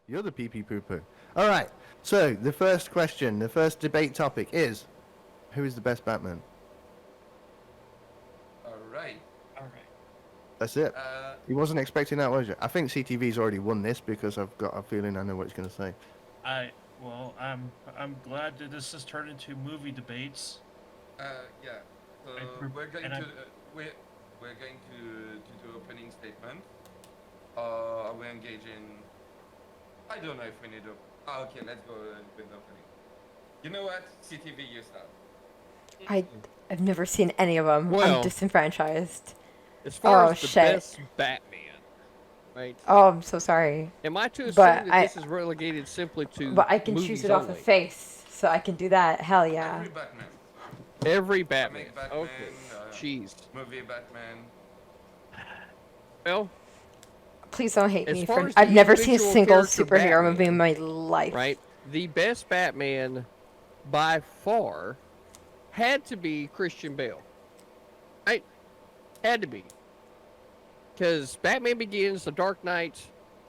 You're the Pee-Pee-Poo-Poo. All right. So the first question, the first debate topic is, who is the best Batman? All right. That's it. He wasn't expecting that, was you? I think CTV's already won this because I've got a feeling I know what he's going to say. I'm glad that this has turned into movie debates. Yeah. So we're going to do opening statement. We engage in. I don't know if we need to. Okay, let's go with opening. You know what? CTV, you start. I've never seen any of them. Well, I'm disenfranchised. As far as the shit. best Batman, right? Oh, I'm so sorry. Am I to assume But that this is relegated simply to But I can choose it off the face, so I can do that. Hell yeah. Every Batman. Every Batman. Batman, Okay. Jeez. Movie Batman. Well, Please don't hate As me. far For, as the I've never seen a individual single character superhero Batman, movie in my life. right? The best Batman, by far, had to be Christian Bale. Right? Had to be. Because Batman Begins, The Dark Knight,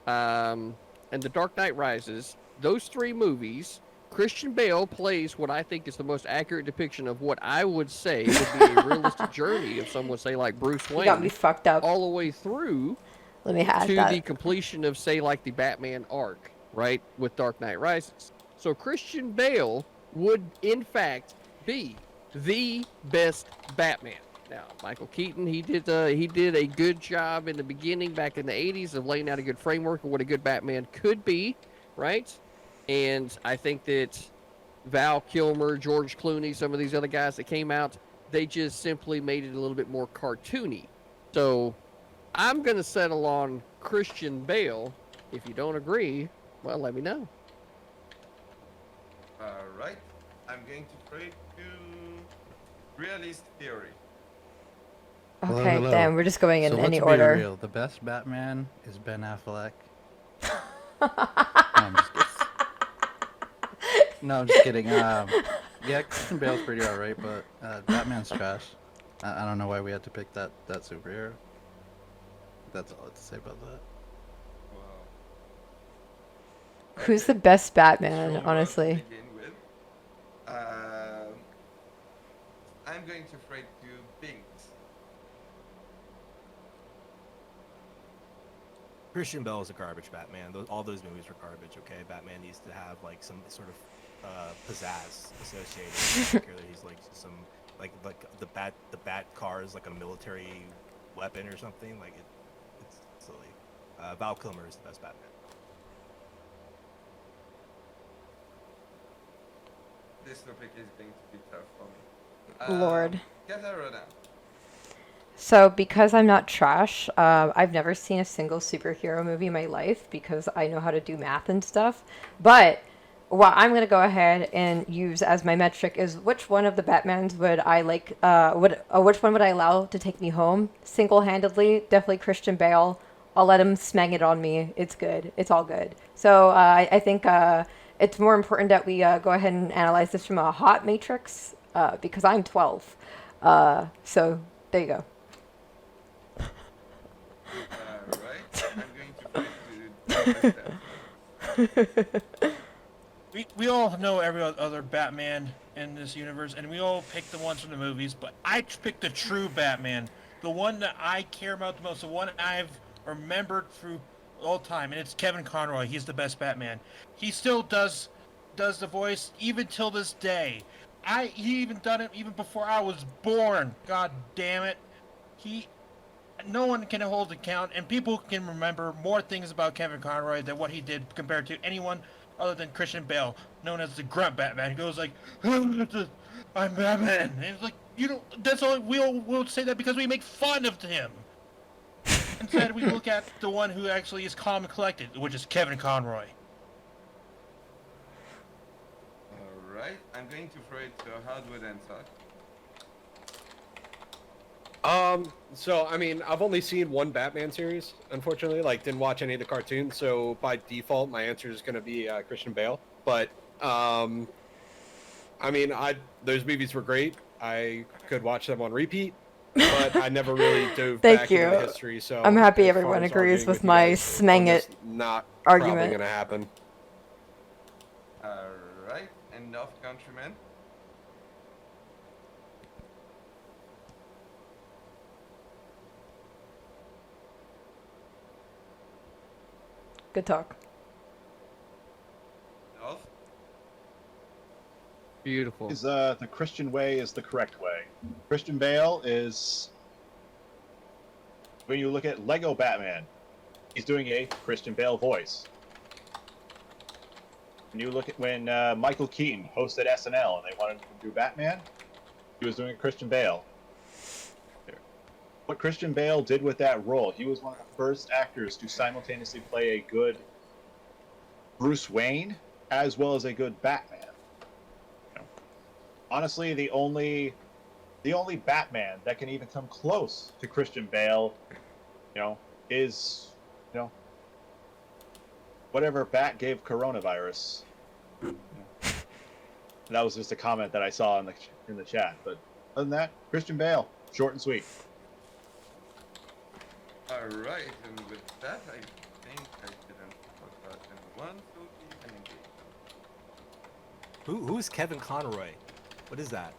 and The Dark Knight Rises, those three movies, Christian Bale plays what I think is the most accurate depiction of what I would say would be a realistic journey of someone, say, like Bruce You got me Wayne, fucked up. all the way through Let me have to that. the completion of, say, like the Batman arc, right, with Dark Knight Rises. So Christian Bale would, in fact, be the best Batman. Now, Michael Keaton, he did a good job in the beginning, back in the 80s, of laying out a good framework of what a good Batman could be, right? And I think that Val Kilmer, George Clooney, some of these other guys that came out, they just simply made it a little bit more cartoony. So I'm going to settle on Christian Bale. If you don't agree, well, let me know. All right. I'm going to try to realist theory. Okay, Hello. then we're just going in So any let's be order. real. The best Batman is Ben Affleck. No, I'm just kidding. No, I'm just kidding. Yeah, Christian Bale's pretty alright, but Batman's trash. I don't know why we had to pick that superhero. That's all I have to say about that. Wow. Who's the best Batman, So, honestly? to begin with, I'm going to try to Binks. Christian Bale is a garbage Batman. All those movies were garbage. Okay, Batman needs to have like some sort of pizzazz associated with the character. He's like some like the bat car is like a military weapon or something. Like it's silly. Val Kilmer is the best Batman. This topic is going to be tough for me. Lord. Get that right now. So, because I'm not trash, I've never seen a single superhero movie in my life because I know how to do math and stuff. But what I'm going to go ahead and use as my metric is which one of the Batmans would I like, which one would I allow to take me home single-handedly? Definitely Christian Bale. I'll let him smang it on me. It's good. It's all good. So, I think it's more important that we go ahead and analyze this from a hot matrix because I'm 12. So, there you go. Alright, I'm going to try to do that. We all know every other Batman in this universe, and we all pick the ones from the movies, but I picked the true Batman. The one that I care about the most, the one I've remembered through all time, and it's Kevin Conroy. He's the best Batman. He still does the voice even till this day. He even done it even before I was born. God damn it. No one can hold account, and people can remember more things about Kevin Conroy than what he did compared to anyone other than Christian Bale, known as the Grunt Batman. He goes like, I'm Batman. And it's like, that's all, we'll say that because we make fun of him. Instead, we look at the one who actually is calm and collected, which is Kevin Conroy. Alright, I'm going to throw it to a hardwood answer. So, I mean, I've only seen one Batman series, unfortunately. Like, didn't watch any of the cartoons, so by default, my answer is going to be Christian Bale. But, I mean, those movies were great. I could watch them on repeat, but I never really dove Thank back you. into the history. So I'm happy as everyone far as agrees arguing with you my guys smang on this, it. Not Probably argument. gonna happen. Alright, enough countrymen. Good talk. Enough. Beautiful. Is the Christian way is the correct way. Christian Bale is, when you look at Lego Batman, he's doing a Christian Bale voice. When you look at when Michael Keaton hosted SNL and they wanted to do Batman, he was doing a Christian Bale. What Christian Bale did with that role, he was one of the first actors to simultaneously play a good Bruce Wayne as well as a good Batman. Honestly, the only Batman that can even come close to Christian Bale, is, whatever Bat gave coronavirus. That was just a comment that I saw in the chat. But other than that, Christian Bale, short and sweet. Alright, and with that, I think I didn't talk about anyone, so we can engage them. Who's Kevin Conroy? What is that?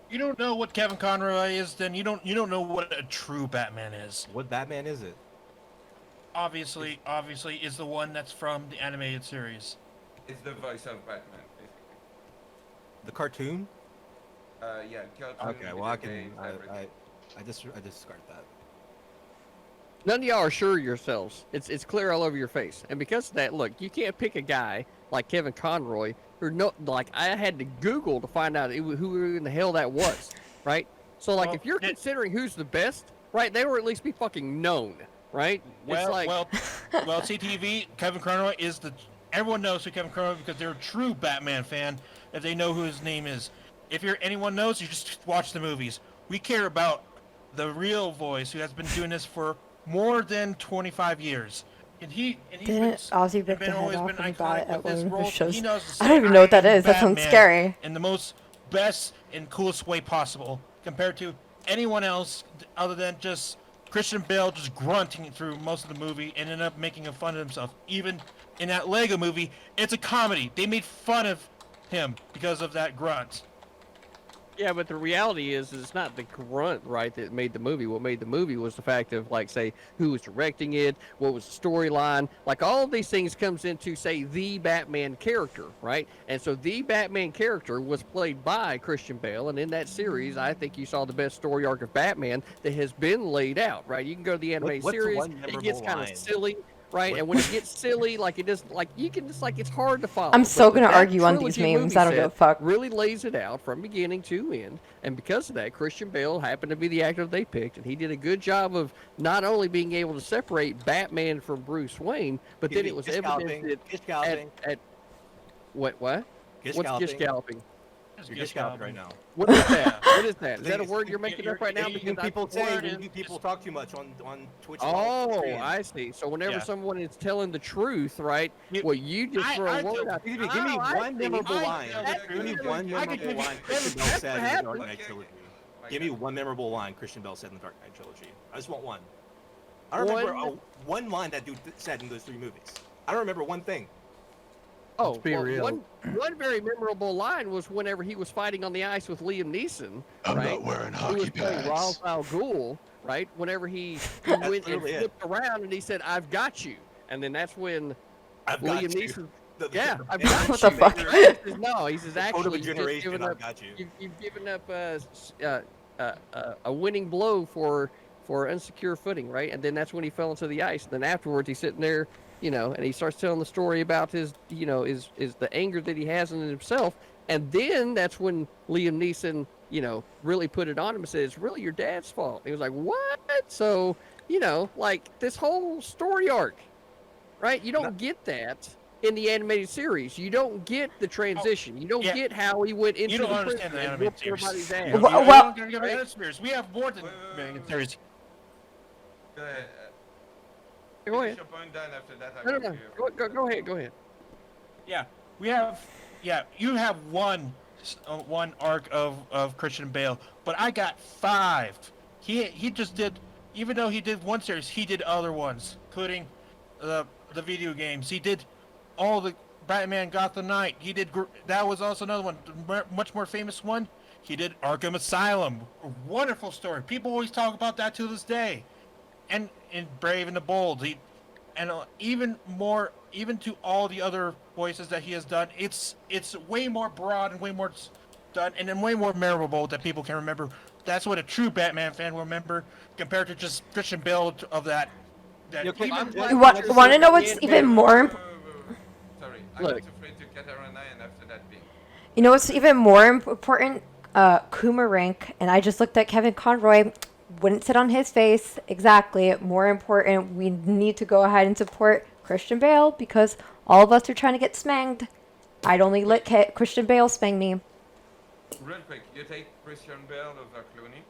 You don't know what Kevin Conroy is, then you don't know what a true Batman is. What Batman is it? Obviously is the one that's from the animated series. It's the voice of Batman, basically. The cartoon? Yeah, cartoon, Okay, well video games, everything. I discard that. None of y'all are sure of yourselves. It's clear all over your face. And because of that, look, you can't pick a guy like Kevin Conroy, or no, like I had to Google to find out who in the hell that was, right? So like, Well, if you're considering who's the best, right, they were at least be fucking known, right? Well, it's like, well, CTV, Kevin Conroy is everyone knows who Kevin Conroy is because they're a true Batman fan if they know who his name is. If anyone knows, you just watch the movies. We care about the real voice who has been doing this for more than 25 years. And he's Didn't Ozzy rip the head always off been when he bought it iconic at with his one of his roles. shows? He knows to I say, don't even know what that "I am is. That sounds Batman," scary. in the most best and coolest way possible compared to anyone else other than just Christian Bale just grunting through most of the movie and ended up making fun of himself. Even in that Lego movie, it's a comedy. They made fun of him because of that grunt. yeah, but the reality is it's not the grunt, right, that made the movie. What made the movie was the fact of, like, say, who was directing it, what was the storyline. Like, all of these things comes into, say, the Batman character, right? And so the Batman character was played by Christian Bale, and in that series, I think you saw the best story arc of Batman that has been laid out, right? You can go to the animated What's the series, one it gets memorable kind of line? silly. Right, and when it gets silly, like it doesn't, like you can just like it's hard to follow. I'm so But gonna that argue on these trilogy memes. movie I don't give a set fuck. really lays it out from beginning to end, and because of that, Christian Bale happened to be the actor they picked, and he did a good job of not only being able to separate Batman from Bruce Wayne, but then it was evident that at what Gish what's galloping. gish galloping? You're gish galloping right now. What is that? What is that? Is The that thing a is, word you're making up right now? When Because people I- people talk too much on Twitch. Oh, streams. I see. So whenever Yeah. someone is telling the truth, right? Well, you just throw a word out. Give me Oh, I one see. memorable I- line. that's Give me really- one I could memorable give you- line Christian Bale that's said in what the Dark happened. Knight trilogy. Give me one memorable line Christian Bale said in the Dark Knight trilogy. I just want one. I don't remember one line that dude said in those three movies. I don't remember one thing. Oh, Let's be well, real. one very memorable line was whenever he was fighting on the ice with Liam Neeson, right? wearing Who was playing Ra's al Ghul, right? Whenever he went and literally it. flipped around and he said, "I've got you," and then that's when I've got Liam you. Neeson. The- Yeah, the- I've got What you. the fuck? man. He says, no, he says the actually, code of a you've just generation. given I've up. got you. You've given up a winning blow for unsecure footing, right? And then that's when he fell into the ice. And then afterwards, he's sitting there, and he starts telling the story about his, is the anger that he has in himself. And then that's when Liam Neeson, really put it on him and said, "It's really your dad's fault." He was like, "What?" So, like this whole story arc, right? You don't get that in the animated series. You don't get the transition. You don't yeah. get how he went into You don't the understand prison the and animated whooped series. everybody's You ass. don't- Well- you well- don't get the animated series. We have more than animated series. Go ahead. Go Finish ahead. your point, then after that I No, will no, give no. you- Go ahead. Go ahead. Yeah, we have. Yeah, you have one arc of Christian Bale, but I got 5. He just did. Even though he did one series, he did other ones, including the video games. He did all the Batman Gotham Knight. He did that was also another one, much more famous one. He did Arkham Asylum. A wonderful story. People always talk about that to this day. And in Brave and the Bold, even to all the other voices that he has done, it's way more broad and way more done and then way more memorable that people can remember. That's what a true Batman fan will remember compared to just Christian Bale of that. You want to know what's even more? Sorry, I Look. went to free to Katarina and after that Bing. You know what's even more important? Rank, and I just looked at Kevin Conroy. Wouldn't sit on his face. Exactly. More important, we need to go ahead and support Christian Bale because all of us are trying to get smanged. I'd only let Christian Bale smang me. Real quick, you take Christian Bale over Clooney?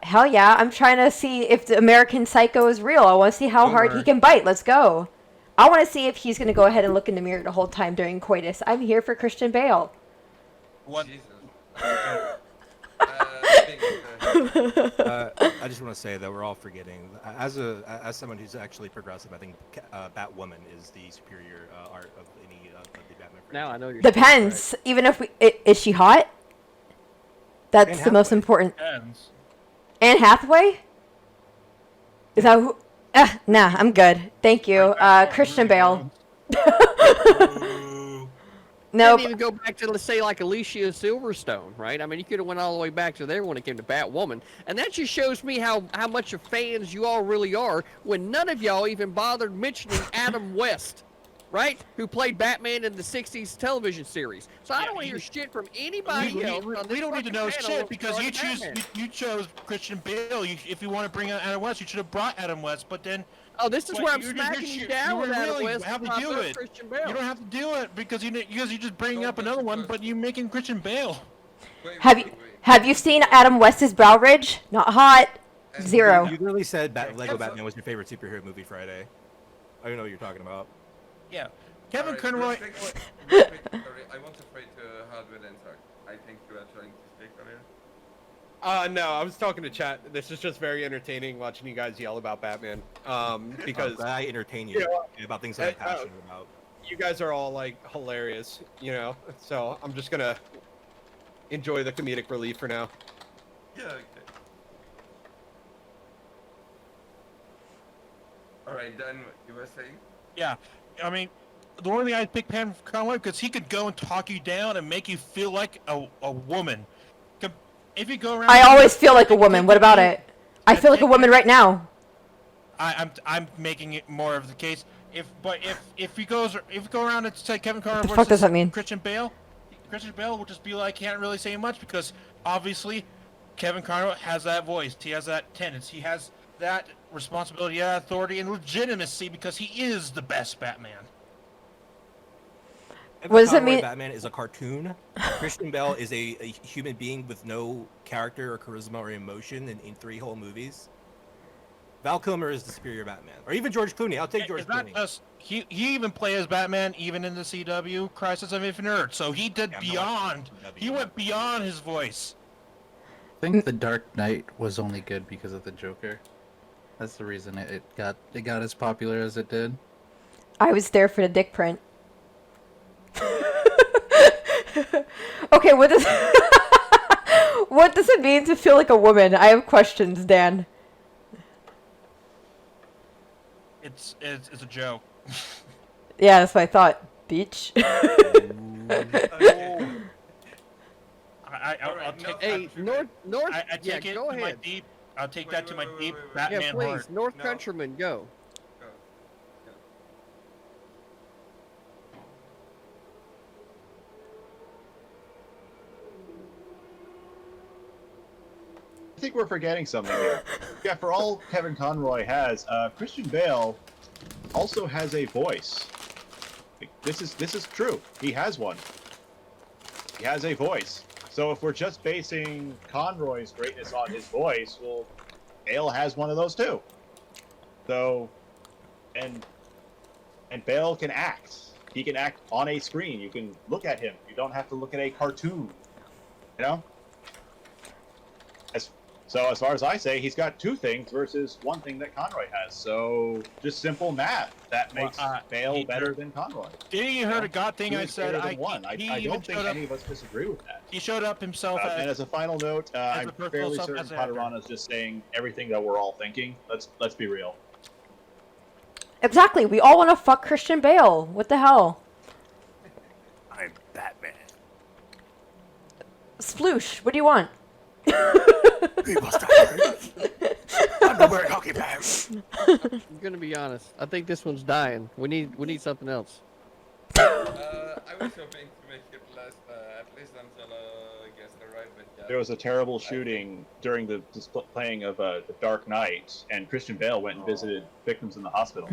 Hell yeah. I'm trying to see if the American Psycho is real. I want to see how hard he can bite. Let's go. I want to see if he's going to go ahead and look in the mirror the whole time during coitus. I'm here for Christian Bale. What? Jesus. I just want to say that we're all forgetting. As someone who's actually progressive, I think Batwoman is the superior art of any of the Batman. Now I know you're. Depends. Even if is she hot? That's Anne the most Hathaway. important. Depends. Anne Hathaway? Is that who? Nah, I'm good. Thank you. Christian Bale. No, Nope. Didn't even go back to, let's say, like Alicia Silverstone, right? I mean, you could have went all the way back to there when it came to Batwoman, and that just shows me how much of fans you all really are. When none of y'all even bothered mentioning Adam West, right? Who played Batman in the '60s television series. So I don't want to hear shit from anybody else. We don't need to know fucking shit panel because you regarding choose Batman. you chose Christian Bale. If you want to bring out Adam West, you should have brought Adam West. But then Oh, this is But where I'm you're smacking just- you down with Adam really West. have to I do love it. Christian Bale. you don't have to do it because you're just bringing up another one, but you making Christian Bale. Have you seen Adam West's brow ridge? Not hot. Zero. You literally said Lego Batman was your favorite superhero movie Friday. I don't know what you're talking about. Yeah, Kevin Conroy. Real quick, sorry, I want to pray to Hardwood and Sark. I think you are trying to speak earlier. No, I was talking to chat. This is just very entertaining watching you guys yell about Batman. Because I entertain you about things that I'm passionate about. you guys are all like hilarious, you know. So I'm just gonna enjoy the comedic relief for now. Yeah, okay. Alright, Dan, you were saying? Yeah, I mean, the only thing I'd pick Kevin Conroy because he could go and talk you down and make you feel like a woman. If you go around, I always feel like a woman. What about it? I feel like a woman right now. I'm making it more of the case. If you go around and say Kevin Conroy What the fuck does that mean? Christian Bale will just be like, can't really say much because obviously Kevin Conroy has that voice. He has that tendency. He has that responsibility, that authority, and legitimacy because he is the best Batman. What does it mean? Batman is a cartoon. Christian Bale is a human being with no character or charisma or emotion in 3 whole movies. Val Kilmer is the superior Batman, or even George Clooney. I'll take George It's not Clooney. just he even plays as Batman even in the CW Crisis of Infinite Earth. So he did beyond. He went beyond his voice. I think The Dark Knight was only good because of the Joker. That's the reason it got as popular as it did. I was there for the dick print. Okay, what does what does it mean to feel like a woman? I have questions, Dan. It's a joke. Yeah, that's what I thought. Beach. I'll take Hey, that. North. I take it go to my ahead. deep. I'll take that to my deep wait. Batman Yeah, please, heart. North No. Countryman, go. I think we're forgetting something here. Yeah, for all Kevin Conroy has, Christian Bale also has a voice. This is true. He has one. He has a voice. So if we're just basing Conroy's greatness on his voice, well, Bale has one of those too. So, and Bale can act. He can act on a screen. You can look at him. You don't have to look at a cartoon. You know? So as far as I say, he's got 2 things versus 1 thing that Conroy has. So just simple math. That makes Bale better than Conroy. Didn't you heard a God thing I said? I don't think any of us disagree with that. He showed up himself And as a final note, I'm fairly certain Paterana is just saying everything that we're all thinking. Let's be real. Exactly. We all want to fuck Christian Bale. What the hell? I'm Batman. Sploosh. What do you want? People stop hurting. I'm not wearing hockey pants. I'm gonna be honest. I think this one's dying. We need something else. I was hoping to make it last at least until guest arrived, but yeah. There was a terrible shooting during the playing of The Dark Knight, and Christian Bale went and visited victims in the hospital.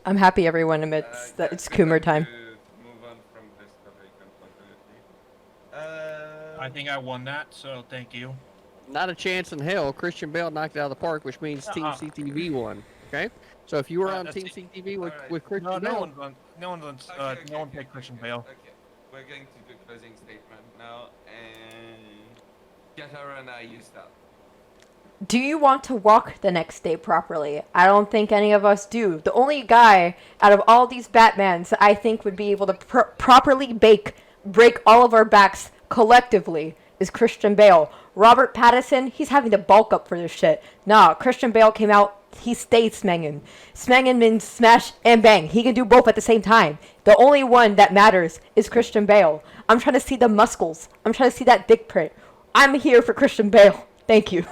I'm happy everyone admits that it's Coomer time. Move on from this topic, unfortunately. I think I won that, so thank you. Not a chance in hell. Christian Bale knocked it out of the park, which means Team CTV won. Okay, so if you were on Team CTV with Christian Bale, no one picked Christian Bale. Okay, we're going to do closing statement now, and Katara and I, you start. Do you want to walk the next day properly? I don't think any of us do. The only guy out of all these Batmans that I think would be able to properly break all of our backs collectively is Christian Bale. Robert Pattinson, he's having to bulk up for this shit. Nah, Christian Bale came out, he stayed smangin'. Smangin' means smash and bang. He can do both at the same time. The only one that matters is Christian Bale. I'm trying to see the muscles. I'm trying to see that dick print. I'm here for Christian Bale. Thank you.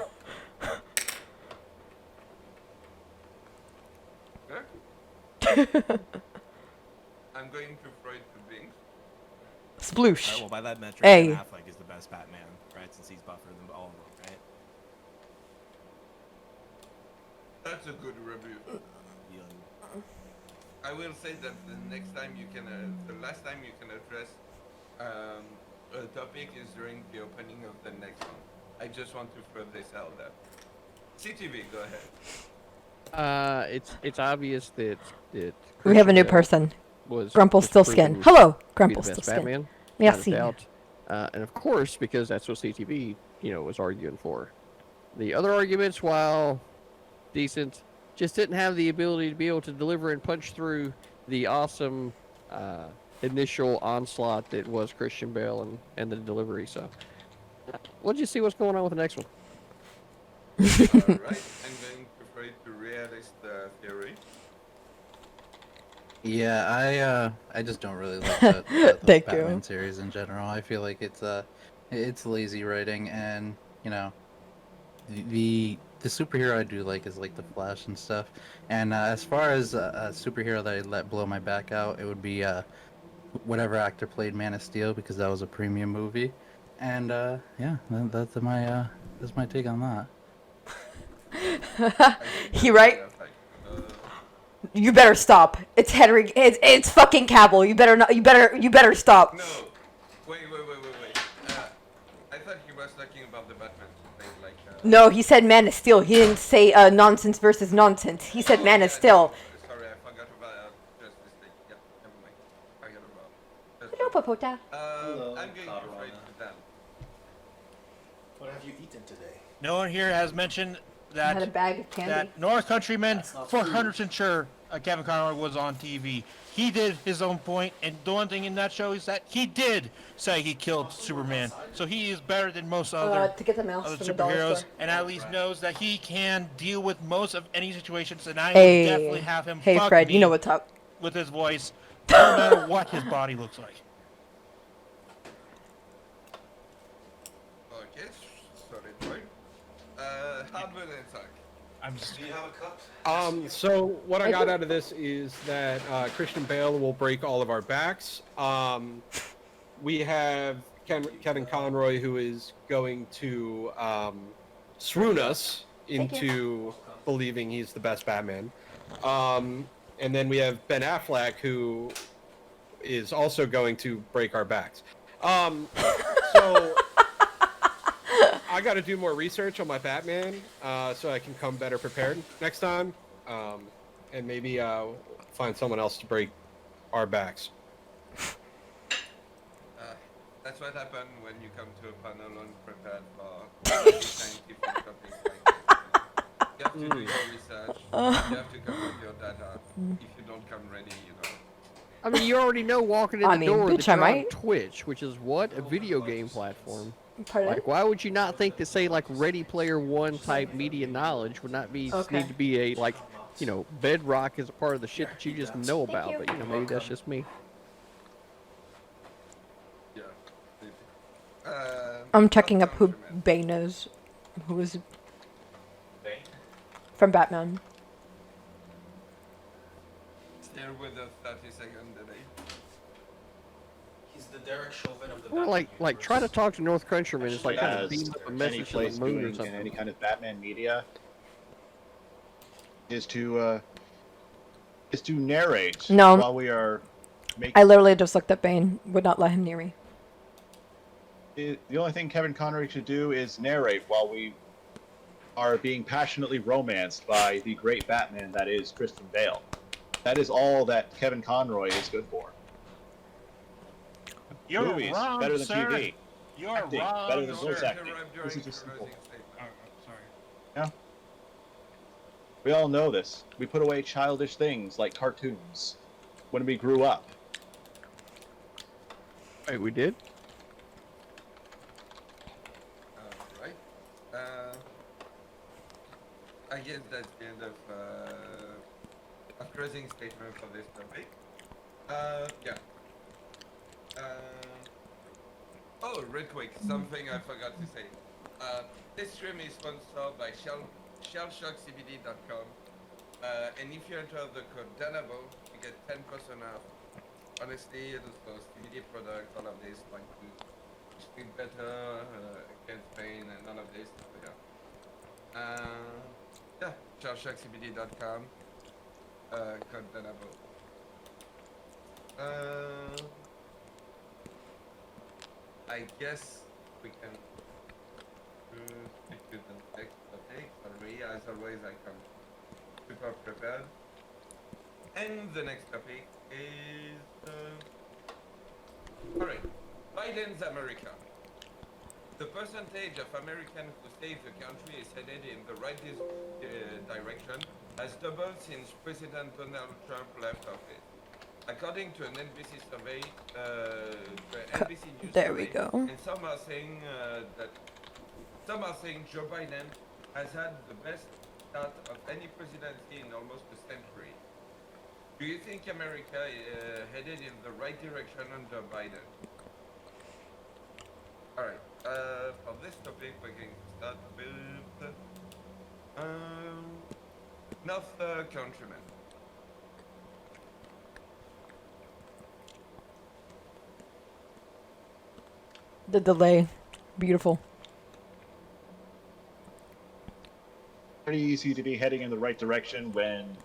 I'm going to Freud to Binks. Sploosh. Well, by that metric, Hey. Ben Affleck is the best Batman, right? Since he's buffer than all of them, right? That's a good review. I will say that the next time you can, the last time you can address a topic is during the opening of the next one. I just want to throw this out there. CTV, go ahead. it's obvious that We have a new Bale person. was Grumplestiltskin. proven Hello, to be the best Grumplestiltskin. Batman. Merci. Without a doubt. And of course, because that's what CTV, was arguing for. The other arguments, while decent, just didn't have the ability to be able to deliver and punch through the awesome initial onslaught that was Christian Bale and the delivery. So, we'll just see what's going on with the next one. Alright, I'm going to try to realist theory. Yeah, I just don't really like the Thank Batman you. series in general. I feel like it's lazy writing, and the superhero I do like is like the Flash and stuff. And as far as a superhero that I'd let blow my back out, it would be whatever actor played Man of Steel, because that was a premium movie. And yeah, that's my take on that. He right? You better stop. It's Henry. It's fucking Cavill. You better not. You better stop. No. Wait. I thought he was talking about the Batman thing, like. No, he said Man of Steel. He didn't say nonsense versus nonsense. He said Man of Steel. Sorry, I forgot about Justice League. Yeah, never mind. Forgot about. Hello, Popota. I'm going to try to Dan. What have you eaten today? No one here has mentioned I had a that bag of candy. that North Countryman That's not 400% sure Kevin Conroy was on TV. He did his own point, and the one thing in that show is that he did say he killed Superman. So he is better than most other to get the mouse other from the dollar superheroes, store. and at least knows that he can deal with most of any situations. And I Hey. will definitely have him Hey, fuck Fred. me You know what's up. with his voice, no matter what his body looks like. Okay, sorry, Troy. How about attack? I'm just, Do you have a cup? So what I got out of this is that Christian Bale will break all of our backs. We have Kevin Conroy, who is going to swoon us into believing he's the best Batman. And then we have Ben Affleck, who is also going to break our backs. So I got to do more research on my Batman, so I can come better prepared next time, and maybe find someone else to break our backs. That's what happened when you come to a panel unprepared for scientific topics like this. You have to do your research. You have to come with your data. If you don't come ready, you know. I mean, you already know walking in I the mean, door bitch, that I you're on might. Twitch, which is what? A video game platform. Pardon? Like, why would you not think that, say, like, Ready Player One type media knowledge would not be Okay. need to be a, like, you know, bedrock as a part of the shit that you just know about? you. But, you know, maybe that's just me. Yeah. I'm checking not up who countrymen. Bane is. Who is Bane? from Batman. Still with the 30-second delay. He's the Derek Chauvin of the Well, Batman like, try to talk to North Countrymen. It's like kind of As beating up a any message to place the moon or doing in something. any kind of Batman media is to narrate No. while we are making. I literally just looked at Bane. Would not let him near me. The only thing Kevin Conroy should do is narrate while we are being passionately romanced by the great Batman that is Christian Bale. That is all that Kevin Conroy is good for. You're Movies wrong, better than sir. TV. You're Acting wrong, better than sir. voice acting. Interrupt during This is just closing simple. statement. Sorry. We all know this. We put away childish things like cartoons when we grew up. Wait, we did? Alright. I guess that's the end of closing statement for this topic. Yeah. Oh, real quick, something I forgot to say. This stream is sponsored by shellshockcbd.com. And if you enter the code Danabo, you get 10% off. Honestly, those CBD products, all of this, like to sleep better, against pain, and all of this. So, yeah, shellshockcbd.com. Code Danabo. I guess we can stick to the next topic. Sorry, as always, I come super prepared. And the next topic is alright, Biden's America. The percentage of Americans who say the country is headed in the right direction has doubled since President Donald Trump left office. According to an NBC survey, NBC News There we survey, go. and some are saying Joe Biden has had the best start of any presidency in almost a century. Do you think America headed in the right direction under Biden? All right. For this topic, we're going to start with North Countrymen. The delay. Beautiful. Pretty easy to be heading in the right direction when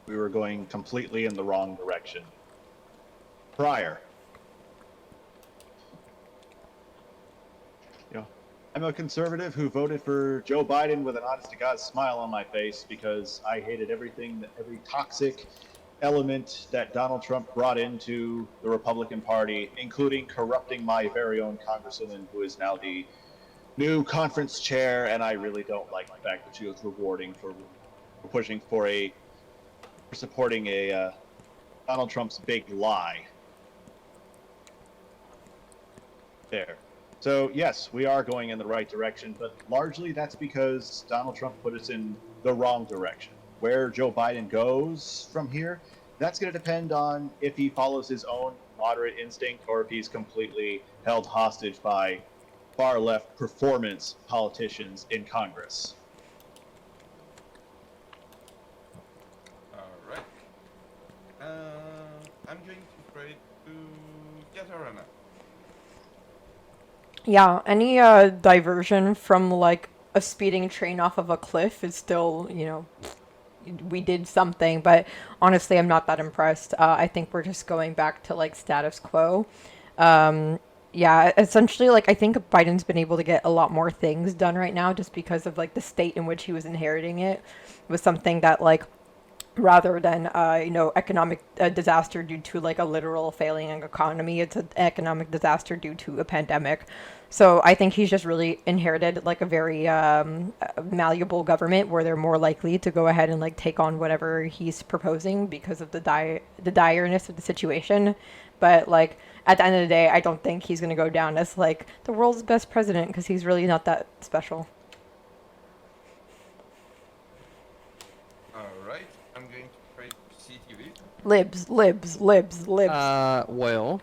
we were going completely in the wrong direction prior. You know, I'm a conservative who voted for Joe Biden with an honest-to-God smile on my face because I hated everything, every toxic element that Donald Trump brought into the Republican Party, including corrupting my very own congresswoman, who is now the new conference chair, and I really don't like the fact that she was rewarding for pushing for supporting a Donald Trump's big lie. There. So yes, we are going in the right direction, but largely that's because Donald Trump put us in the wrong direction. Where Joe Biden goes from here, that's going to depend on if he follows his own moderate instinct or if he's completely held hostage by far left performance politicians in Congress. All right. I'm going to try to get her runner. Yeah, any diversion from like a speeding train off of a cliff is still, you know, we did something, but honestly, I'm not that impressed. I think we're just going back to like status quo. Yeah, essentially, like I think Biden's been able to get a lot more things done right now just because of like the state in which he was inheriting it was something that like rather than economic disaster due to like a literal failing economy. It's an economic disaster due to a pandemic. So I think he's just really inherited like a very malleable government where they're more likely to go ahead and like take on whatever he's proposing because of the direness of the situation. But like at the end of the day, I don't think he's going to go down as like the world's best president because he's really not that special. All right, I'm going to try CTV. Libs. Well,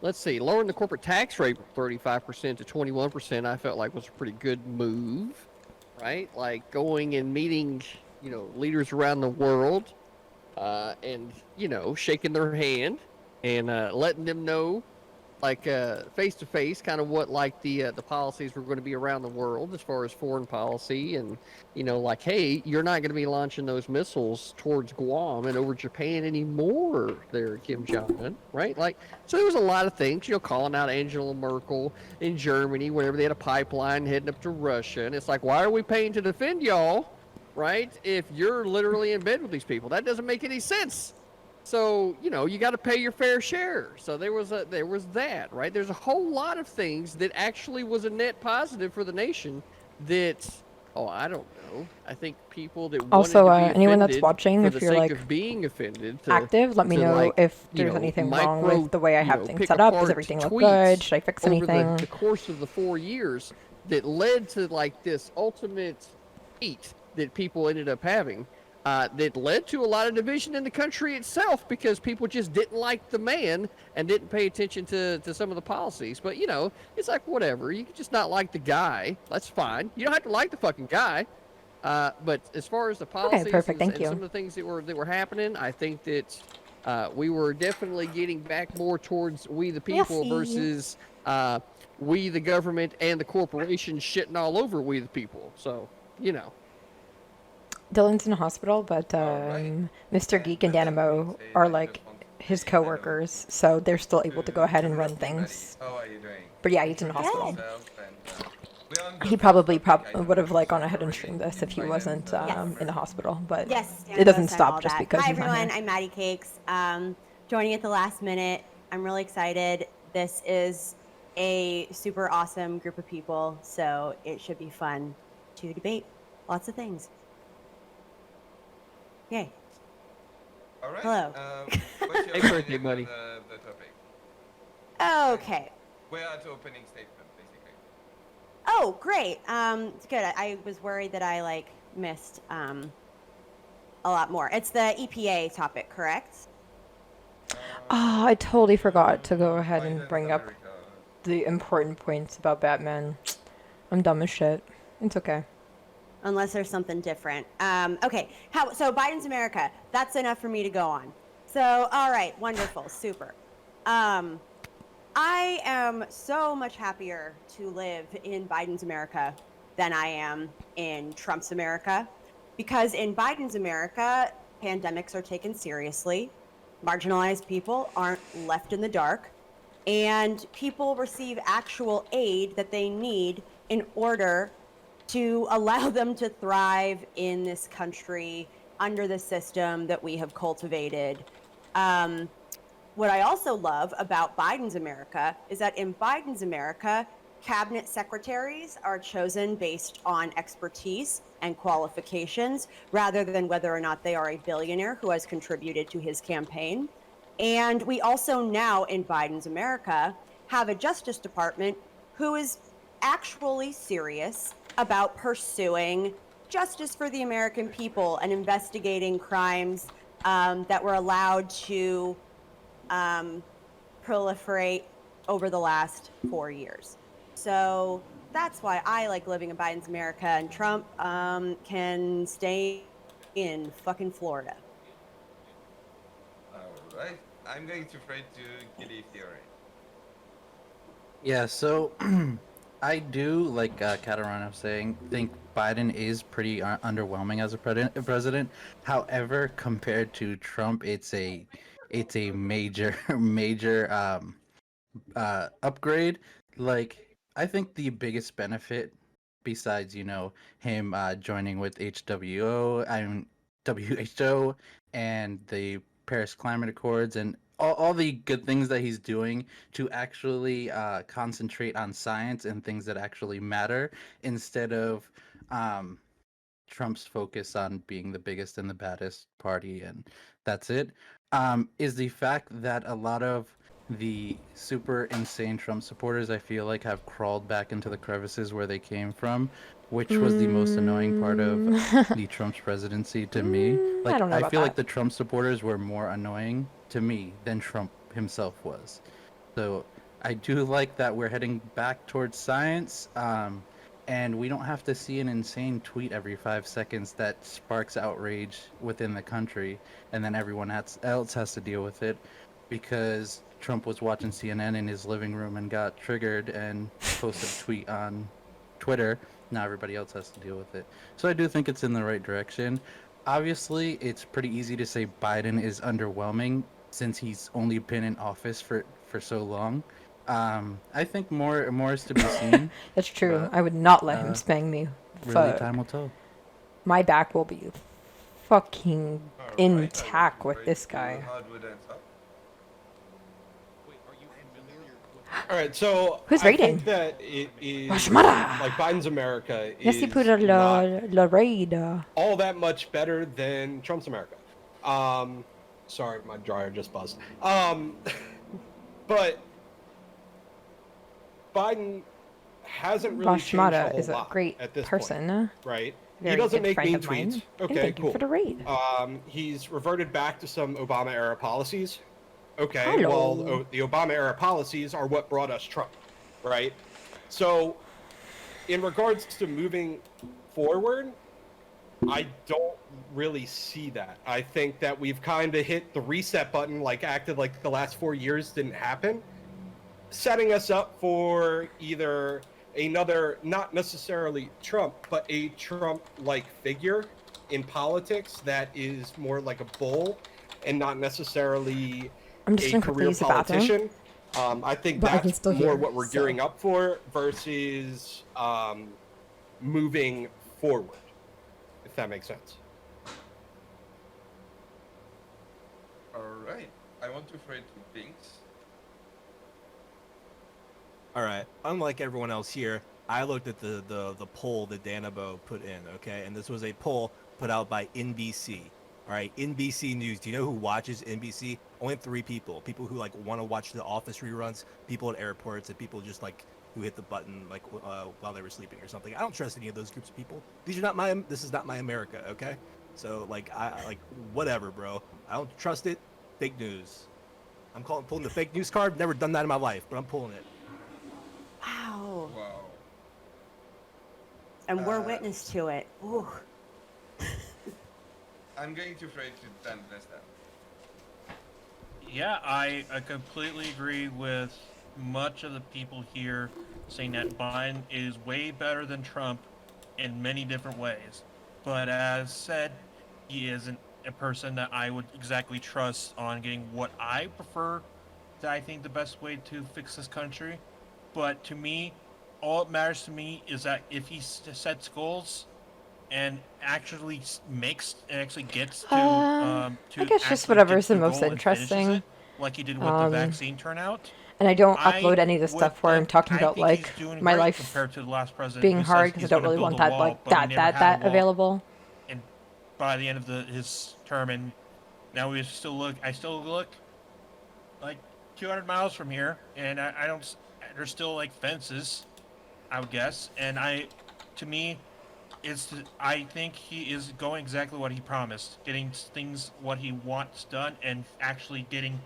let's see. Lowering the corporate tax rate from 35% to 21%, I felt like was a pretty good move, right? Like going and meeting, leaders around the world, and shaking their hand and letting them know, like face to face, kind of what like the policies were going to be around the world as far as foreign policy, and like, hey, you're not going to be launching those missiles towards Guam and over Japan anymore, there, Kim Jong Un, right? Like, so there was a lot of things, calling out Angela Merkel in Germany whenever they had a pipeline heading up to Russia, and it's like, why are we paying to defend y'all, right? If you're literally in bed with these people, that doesn't make any sense. So, you got to pay your fair share. So there was that, right? There's a whole lot of things that actually was a net positive for the nation that, I don't know. I think people that Also, wanted to be anyone that's offended watching, for if the you're sake like of being offended active, let me know like, if there's anything wrong with the way I have things pick set up. Does apart everything look tweets good? Should I fix over anything? the course of the 4 years that led to like this ultimate heat that people ended up having. That led to a lot of division in the country itself because people just didn't like the man and didn't pay attention to some of the policies. But, it's like, whatever. You can just not like the guy. That's fine. You don't have to like the fucking guy. But as far as the policies perfect. and Thank you. some of the things that were happening, I think that we were definitely getting back more towards we the people versus we the government and the corporations shitting all over we the people. So, Dylan's in the hospital, but Mr. Geek and Danamo are like his co-workers, so they're still able to go ahead and run things. How are you doing? But yeah, he's in the hospital. We're on He the probably first topic, would have like gone so ahead and already streamed this if he finance wasn't and in the hospital, but Yes, it doesn't and stop all just that. because Hi he's not everyone, here. I'm Maddie Cakes. Joining at the last minute. I'm really excited. This is a super awesome group of people, so it should be fun to debate lots of things. Yay. All right. Hello. What's your Hey, birthday opinion buddy. on the topic? Okay. We're at opening statement, basically. Oh, great. It's good. I was worried that I missed a lot more. It's the EPA topic, correct? Oh, I totally forgot to go ahead and Biden's bring up America. the important points about Batman. I'm dumb as shit. It's okay. Unless there's something different. Okay. So Biden's America. That's enough for me to go on. So, all right. Wonderful. Super. I am so much happier to live in Biden's America than I am in Trump's America. Because in Biden's America, pandemics are taken seriously. Marginalized people aren't left in the dark. And people receive actual aid that they need in order to allow them to thrive in this country under the system that we have cultivated. What I also love about Biden's America is that in Biden's America, cabinet secretaries are chosen based on expertise and qualifications rather than whether or not they are a billionaire who has contributed to his campaign. And we also now in Biden's America have a Justice Department who is actually serious about pursuing justice for the American people and investigating crimes that were allowed to proliferate over the last 4 years. So that's why I like living in Biden's America, and Trump can stay in fucking Florida. All right. I'm going to try to get a theory. Yeah, so I do, like Catarana was saying, think Biden is pretty underwhelming as a president. However, compared to Trump, it's a major upgrade. Like, I think the biggest benefit, besides him joining with HWO, WHO and the Paris Climate Accords and all the good things that he's doing to actually concentrate on science and things that actually matter instead of Trump's focus on being the biggest and the baddest party and that's it, is the fact that a lot of the super insane Trump supporters, I feel like, have crawled back into the crevices where they came from, which was the most annoying part of the Trump's presidency to me. I Like, don't know I about feel like that. the Trump supporters were more annoying to me than Trump himself was. So I do like that we're heading back towards science. And we don't have to see an insane tweet every 5 seconds that sparks outrage within the country, and then everyone else has to deal with it because Trump was watching CNN in his living room and got triggered and posted a tweet on Twitter. Now everybody else has to deal with it. So I do think it's in the right direction. Obviously, it's pretty easy to say Biden is underwhelming since he's only been in office for so long. I think more is to be seen. That's true. But, I would not let him spank me. really, Fuck. time will tell. My back will be fucking Alright, intact with wait this to guy. hardwood and stuff. All right, so Who's I raiding? think that it is Guatemala. like Biden's America is Yes, put a not la raid. all that much better than Trump's America. Sorry, my dryer just buzzed. But Biden hasn't really changed a Bashmata whole is a lot great at this person. point, right? He Very doesn't good make friend mean of mine. tweets. And Okay, thank you cool. for the raid. He's reverted back to some Obama era policies. Okay, Hello. well, the Obama era policies are what brought us Trump, right? So, in regards to moving forward, I don't really see that. I think that we've kind of hit the reset button, like acted like the last 4 years didn't happen, setting us up for either another, not necessarily Trump, but a Trump-like figure in politics that is more like a bull and not necessarily I'm just a gonna quickly career use the bathroom. politician. I think But I can that's still more hear, what we're so. gearing up for versus moving forward, if that makes sense. Alright, I want to throw it to Binks. All right. Unlike everyone else here, I looked at the poll that Danabo put in, okay? And this was a poll put out by NBC. All right, NBC News. Do you know who watches NBC? Only 3 people. People who like want to watch The Office reruns, people at airports, and people just like who hit the button like while they were sleeping or something. I don't trust any of those groups of people. These are not my. This is not my America, okay? So like I like whatever, bro. I don't trust it. Fake news. I'm pulling the fake news card. Never done that in my life, but I'm pulling it. Wow. Wow. And we're witness to it. Ooh. I'm going to throw it to Dan Vesta. Yeah, I completely agree with much of the people here saying that Biden is way better than Trump in many different ways. But as said, he isn't a person that I would exactly trust on getting what I prefer, that I think the best way to fix this country. But to me, all that matters to me is that if he sets goals and actually gets to I guess just actually whatever get is the to most goal and finishes interesting. it, like he did with the vaccine turnout. And I don't I upload any of the stuff where I'm talking about think like he's doing my great life compared to the last president being who hard says because I he's don't gonna really build want a that wall, like but he never had a that wall. available. And by the end of his term, and now I still look like 200 miles from here, and I don't. There's still like fences, I would guess, and to me, I think he is going exactly what he promised, getting things what he wants done, and actually getting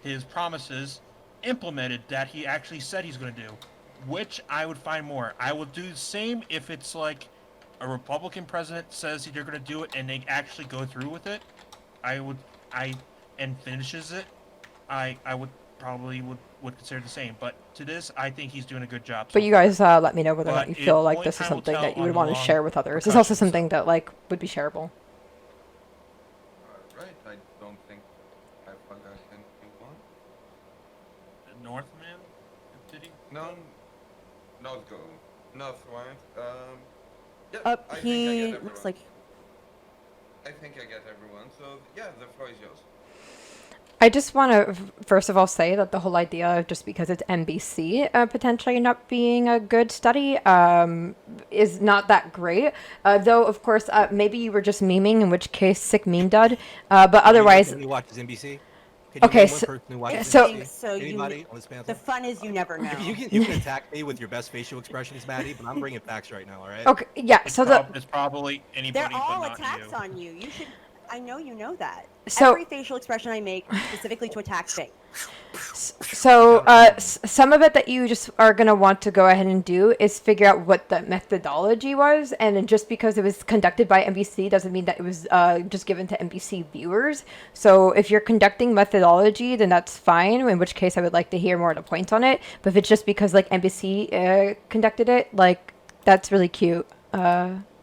his promises implemented that he actually said he's going to do, which I would find more. I would do the same if it's like a Republican president says they're going to do it and they actually go through with it. And finishes it. I would probably would consider the same. But to this, I think he's doing a good job. But you guys let me know whether or not But you feel like only this is time will something tell that you on would the want to long share with others. It's also repercussions. something that like would be shareable. Alright, I don't think I forgot anything one. Northman? Did he? No, not go. North, right? Yeah, Up I think I he get looks everyone. like I think I get everyone. So yeah, the floor is yours. I just want to first of all say that the whole idea of just because it's NBC potentially not being a good study is not that great. Though, of course, maybe you were just memeing, in which case, sick meme dud. But otherwise, Who watches NBC? Can you okay. name one person who watches So, NBC? So Anybody on this the panel? fun is you never know. You can attack me with your best facial expressions, Maddie, but I'm bringing facts right now. All right. okay, yeah. So It's probably anybody, They're all but not attacks you. on you. You should. I know you know that. So- Every facial expression I make specifically to attack Bing. So, some of it that you just are going to want to go ahead and do is figure out what the methodology was. And then just because it was conducted by NBC doesn't mean that it was just given to NBC viewers. So, if you're conducting methodology, then that's fine, in which case I would like to hear more of the points on it. But if it's just because, like, NBC conducted it, like, that's really cute.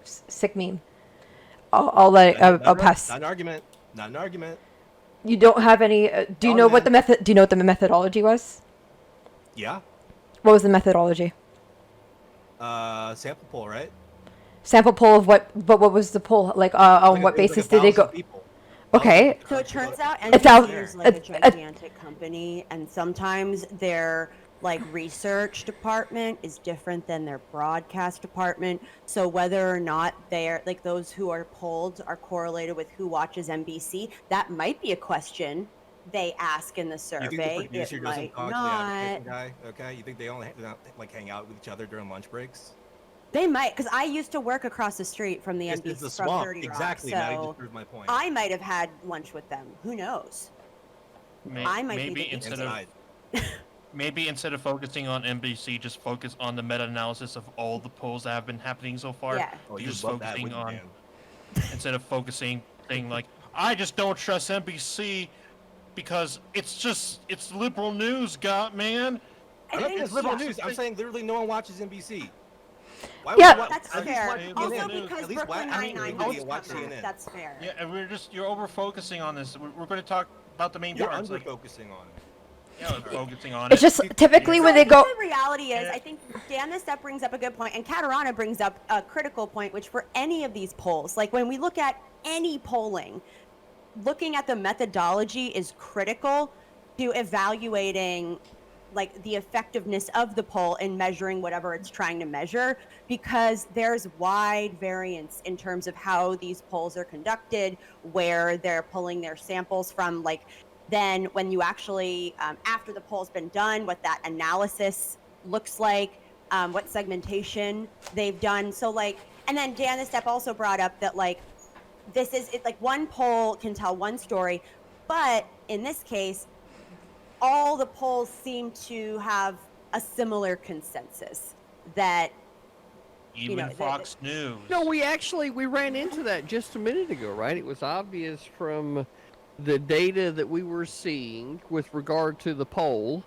Sick meme. I'll let I'll pass. Not an argument. Not an argument. You don't have any. Do you know what the method? Do you know what the methodology was? Yeah. What was the methodology? Sample poll, right? Sample poll of what? But what was the poll? Like, on what basis did they go? Okay. So it turns out It's out- NBC is like a gigantic company, and sometimes their like research department is different than their broadcast department. So whether or not they're like those who are polled are correlated with who watches NBC, that might be a question they ask in the You survey. think the producer It doesn't might talk to the not. advertising guy? Okay. You think they only like hang out with each other during lunch breaks? They might, because I used to work across the street from the This NBC is the from swamp. 30 Rock, Exactly. so Maddie just proved my point. I might have had lunch with them. Who knows? I might be Maybe the instead Inside. of maybe instead of focusing on NBC, just focus on the meta-analysis of all the polls that have been happening so far. Yeah. Oh, you Just love that, focusing wouldn't you, on instead of focusing saying like I just don't trust NBC because it's liberal news, man. I think It's liberal yeah. news. I'm saying literally no one watches NBC. Why Yeah. would you That's at least fair. watch Also, CNN. because At least Brooklyn actually Nine-Nine really hosts watch come out. CNN. That's fair. Yeah, and you're over focusing on this. We're going to talk about the main You're parts. under Like, focusing on it. yeah, focusing on It's it. just typically when they go. The reality is, I think Dan this step brings up a good point, and Katarana brings up a critical point, which for any of these polls, like when we look at any polling, looking at the methodology is critical to evaluating like the effectiveness of the poll in measuring whatever it's trying to measure, because there's wide variance in terms of how these polls are conducted, where they're pulling their samples from, like then when you actually after the poll's been done, what that analysis looks like, what segmentation they've done. So like, and then Dan this step also brought up that like this is it, like one poll can tell one story, but in this case all the polls seem to have a similar consensus that Even Fox News. No, we ran into that just a minute ago, right? It was obvious from the data that we were seeing with regard to the poll,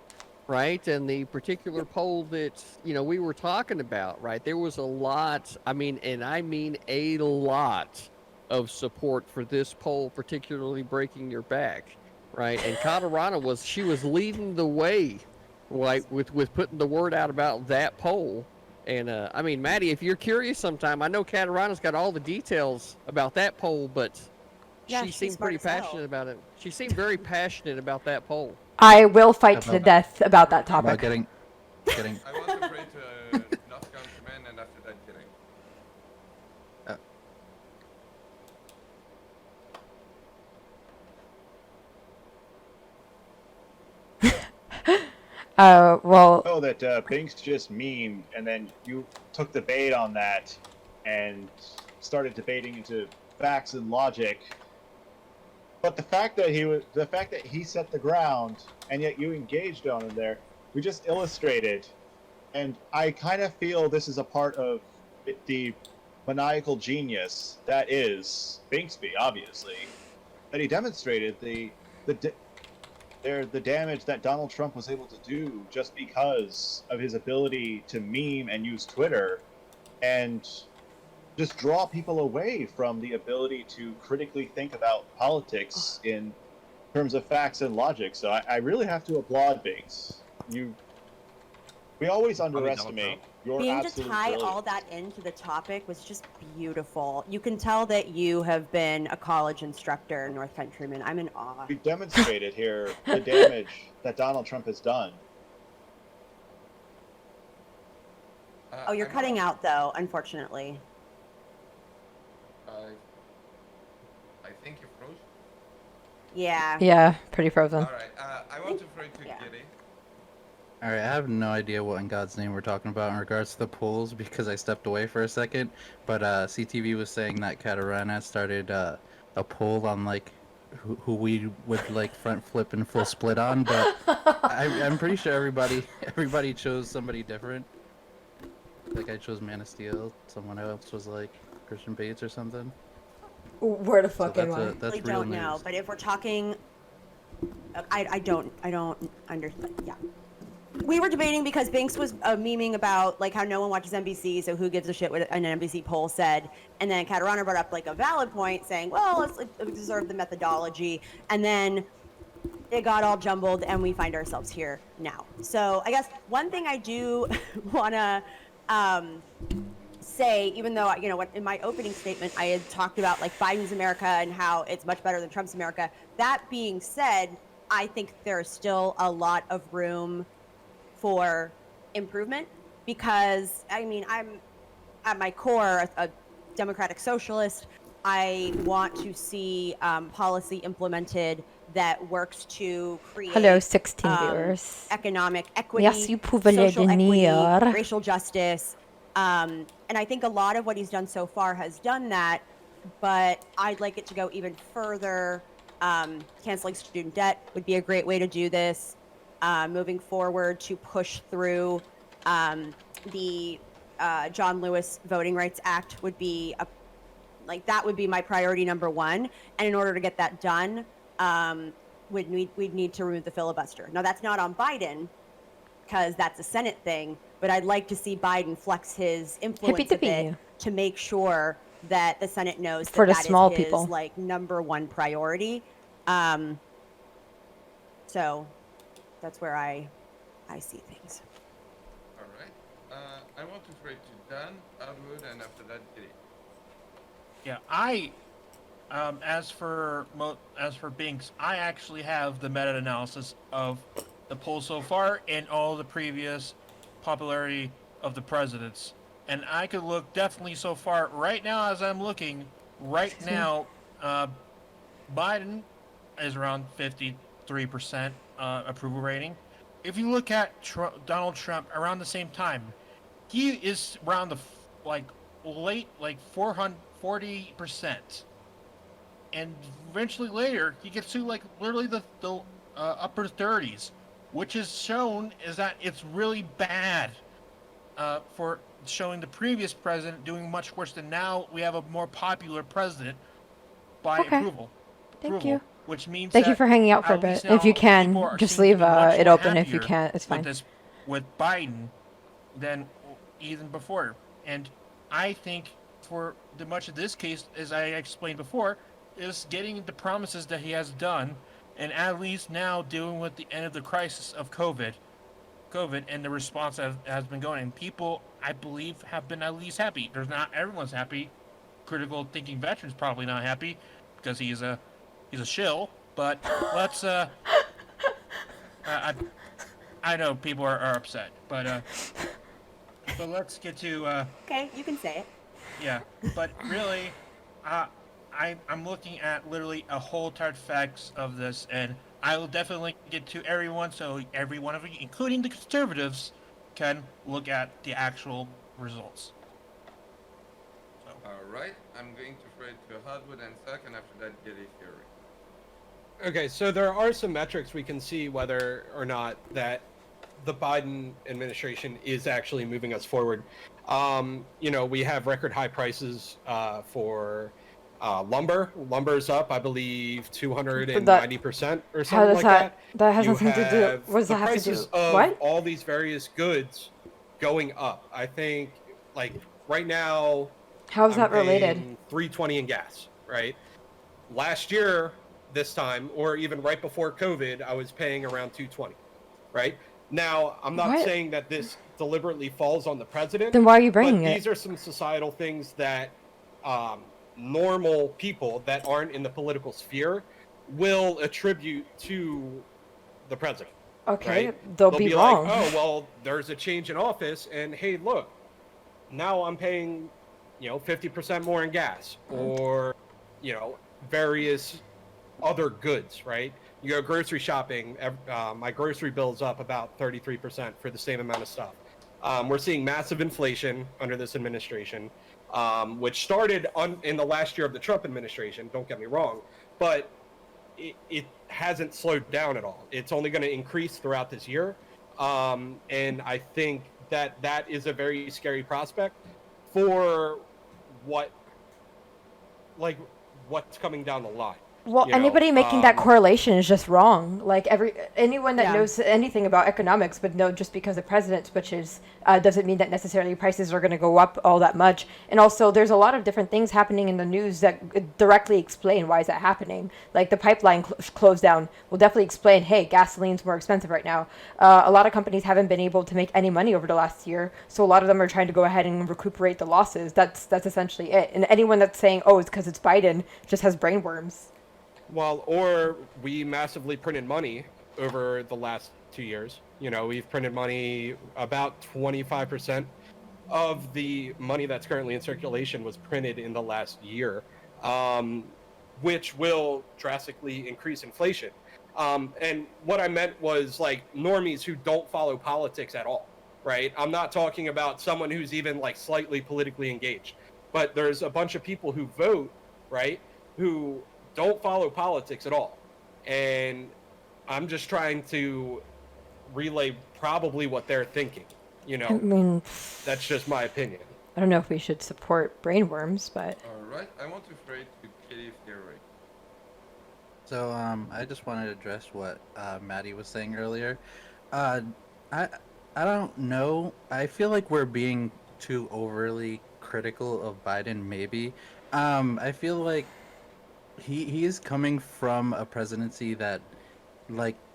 right? And the particular poll that, we were talking about, right? There was a lot, I mean a lot of support for this poll, particularly breaking your back, right? And Katarana was leading the way, like with putting the word out about that poll. And I mean, Maddie, if you're curious sometime, I know Katarana's got all the details about that poll, but yeah, she she's seemed smart pretty as hell. passionate about it. She seemed very passionate about that poll. I will fight to the About- death about that About topic. getting I was afraid to not countryman, and after that, kidding. Well, Oh, that Binks just memed, and then you took the bait on that and started debating into facts and logic. But the fact that he set the ground, and yet you engaged on him there, we just illustrated. And I kind of feel this is a part of the maniacal genius that is Binksby, obviously, that he demonstrated the damage that Donald Trump was able to do just because of his ability to meme and use Twitter and just draw people away from the ability to critically think about politics in terms of facts and logic. So I really have to applaud Binks. We always Donald underestimate your Being to absolute tie brilliance. all that into the topic was just beautiful. You can tell that you have been a college instructor, North Countryman. I'm in awe. We've demonstrated here the damage that Donald Trump has done. Oh, you're I'm cutting not- out though, unfortunately. I think you froze. Yeah. Yeah, pretty frozen. All right. I want to throw it to Yeah. Giddy. Alright, I have no idea what in God's name we're talking about in regards to the polls because I stepped away for a second. But CTV was saying that Catarana started a poll on like who we would like front flip and full split on. But I'm pretty sure everybody chose somebody different. Like I chose Man of Steel. Someone else was like Christian Bates or something. Where the So fuck am I? that's really real don't know, news. but if we're talking, I don't understand. Yeah, we were debating because Binks was memeing about like how no one watches NBC, so who gives a shit what an NBC poll said, and then Catarana brought up like a valid point, saying, well, let's observe the methodology, and then it got all jumbled, and we find ourselves here now. So I guess one thing I do want to say, even though in my opening statement I had talked about like Biden's America and how it's much better than Trump's America. That being said, I think there's still a lot of room for improvement because I'm at my core a democratic socialist. I want to see policy implemented that works to create Hello, 16 viewers. economic equity, Merci pour le social equity, denier. racial justice. And I think a lot of what he's done so far has done that, but I'd like it to go even further. Canceling student debt would be a great way to do this. Moving forward to push through the John Lewis Voting Rights Act would be that would be my priority number one. And in order to get that done, we'd need to remove the filibuster. Now that's not on Biden because that's a Senate thing, but I'd like to see Biden flex his influence a bit to make sure that the Senate knows that For the that small is his people. like number one priority. So that's where I see things. All right. I want to throw it to Dan, Outwood, and after that, Giddy. Yeah, as for Binks, I actually have the meta-analysis of the poll so far and all the previous popularity of the presidents, and I could look definitely so far right now as I'm looking right now. Biden is around 53% approval rating. If you look at Donald Trump around the same time, he is around the late 40%, and eventually later he gets to like literally the upper 30s, which is shown is that it's really bad for showing the previous president doing much worse than now. We have a more popular president by approval. Thank you. Which means Thank you for hanging out for a at bit. least If you now can, people are just seem to leave be much it more open if you happier can't. It's fine. With Biden than even before. And I think for much of this case, as I explained before, is getting the promises that he has done, and at least now dealing with the end of the crisis of COVID and the response that has been going. And people, I believe, have been at least happy. There's not everyone's happy. Critical thinking veterans probably not happy because he's a shill. But let's I know people are upset, but let's get to Okay, you can say it. yeah. But really, I'm looking at literally a whole entire facts of this, and I will definitely get to everyone, so every one of you, including the conservatives, can look at the actual results. So. All right. I'm going to throw it to Hardwood and Sack, and after that, Giddy Fury. Okay, so there are some metrics we can see whether or not that the Biden administration is actually moving us forward. We have record high prices for lumber. Lumber's up, I believe, 290% or something like that. That has You nothing to have do. What does the that have to do? prices of What? all these various goods going up. I think, like right now, How is that I'm related? paying $3.20 in gas, right? Last year, this time, or even right before COVID, I was paying around $2.20, right? Now, I'm not What? saying that this deliberately falls on the president. Then why are you bringing but it? These are some societal things that normal people that aren't in the political sphere will attribute to the president. Okay, Right? they'll They'll be be wrong. like, oh, well, there's a change in office, and hey, look, now I'm paying, 50% more in gas, or, various other goods, right? You go grocery shopping, my grocery bill's up about 33% for the same amount of stuff. We're seeing massive inflation under this administration, which started in the last year of the Trump administration, don't get me wrong, but it hasn't slowed down at all. It's only going to increase throughout this year. And I think that is a very scary prospect for what's coming down the line. Well, anybody making that correlation is just wrong. Like anyone that knows anything about economics would know just because the president switches doesn't mean that necessarily prices are going to go up all that much. And also, there's a lot of different things happening in the news that directly explain why is that happening. Like the pipeline closed down will definitely explain, hey, gasoline's more expensive right now. A lot of companies haven't been able to make any money over the last year, so a lot of them are trying to go ahead and recuperate the losses. That's essentially it. And anyone that's saying, oh, it's because it's Biden, just has brainworms. Well, or we massively printed money over the last 2 years. We've printed money, about 25% of the money that's currently in circulation was printed in the last year, which will drastically increase inflation. And what I meant was like normies who don't follow politics at all, right? I'm not talking about someone who's even like slightly politically engaged, but there's a bunch of people who vote, right, who don't follow politics at all. And I'm just trying to relay probably what they're thinking. I mean, that's just my opinion. I don't know if we should support brainworms, but... Alright, I want to throw it to Kitty Theory. So, I just wanted to address what Maddie was saying earlier. I don't know. I feel like we're being too overly critical of Biden, maybe. I feel like he is coming from a presidency that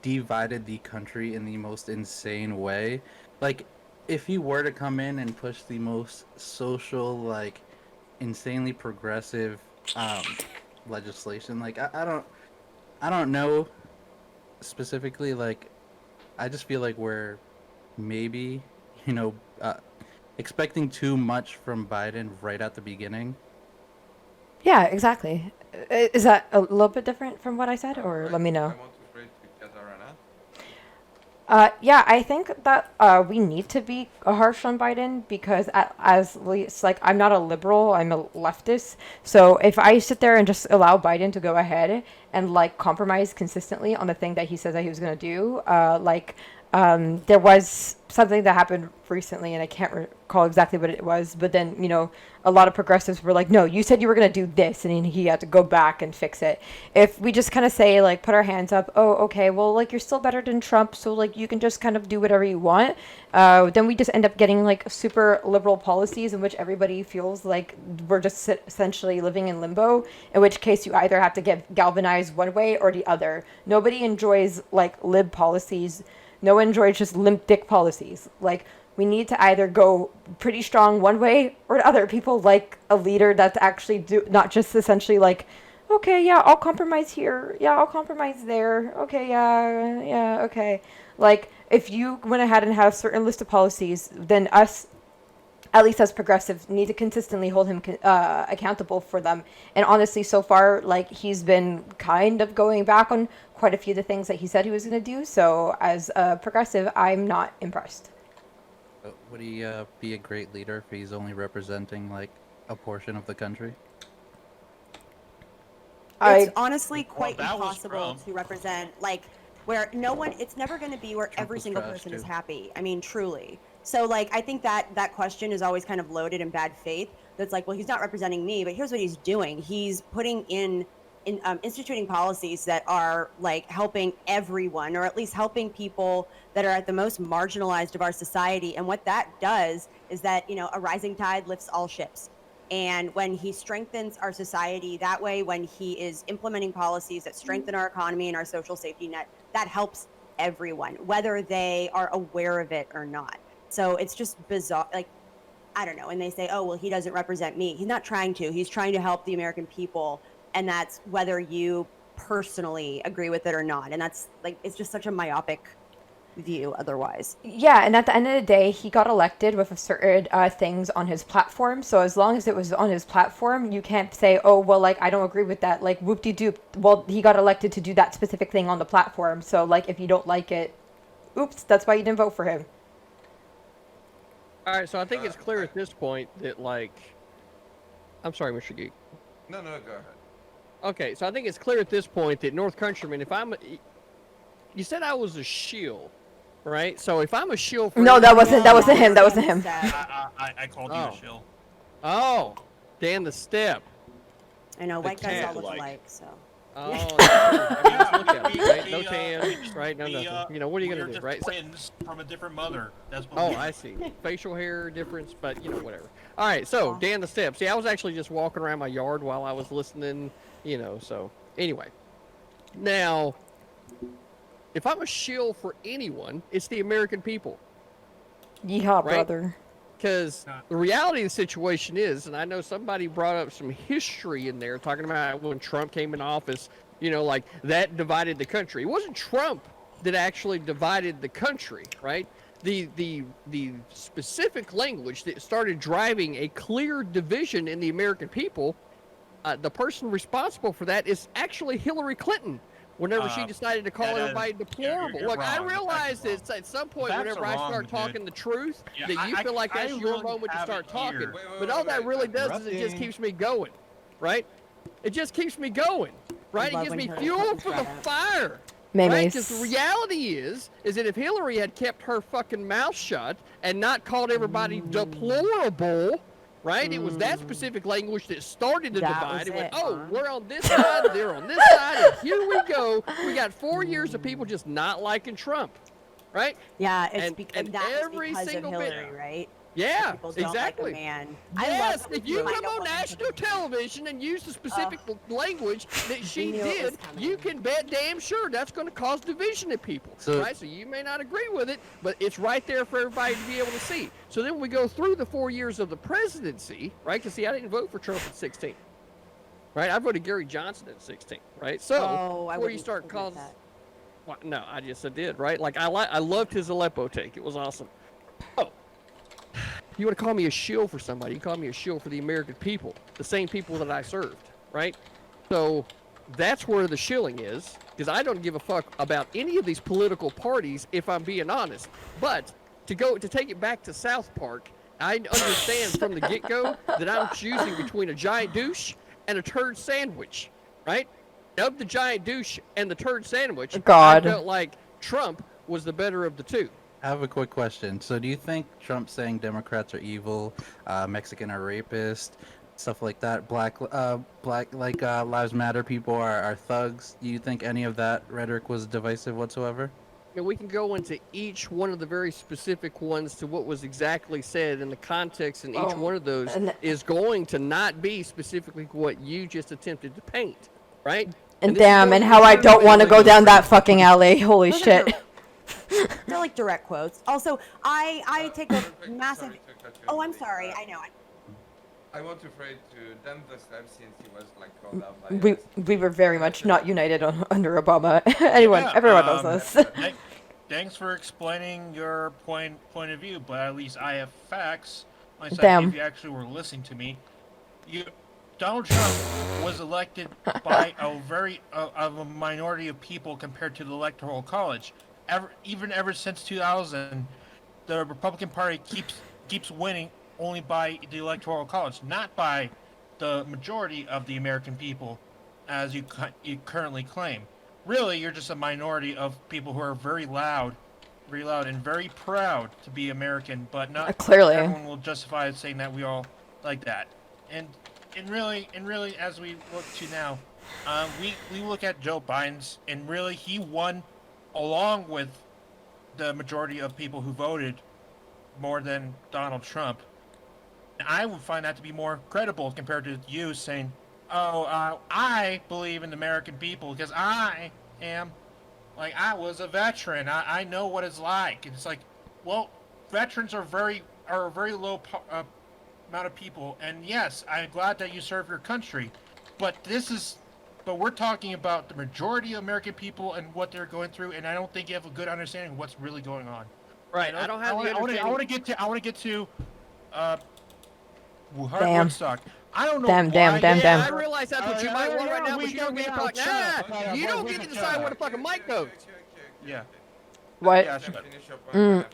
divided the country in the most insane way. Like, if he were to come in and push the most social, insanely progressive legislation, I don't know specifically. I just feel like we're maybe expecting too much from Biden right at the beginning. Yeah, exactly. Is that a little bit different from what I said, or let me know? I want to throw it to Katarina. Yeah, I think that we need to be harsh on Biden because as least, I'm not a liberal, I'm a leftist. So if I sit there and just allow Biden to go ahead and compromise consistently on the thing that he says that he was going to do, there was something that happened recently, and I can't recall exactly what it was, but then, a lot of progressives were like, no, you said you were going to do this, and he had to go back and fix it. If we just kind of say, put our hands up, oh, okay, well, you're still better than Trump, so, you can just kind of do whatever you want, then we just end up getting, super liberal policies in which everybody feels like we're just essentially living in limbo, in which case you either have to get galvanized one way or the other. Nobody enjoys, lib policies. No one enjoys just limp dick policies. We need to either go pretty strong one way or the other. People like a leader that's actually not just essentially okay, yeah, I'll compromise here. Yeah, I'll compromise there. Okay, yeah, okay. If you went ahead and have a certain list of policies, then us, at least as progressives, need to consistently hold him accountable for them. And honestly, so far, he's been kind of going back on quite a few of the things that he said he was going to do. So as a progressive, I'm not impressed. Would he be a great leader if he's only representing a portion of the country? It's honestly quite impossible to represent where it's never going to be where every single person is happy. I mean, truly. So I think that question is always kind of loaded in bad faith. That's well, he's not representing me, but here's what he's doing. He's putting in instituting policies that are helping everyone, or at least helping people that are at the most marginalized of our society. And what that does is that, a rising tide lifts all ships. And when he strengthens our society that way, when he is implementing policies that strengthen our economy and our social safety net, that helps everyone, whether they are aware of it or not. So it's just bizarre. Like, I don't know. And they say, oh, well, he doesn't represent me. He's not trying to. He's trying to help the American people. And that's whether you personally agree with it or not. And that's like, it's just such a myopic view otherwise. Yeah, and at the end of the day, he got elected with a certain things on his platform. So as long as it was on his platform, you can't say, oh, well, like, I don't agree with that. Like, whoop-de-doop. Well, he got elected to do that specific thing on the platform. So, like, if you don't like it, oops, that's why you didn't vote for him. All right, so I think it's clear at this point that, like, I'm sorry, Mr. Geek. No, go ahead. Okay, so I think it's clear at this point that North Countryman, you said I was a shill, right? So if I'm a shill for No, that wasn't him. That wasn't him. I called you a shill. Oh, Dan the Step. I know, white guys all look alike. alike, so. Oh, I mean, just look at it, right? No tan, right? No nothing. You know, what are you gonna do, right? Twins from a different mother. That's what. Oh, I see. Facial hair difference, but you know, whatever. All right, so Dan the Step. See, I was actually just walking around my yard while I was listening. You know, so anyway. Now, if I'm a shill for anyone, it's the American people. Yeehaw, right? brother. Because the reality of the situation is, and I know somebody brought up some history in there talking about when Trump came in office, you know, like that divided the country. It wasn't Trump that actually divided the country, right? The specific language that started driving a clear division in the American people, the person responsible for that is actually Hillary Clinton. Whenever she decided to call everybody deplorable. you're Look, I wrong. realize that at some point, whenever I start talking the truth, that you feel like that's your moment to start talking. But all that really does is it just keeps me going, right? It just keeps me going, right? It gives me fuel for the fire. Right? Because the reality is that if Hillary had kept her fucking mouth shut and not called everybody deplorable, right? It was that specific language that started the divide. It went, oh, we're on this side, they're on this side, and here we go. We got 4 years of people just not liking Trump, right? Yeah, it's and because single of Hillary, bit, right? Yeah, People don't exactly. Like a man. Yes, if you come on national television and use the specific language that she did, you can bet damn sure that's going to cause division in people, right? So you may not agree with it, but it's right there for everybody to be able to see. So then we go through the 4 years of the presidency, right? Because see, I didn't vote for Trump at 16, right? I voted Gary Johnson at 16, right? So before you start calling, well, no, I did, right? Like I loved his Aleppo take; it was awesome. Oh. You want to call me a shill for somebody, you call me a shill for the American people, the same people that I served, right? So that's where the shilling is, because I don't give a fuck about any of these political parties, if I'm being honest. But to take it back to South Park, I understand from the get-go that I'm choosing between a giant douche and a turd sandwich, right? Of the giant douche and the turd sandwich, I felt like Trump was the better of the two. I have a quick question. So do you think Trump saying Democrats are evil, Mexican are rapists, stuff like that, black Lives Matter people are thugs, do you think any of that rhetoric was divisive whatsoever? And we can go into each one of the very specific ones to what was exactly said, and the context in each one of those is going to not be specifically what you just attempted to paint, right? And damn, and how I don't want to go down that fucking alley. Holy shit. They're like direct quotes. Also, I take a massive. Oh, I'm sorry. I know. I want to pray to Dan the Step since he was like called out by we were very much not united under Obama. Everyone knows this. Thanks for explaining your point of view, but at least I have facts. If you actually were listening to me, Donald Trump was elected by a minority of people compared to the Electoral College. Ever since 2000, the Republican Party keeps winning only by the Electoral College, not by the majority of the American people, as you currently claim. Really, you're just a minority of people who are very loud and very proud to be American, but not clearly. Everyone will justify saying that we all like that. And really, as we look to now, we look at Joe Biden's, and really he won along with the majority of people who voted more than Donald Trump. And I would find that to be more credible compared to you saying, I believe in the American people because I was a veteran. I know what it's like. And it's like, well, veterans are a very low amount of people, and yes, I'm glad that you serve your country, but we're talking about the majority of American people and what they're going through, and I don't think you have a good understanding of what's really going on. Right. I don't have the understanding. I want to get to Damn. Woodstock. I don't know Damn, why. damn. I realize that's what you might want right now, but you don't get to talk. You don't get to decide where the fucking mic goes. Yeah. What? Yeah, shut up.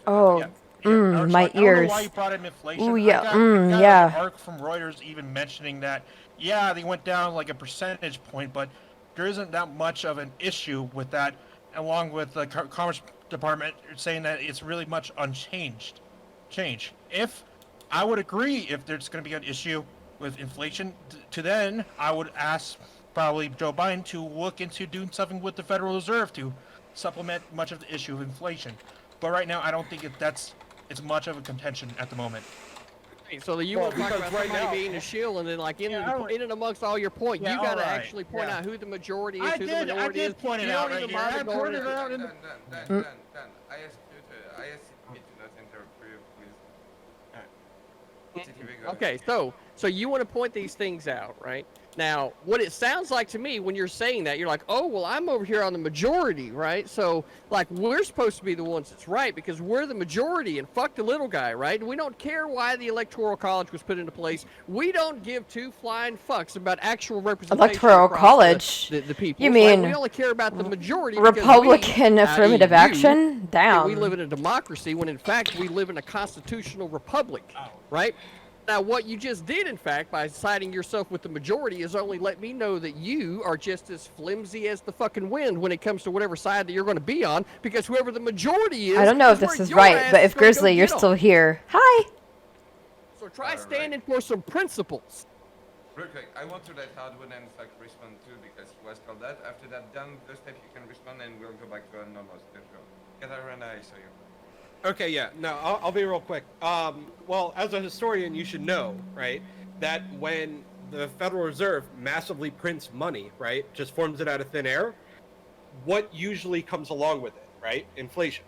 Oh. My I don't know ears. why you brought in inflation. Ooh, yeah. I got Yeah. an article from Reuters even mentioning that, yeah, they went down like a percentage point, but there isn't that much of an issue with that, along with the Commerce Department saying that it's really much unchanged. If I would agree if there's going to be an issue with inflation, to then I would ask probably Joe Biden to look into doing something with the Federal Reserve to supplement much of the issue of inflation. But right now, I don't think it's much of a contention at the moment. So you want to talk about somebody being a shill, and then like in and amongst all your point, you got to actually point out who the majority is, who the minority is. Point it out right here. I pointed it out in the... Dan, I asked you to not interrupt with... Okay, so you want to point these things out, right? Now, what it sounds like to me when you're saying that, you're like, oh, well, I'm over here on the majority, right? So, like, we're supposed to be the ones that's right because we're the majority and fuck the little guy, right? We don't care why the Electoral College was put into place. We don't give two flying fucks about actual representation. Electoral College? The people. You mean we only care about the majority. Republican affirmative action? Damn. We live in a democracy when, in fact, we live in a constitutional republic, right? Now, what you just did, in fact, by siding yourself with the majority is only let me know that you are just as flimsy as the fucking wind when it comes to whatever side that you're going to be on, because whoever the majority is... I don't know if this is right, but if Grizzly, you're still here. Hi! So try standing for some principles. Real quick, I want to let Hardwood and Sack respond too, because he was called that. After that, done the step, you can respond, and we'll go back to a normal schedule. Katarina, I saw you. Okay, yeah. No, I'll be real quick. Well, as a historian, you should know, right, that when the Federal Reserve massively prints money, right, just forms it out of thin air, what usually comes along with it, right? Inflation.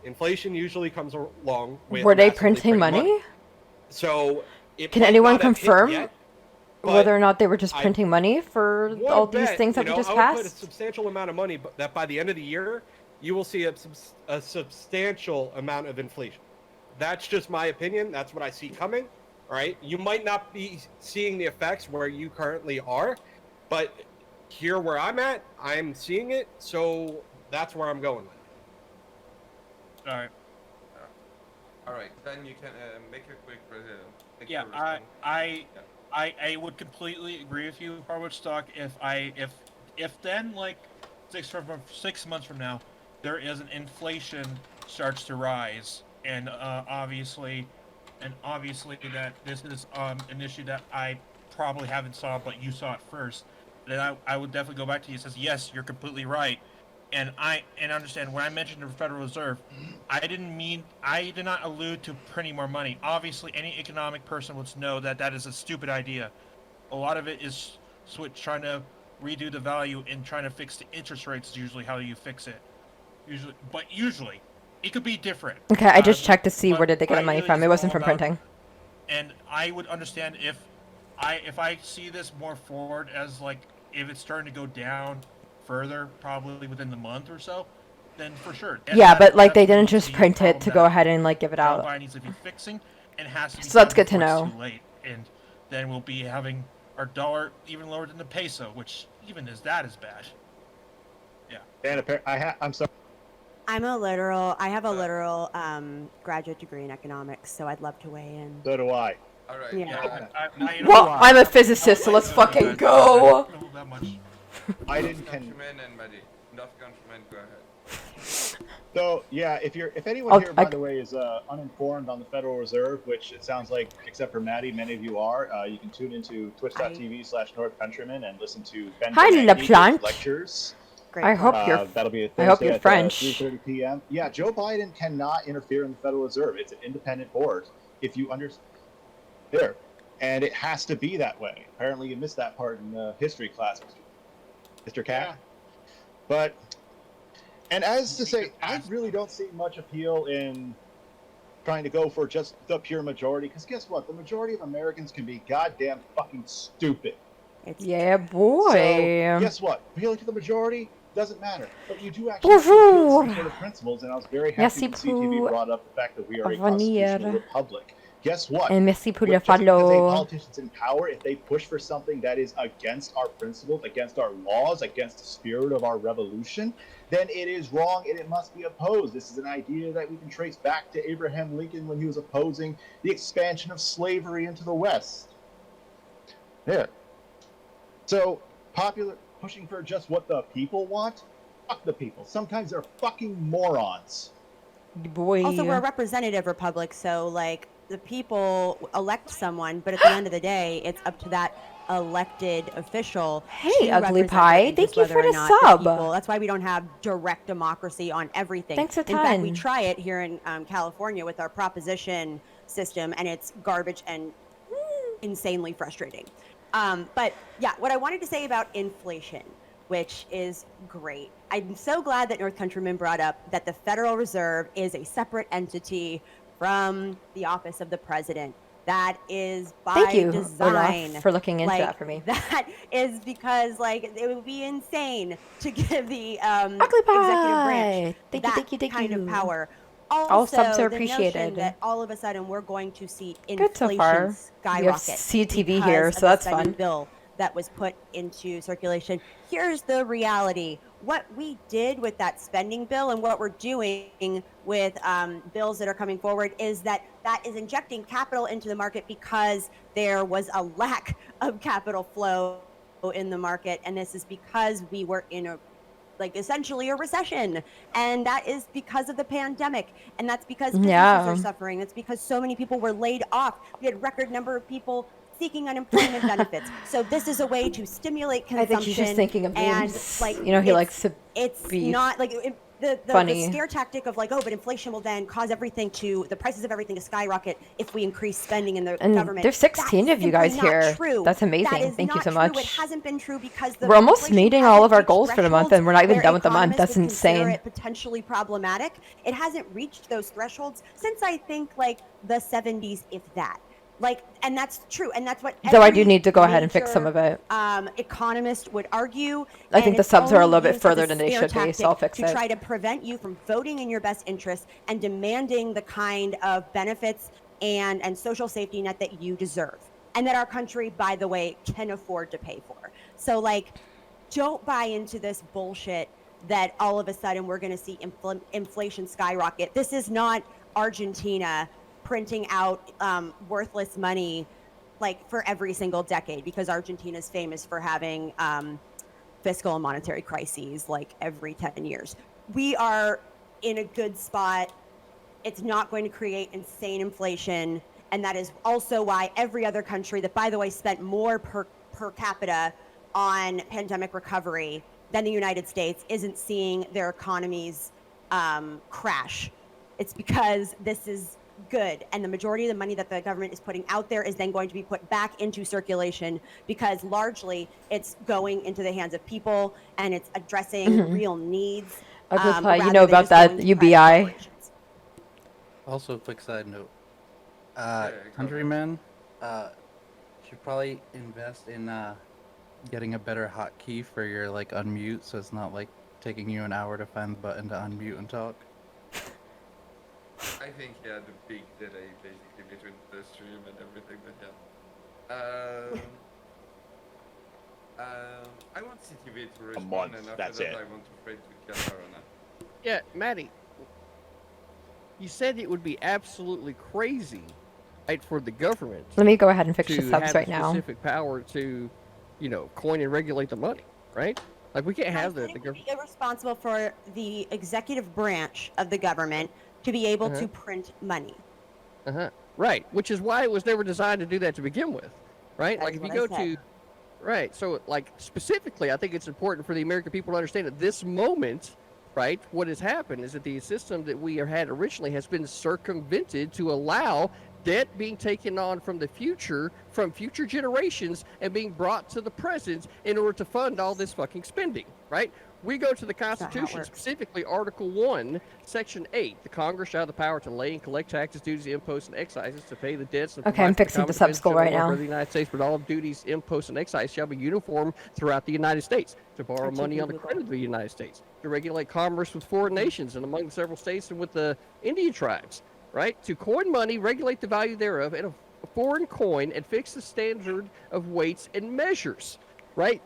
Inflation usually comes along with... Were they printing money? So... Can anyone confirm yet, whether or not they were just printing money for all these things that we just I would put a passed? substantial amount of money that by the end of the year, you will see a substantial amount of inflation. That's just my opinion. That's what I see coming. All right. You might not be seeing the effects where you currently are, but here where I'm at, I'm seeing it. So that's where I'm going with it. All right. All right. Then you can make a quick. Yeah, I would completely agree with you, Harwood Stock. If then like 6 months from now, there is an inflation starts to rise, and obviously that this is an issue that I probably haven't saw, but you saw it first. Then I would definitely go back to you and says, yes, you're completely right, and understand when I mentioned the Federal Reserve, I did not allude to printing more money. Obviously, any economic person would know that that is a stupid idea. A lot of it is trying to redo the value and trying to fix the interest rates is usually how you fix it. Usually, it could be different. Okay, I just checked to see where did they get the money from. It wasn't from printing. And I would understand if I see this more forward as like if it's starting to go down further, probably within the month or so, then for sure. Yeah, but like they didn't just print it to go ahead and like give it out. Needs to be fixing, and has to be so that's good to know. Too late, and then we'll be having our dollar even lower than the peso, which even is bad. Yeah. And I'm sorry. I have a literal graduate degree in economics, so I'd love to weigh in. So do I. All right. Yeah. Well, I'm a physicist, so let's fucking go. Biden can. Go ahead. So yeah, if anyone here, by the way, is uninformed on the Federal Reserve, which it sounds like, except for Maddie, many of you are, you can tune into twitch.tv/NorthCountryman and listen to Ben Bernanke's lectures. I hope you're. That'll be a I hope Thursday you're at French. 3:30 p.m. Yeah, Joe Biden cannot interfere in the Federal Reserve. It's an independent board. If you understand, there, and it has to be that way. Apparently, you missed that part in history class, Mr. Cat. Yeah. But, and as to say, I really don't see much appeal in trying to go for just the pure majority. Because guess what? The majority of Americans can be goddamn fucking stupid. Yeah, boy. So guess what? Appealing to the majority doesn't matter. But you do actually have to appeal to some sort of principles. And I was very happy when CTV brought up the fact that we are a constitutional republic. Guess what? Merci pour le Just because a follow. politician's in power, if they push for something that is against our principles, against our laws, against the spirit of our revolution, then it is wrong and it must be opposed. This is an idea that we can trace back to Abraham Lincoln when he was opposing the expansion of slavery into the West. Yeah. So, pushing for just what the people want? Fuck the people. Sometimes they're fucking morons. Boy. Also, we're a representative republic, so like the people elect someone, but at the end of the day, it's up to that elected official. Hey, to Ugly represent Pie, their interests, thank you for whether or the not sub. people- That's why we don't have direct democracy on everything. Thanks a In fact, we ton. try it here in California with our proposition system, and it's garbage and insanely frustrating. But yeah, what I wanted to say about inflation, which is great. I'm so glad that North Countryman brought up that the Federal Reserve is a separate entity from the office of the president. That is by Thank you, design. Olaf, for looking into Like, that for me. That is because like it would be insane to give the Ugly executive Pie. branch Thank you, that thank you, thank kind you. of power. All Also, subs are the appreciated. notion that all of a sudden we're going to see Good so inflation far. skyrocket. We have CTV because here, of so the that's spending fun. bill that was put into circulation. Here's the reality. What we did with that spending bill and what we're doing with bills that are coming forward is that is injecting capital into the market because there was a lack of capital flow in the market. And this is because we were in a essentially a recession, and that is because of the pandemic, and that's because businesses are suffering. It's because so many people were laid off. We had record number of people seeking unemployment benefits. So this is a way to stimulate consumption. I think he's just thinking of and memes. like You know, he likes to it's be not like the funny. scare tactic of like, oh, but inflation will then cause the prices of everything to skyrocket if we increase spending in the And government. there's 16 That's of you guys simply not here. true. That's amazing. That is Thank you not so true. much. It hasn't been true because the We're almost inflation meeting hasn't all of our reached goals for the month, thresholds and we're not even where done with the month. economists That's would consider insane. it potentially problematic. It hasn't reached those thresholds since I think like the 70s, if that. And that's true, and that's what. Though I every do need to go ahead and fix some major, of it. Economist would argue. I think and the it's subs are a only little bit used as a further than they scare should be, so I'll fix to it. try to prevent you from voting in your best interest and demanding the kind of benefits and social safety net that you deserve, and that our country, by the way, can afford to pay for. So, don't buy into this bullshit that all of a sudden we're going to see inflation skyrocket. This is not Argentina printing out worthless money for every single decade, because Argentina is famous for having fiscal and monetary crises every 10 years. We are in a good spot. It's not going to create insane inflation, and that is also why every other country that, by the way, spent more per capita on pandemic recovery than the United States isn't seeing their economies crash. It's because this is good, and the majority of the money that the government is putting out there is then going to be put back into circulation, because largely it's going into the hands of people and it's addressing real needs. You know about that UBI? Also, quick side note. Countrymen should probably invest in getting a better hotkey for your unmute, so it's not taking you an hour to find the button to unmute and talk. I think the big delay basically between the stream and everything, but I want CTV to respond, and after that's that it. I want to pray to Catarina. Yeah, Maddie, you said it would be absolutely crazy, right, for the government Let me go ahead and fix to the subs have right the now. specific power to, coin and regulate the money, right? We can't have the It would be irresponsible for the executive branch of the government to be able to print money. Right, which is why it was never designed to do that to begin with, right? That is If you what go I said. to, right, so specifically, I think it's important for the American people to understand at this moment, right, what has happened is that the system that we had originally has been circumvented to allow debt being taken on from future generations and being brought to the present in order to fund all this fucking spending, right? We go to the not how it Constitution, works. specifically Article 1, Section 8. The Congress shall have the power to lay and collect taxes, duties, imposts, and excises, to pay the debts and Okay, I'm provide for the fixing common this up defense, school general right welfare now. of the United States, but all duties, imposts, and excise shall be uniform throughout the United States. To borrow Or money on the Google. credit of the United States. To regulate commerce with foreign nations and among several states and with the Indian tribes. Right? To coin money, regulate the value thereof, and a foreign coin, and fix the standard of weights and measures. Right?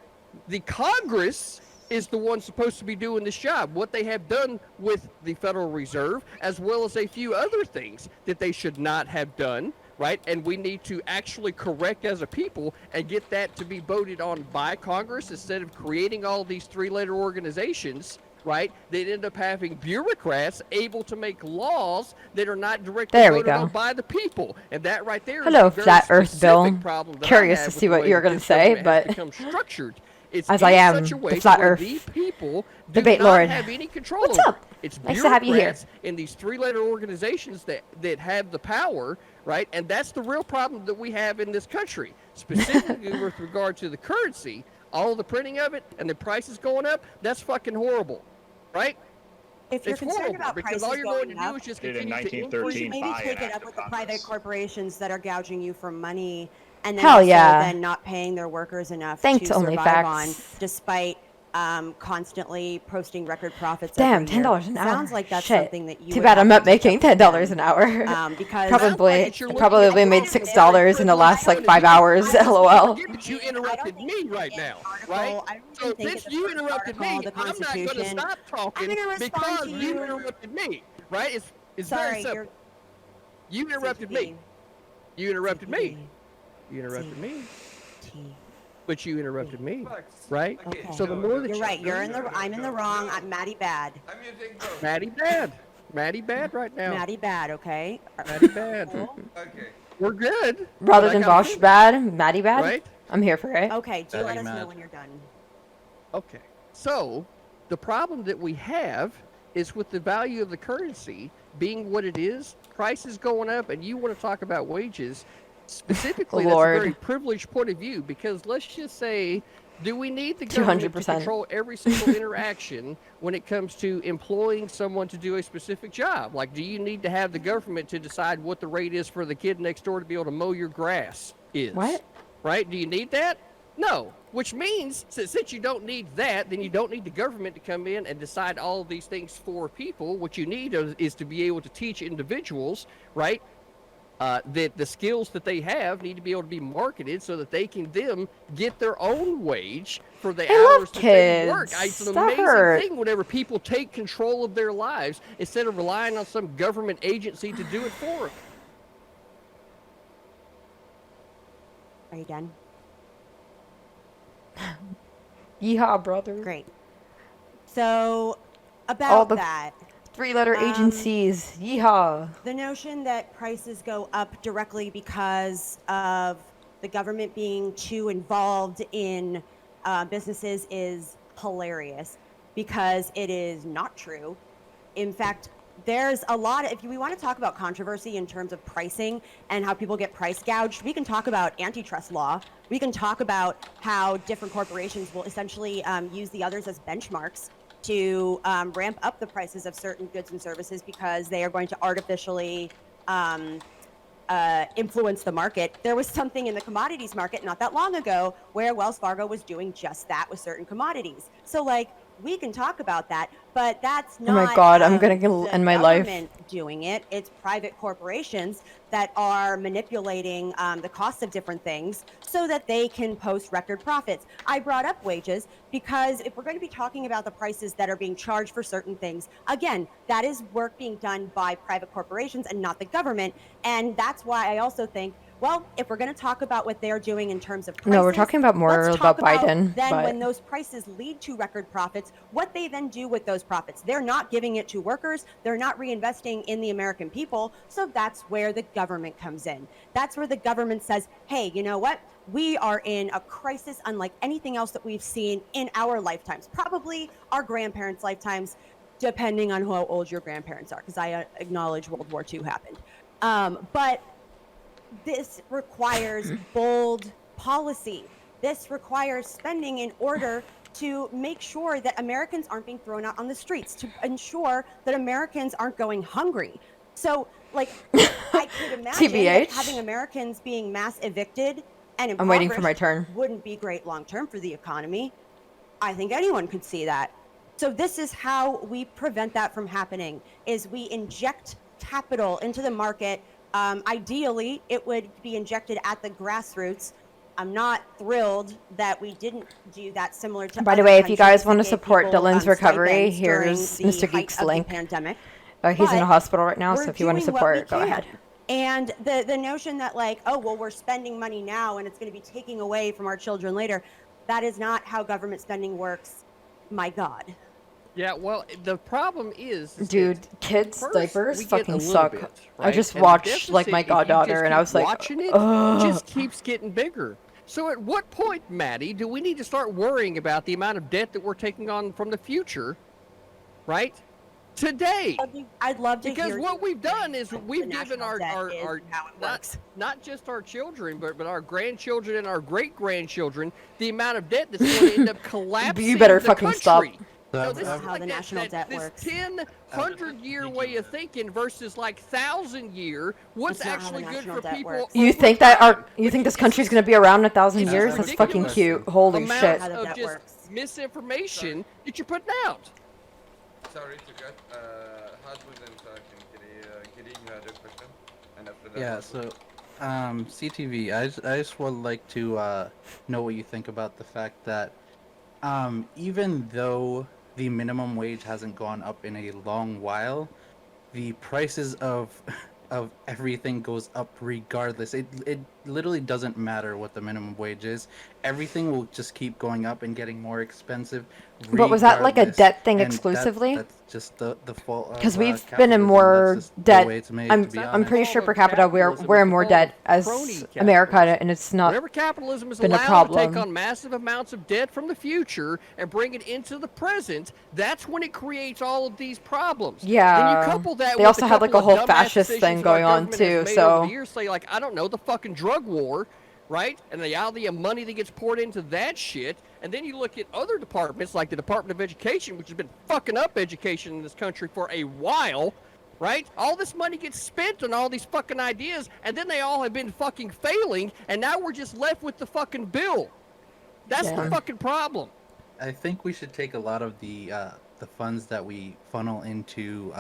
The Congress is the one supposed to be doing this job. What they have done with the Federal Reserve, as well as a few other things that they should not have done, right? And we need to actually correct as a people and get that to be voted on by Congress instead of creating all these three-letter organizations, right? They end up having bureaucrats able to make laws that are not directly There we voted go. on by the people. And that right there is Hello, a very Flat Earth specific Bill. problem that I Curious have to with see the what way you were that gonna this say, government has but become structured. It's as in I am such a the way Flat where Earth the people do Debate not Lord. have any control What's over up? it. It's Nice to have you here. bureaucrats in these three-letter organizations that have the power, right? And that's the real problem that we have in this country, specifically with regard to the currency, all the printing of it, and the prices going up. That's fucking horrible, right? If you're It's concerned horrible about because prices all you're going to going do up, is just Did in continue to you 1913 should increase. maybe by an take it act up of with the Congress. private corporations that are gouging you for money, and then Hell also yeah. then not paying their workers enough Thanks, to survive OnlyFacts. on, despite constantly posting record profits. Damn, every year. $10 an hour. Sounds like that's Shit. something that you. Too would bad have I'm to not take making up with $10 them, an hour. because Probably, it's your probably looking made at it $6 in the last like 5 hours. LOL. But you interrupted me right now, right? So since you interrupted me, I'm not going to stop talking because you interrupted me, right? It's very Sorry, simple. You interrupted me. You interrupted me. You interrupted me. But you interrupted me, right? Okay. So the more that You're right. I'm in the wrong. I'm Maddie bad. I'm using both. Maddie bad. Maddie bad right now. Maddie bad. Okay. Maddie bad. Cool. Okay. We're good. Rather but I than gotta Bosch finish, bad, Maddie bad. Right? I'm here for it. Okay. Do Maddie let us know mad. when you're done. Okay. So the problem that we have is with the value of the currency being what it is, prices going up, and you want to talk about wages. Specifically, that's a Lord. very privileged point of view because let's just say, do we need the government to 200%. control every single interaction when it comes to employing someone to do a specific job? Like, do you need to have the government to decide what the rate is for the kid next door to be able to mow your grass is? What? Right? Do you need that? No. Which means, since you don't need that, then you don't need the government to come in and decide all of these things for people. What you need is to be able to teach individuals, right? That the skills that they have need to be able to be marketed so that they can get their own wage for the love hours that they work. kids. It's an That amazing hurt. thing whenever people take control of their lives instead of relying on some government agency to do it for them. Are you done? Yeehaw, brother. Great. So All about the that, 3-letter agencies. Yeehaw. the notion that prices go up directly because of the government being too involved in businesses is hilarious because it is not true. In fact, there's a lot of, if we want to talk about controversy in terms of pricing and how people get price gouged, we can talk about antitrust law. We can talk about how different corporations will essentially use the others as benchmarks to ramp up the prices of certain goods and services because they are going to artificially influence the market. There was something in the commodities market not that long ago where Wells Fargo was doing just that with certain commodities. So like, we can talk about that, but that's not. Oh my God, I'm gonna the end my life. government doing it. It's private corporations that are manipulating the cost of different things so that they can post record profits. I brought up wages because if we're going to be talking about the prices that are being charged for certain things, again, that is work being done by private corporations and not the government. And that's why I also think, well, if we're going to talk about what they're doing in terms of prices, No, we're talking about more let's about talk about Biden, then but- when those prices lead to record profits, what they then do with those profits. They're not giving it to workers. They're not reinvesting in the American people. So that's where the government comes in. That's where the government says, hey, you know what? We are in a crisis unlike anything else that we've seen in our lifetimes, probably our grandparents' lifetimes, depending on how old your grandparents are, because I acknowledge World War II happened. But this requires bold policy. This requires spending in order to make sure that Americans aren't being thrown out on the streets, to ensure that Americans aren't going hungry. So, like, I could imagine that TBH. having Americans being mass evicted and I'm waiting for my impoverished turn. wouldn't be great long term for the economy. I think anyone could see that. So this is how we prevent that from happening, is we inject capital into the market. Ideally, it would be injected at the grassroots. I'm not thrilled that we didn't do that similar to By the other way, if you guys countries want to that gave support people, Dylan's recovery, stipends during here's the Mr. height Geek's of the link. pandemic. He's in a But hospital right now, we're so if you want to doing what support, we go can. ahead. And the notion that, like, oh, well, we're spending money now and it's going to be taking away from our children later, that is not how government spending works. My God. Yeah, well, the problem is Dude, kids' first, diapers we get a fucking little suck. bit, I right? just And the watched like deficit, my if you goddaughter, just and I keep was like, watching it ugh. just keeps getting bigger. So at what point, Maddie, do we need to start worrying about the amount of debt that we're taking on from the future, right? Today. I'd love to because hear what you we've done is what we've the given national debt is our and how it not, works. not just our children, but our grandchildren and our great-grandchildren the amount of debt that's going to end up collapsing You better the fucking country. stop. No, This is how the national debt this works. 100-year way of thinking versus like 1,000-year. What's That's not how actually the good national for debt people? works. You over think that time? you think this It's country's gonna be around 1,000 it's years? a That's fucking ridiculous cute. Holy amount shit. How the of debt just works. misinformation that you're putting out. Sorry to cut. Hard with them, so I can get you had a question. And after that, Yeah, so CTV, I just would like to know what you think about the fact that even though the minimum wage hasn't gone up in a long while, the prices of everything goes up regardless. It literally doesn't matter what the minimum wage is. Everything will just keep going up and getting more expensive. But was that like a regardless. debt thing And exclusively? that's just the fault of Because we've been in capitalism. more That's just the debt. way it's made, I'm to be I'm pretty honest. sure All per of capita capitalism we're is in the more fault debt of as crony America, capitalism. and it's not Whenever capitalism is been a allowed to problem. take on massive amounts of debt from the future and bring it into the present, that's when it creates all of these problems. Then Yeah. you couple that They with also a have, like, couple a of whole dumbass fascist decisions thing that our going on, government has too, made so- over the years, say like, I don't know, the fucking drug war, right? And the all the money that gets poured into that shit. And then you look at other departments like the Department of Education, which has been fucking up education in this country for a while, right? All this money gets spent on all these fucking ideas, and then they all have been fucking failing, and now we're just left with the fucking bill. That's Yeah. the fucking problem. I think we should take a lot of the funds that we funnel into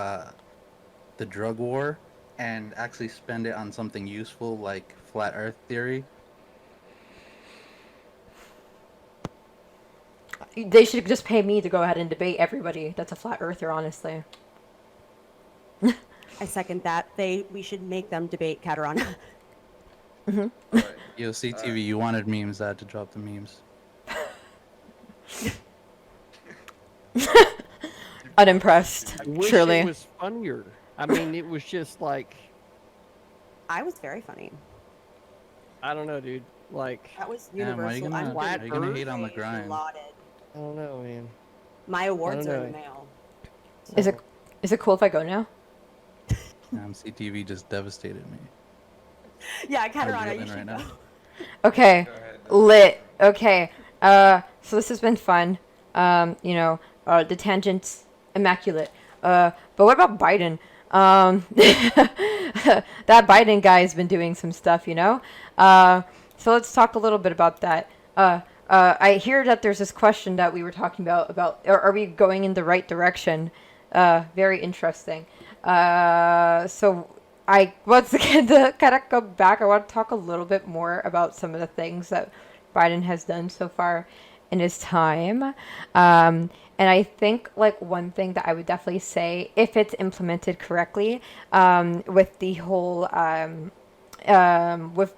the drug war and actually spend it on something useful like flat Earth theory. They should just pay me to go ahead and debate everybody that's a flat earther, honestly. I second that. We should make them debate Catarana. alright. Yo, CTV, you wanted memes, I had to drop the memes. Unimpressed, I wish truly. it was funnier. I mean, it was just like, I was very funny. I don't know, dude. Like, That was Damn, why universal. are you I'm gonna, Flat are you gonna Earth? hate on the grind? lauded. I don't know, man. My awards I are don't in the know. mail. Is it cool if I go now? CTV just devastated me. Yeah, I'm Catarana, you reeling should right go. now. Okay, Go ahead. lit. Okay, so this has been fun. The tangent's immaculate. But what about Biden? That Biden guy has been doing some stuff, So let's talk a little bit about that. I hear that there's this question that we were talking about are we going in the right direction? Very interesting. So I once again to kind of go back, I want to talk a little bit more about some of the things that Biden has done so far in his time. And I think like one thing that I would definitely say, if it's implemented correctly, with the whole with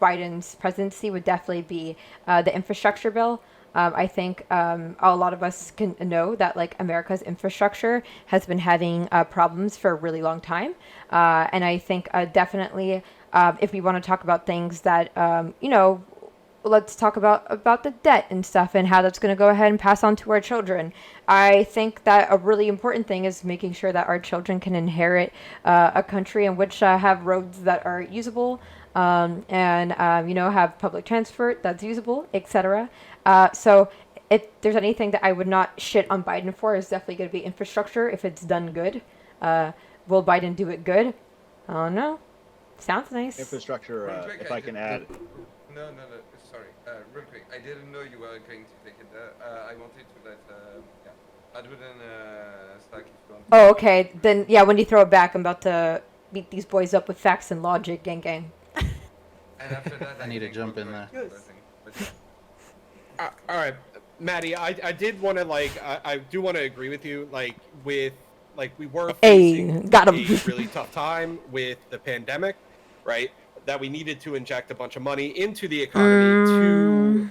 Biden's presidency, would definitely be the infrastructure bill. I think a lot of us can know that like America's infrastructure has been having problems for a really long time, and I think definitely if we want to talk about things that let's talk about the debt and stuff and how that's going to go ahead and pass on to our children. I think that a really important thing is making sure that our children can inherit a country in which have roads that are usable, and have public transport that's usable, etc. So if there's anything that I would not shit on Biden for, is definitely going to be infrastructure if it's done good. Will Biden do it good? I don't know. Sounds nice. Infrastructure, Real quick, if I can add. No, sorry. Real quick, I didn't know you were going to take it. I wanted to let, yeah. Other than Stack, if you want. Oh, okay. Then, yeah, when you throw it back, I'm about to beat these boys up with facts and logic, gang gang. And after that, I need to jump in there. All right, Maddie, I did want to I do want to agree with you with we were facing got him. a really tough time with the pandemic, right? That we needed to inject a bunch of money into the economy to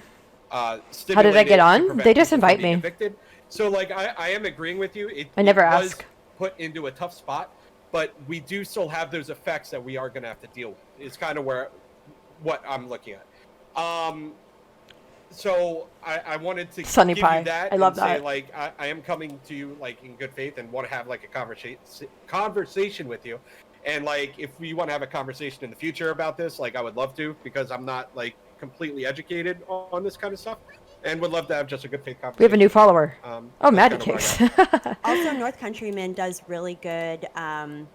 stimulate. How did I get it to on? prevent They just people from invite being me. evicted. So I am agreeing with you. I never it was ask. put into a tough spot, but we do still have those effects that we are going to have to deal with. It's kind of what I'm looking at. So I wanted to Sunny give pie. you that I love and say that. I am coming to you in good faith and want to have a conversation with you, and if we want to have a conversation in the future about this, I would love to, because I'm not completely educated on this kind of stuff, and would love to have just a good faith conversation. We have a new follower. That's Maddie kind of where cares. Also, North Countryman does really good. I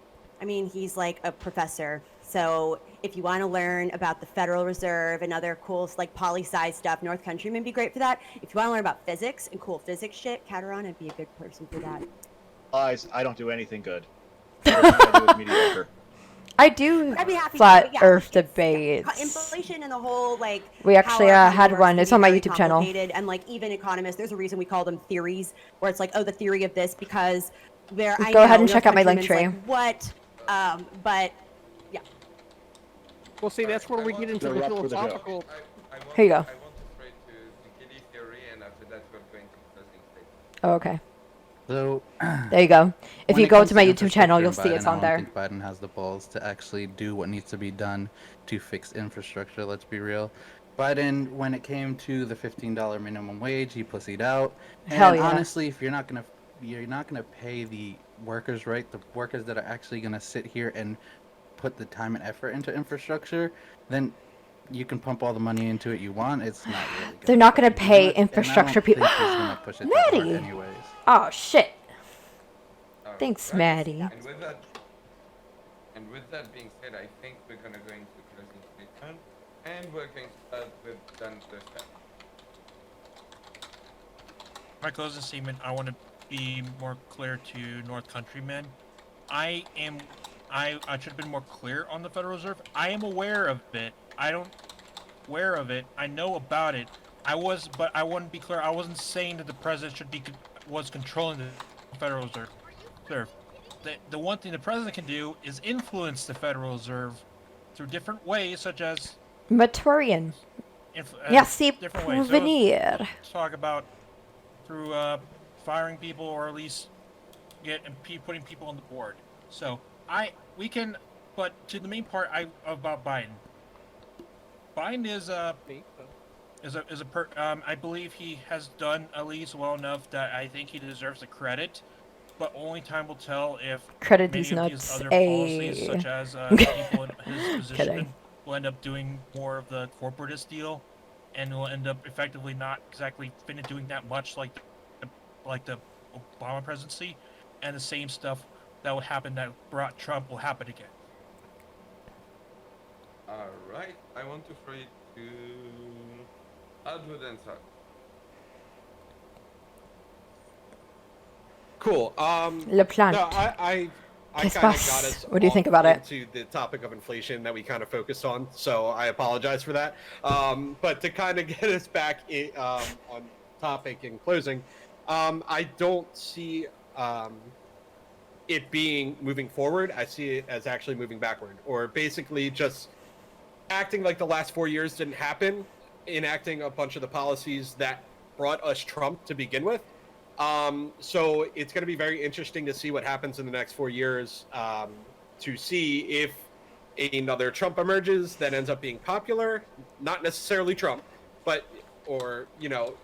mean, he's like a professor. So if you want to learn about the Federal Reserve and other cool poli-sci stuff, North Countryman would be great for that. If you want to learn about physics and cool physics shit, Cateron would be a good person for that. Lies, I don't do anything good. Everything I do is mediocre. I do I'd be happy flat to, yeah, Earth it's- debates. Inflation and the whole We actually how our had economy one. works It's can on be my very YouTube channel. complicated. And even economists, there's a reason we call them theories, where it's oh, the theory of this, because I Go ahead and know check out my link Countryman's tree. what? But yeah. Well, see, that's where we get into the They're up for the joke. philosophical. Here you go. I want to try to Giddy theory, and after that we're going to closing statement. Oh, okay. So There you go. If when you it go comes to my YouTube channel, infrastructure you'll and see it's Biden, on I there. don't think Biden has the balls to actually do what needs to be done to fix infrastructure. Let's be real. Biden, when it came to the $15 minimum wage, he pussied out. And Hell yeah. honestly, if you're not gonna pay the workers right, the workers that are actually gonna sit here and put the time and effort into infrastructure, then you can pump all the money into it you want. It's not really. They're not gonna fucking do pay much, and I don't infrastructure think people. he's gonna push it that hard Maddie. anyways. Oh shit. Alright, Thanks, guys, Maddie. And with that being said, I think we're gonna go into closing statement, and we're going to start with Dan Stack. My closing statement, I want to be more clear to North Countrymen. I should have been more clear on the Federal Reserve. I am aware of it. I know about it. But I want to be clear. I wasn't saying that the president was controlling the Federal Reserve. The one thing the president can do is influence the Federal Reserve through different ways, such as Matorian. Merci different ways. pour venir. Talk about through firing people, or at least putting people on the board. So but to the main part about Biden. Biden I believe he has done at least well enough that I think he deserves the credit. But only time will tell if Credit many these of nuts. these other policies, such as people in his position, Kidding. will end up doing more of the corporatist deal, and will end up effectively not exactly doing that much like the Obama presidency, and the same stuff that would happen that brought Trump will happen again. Alright, I want to throw it to Adwood and Tuck. Cool. Le plant. No, I Qu'est-ce kind of passe? got us What do you think off about it? into the topic of inflation that we kind of focused on, so I apologize for that. But to kind of get us back on topic in closing, I don't see it being moving forward. I see it as actually moving backward, or basically just acting like the last 4 years didn't happen, enacting a bunch of the policies that brought us Trump to begin with. So it's going to be very interesting to see what happens in the next 4 years, to see if another Trump emerges that ends up being popular, not necessarily Trump, or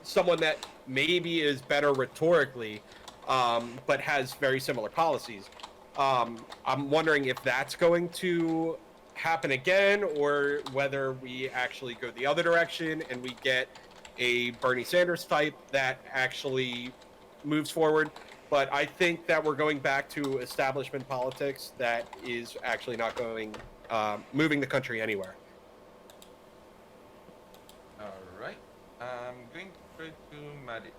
someone that maybe is better rhetorically, but has very similar policies. I'm wondering if that's going to happen again, or whether we actually go the other direction and we get a Bernie Sanders type that actually moves forward. But I think that we're going back to establishment politics that is actually not going moving the country anywhere. All right. I'm going to try to Maddie.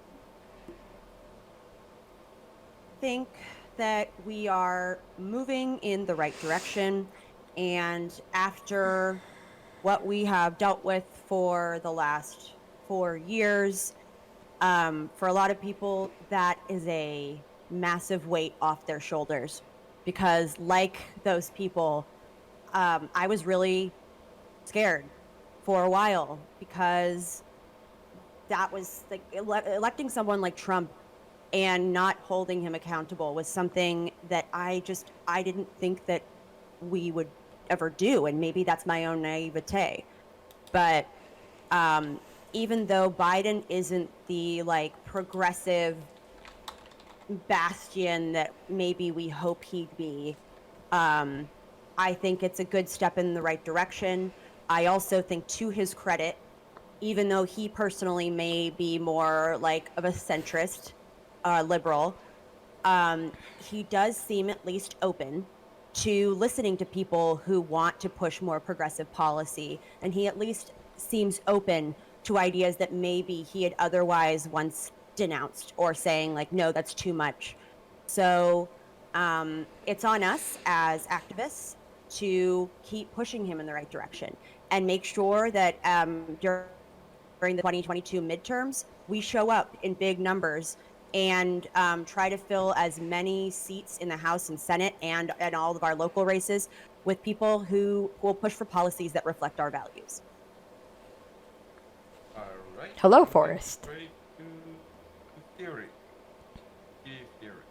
Think that we are moving in the right direction, and after what we have dealt with for the last 4 years, for a lot of people, that is a massive weight off their shoulders, because like those people, I was really scared for a while, because that was like electing someone like Trump and not holding him accountable was something that I didn't think that we would ever do, and maybe that's my own naivete. But even though Biden isn't the like progressive bastion that maybe we hope he'd be, I think it's a good step in the right direction. I also think, to his credit, even though he personally may be more like of a centrist, liberal, he does seem at least open to listening to people who want to push more progressive policy, and he at least seems open to ideas that maybe he had otherwise once denounced, or saying like, no, that's too much. So it's on us as activists to keep pushing him in the right direction, and make sure that during the 2022 midterms, we show up in big numbers and try to fill as many seats in the House and Senate and all of our local races with people who will push for policies that reflect our values. All right. Hello, Forrest. Ready to theory. Theory.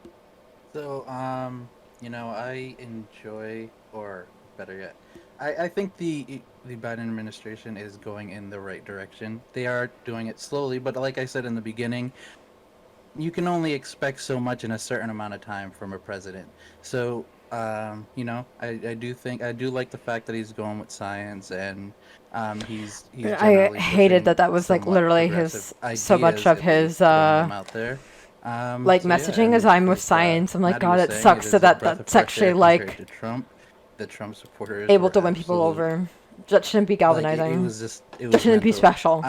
So, I enjoy, or better yet, I think the Biden administration is going in the right direction. They are doing it slowly, but like I said in the beginning, you can only expect so much in a certain amount of time from a president. So, I do like the fact that he's going with science, and he's I generally hated pushing that was like somewhat literally progressive so much ideas, of at his least, putting them out there. like So yeah, messaging and as I'm with as science. I'm like, Maddie God, was it saying, sucks is so a that breath of that's fresh actually air like compared to Trump. The Trump supporters able were to win people absolute, over. That shouldn't be it galvanizing. was just it That was shouldn't be mental. special.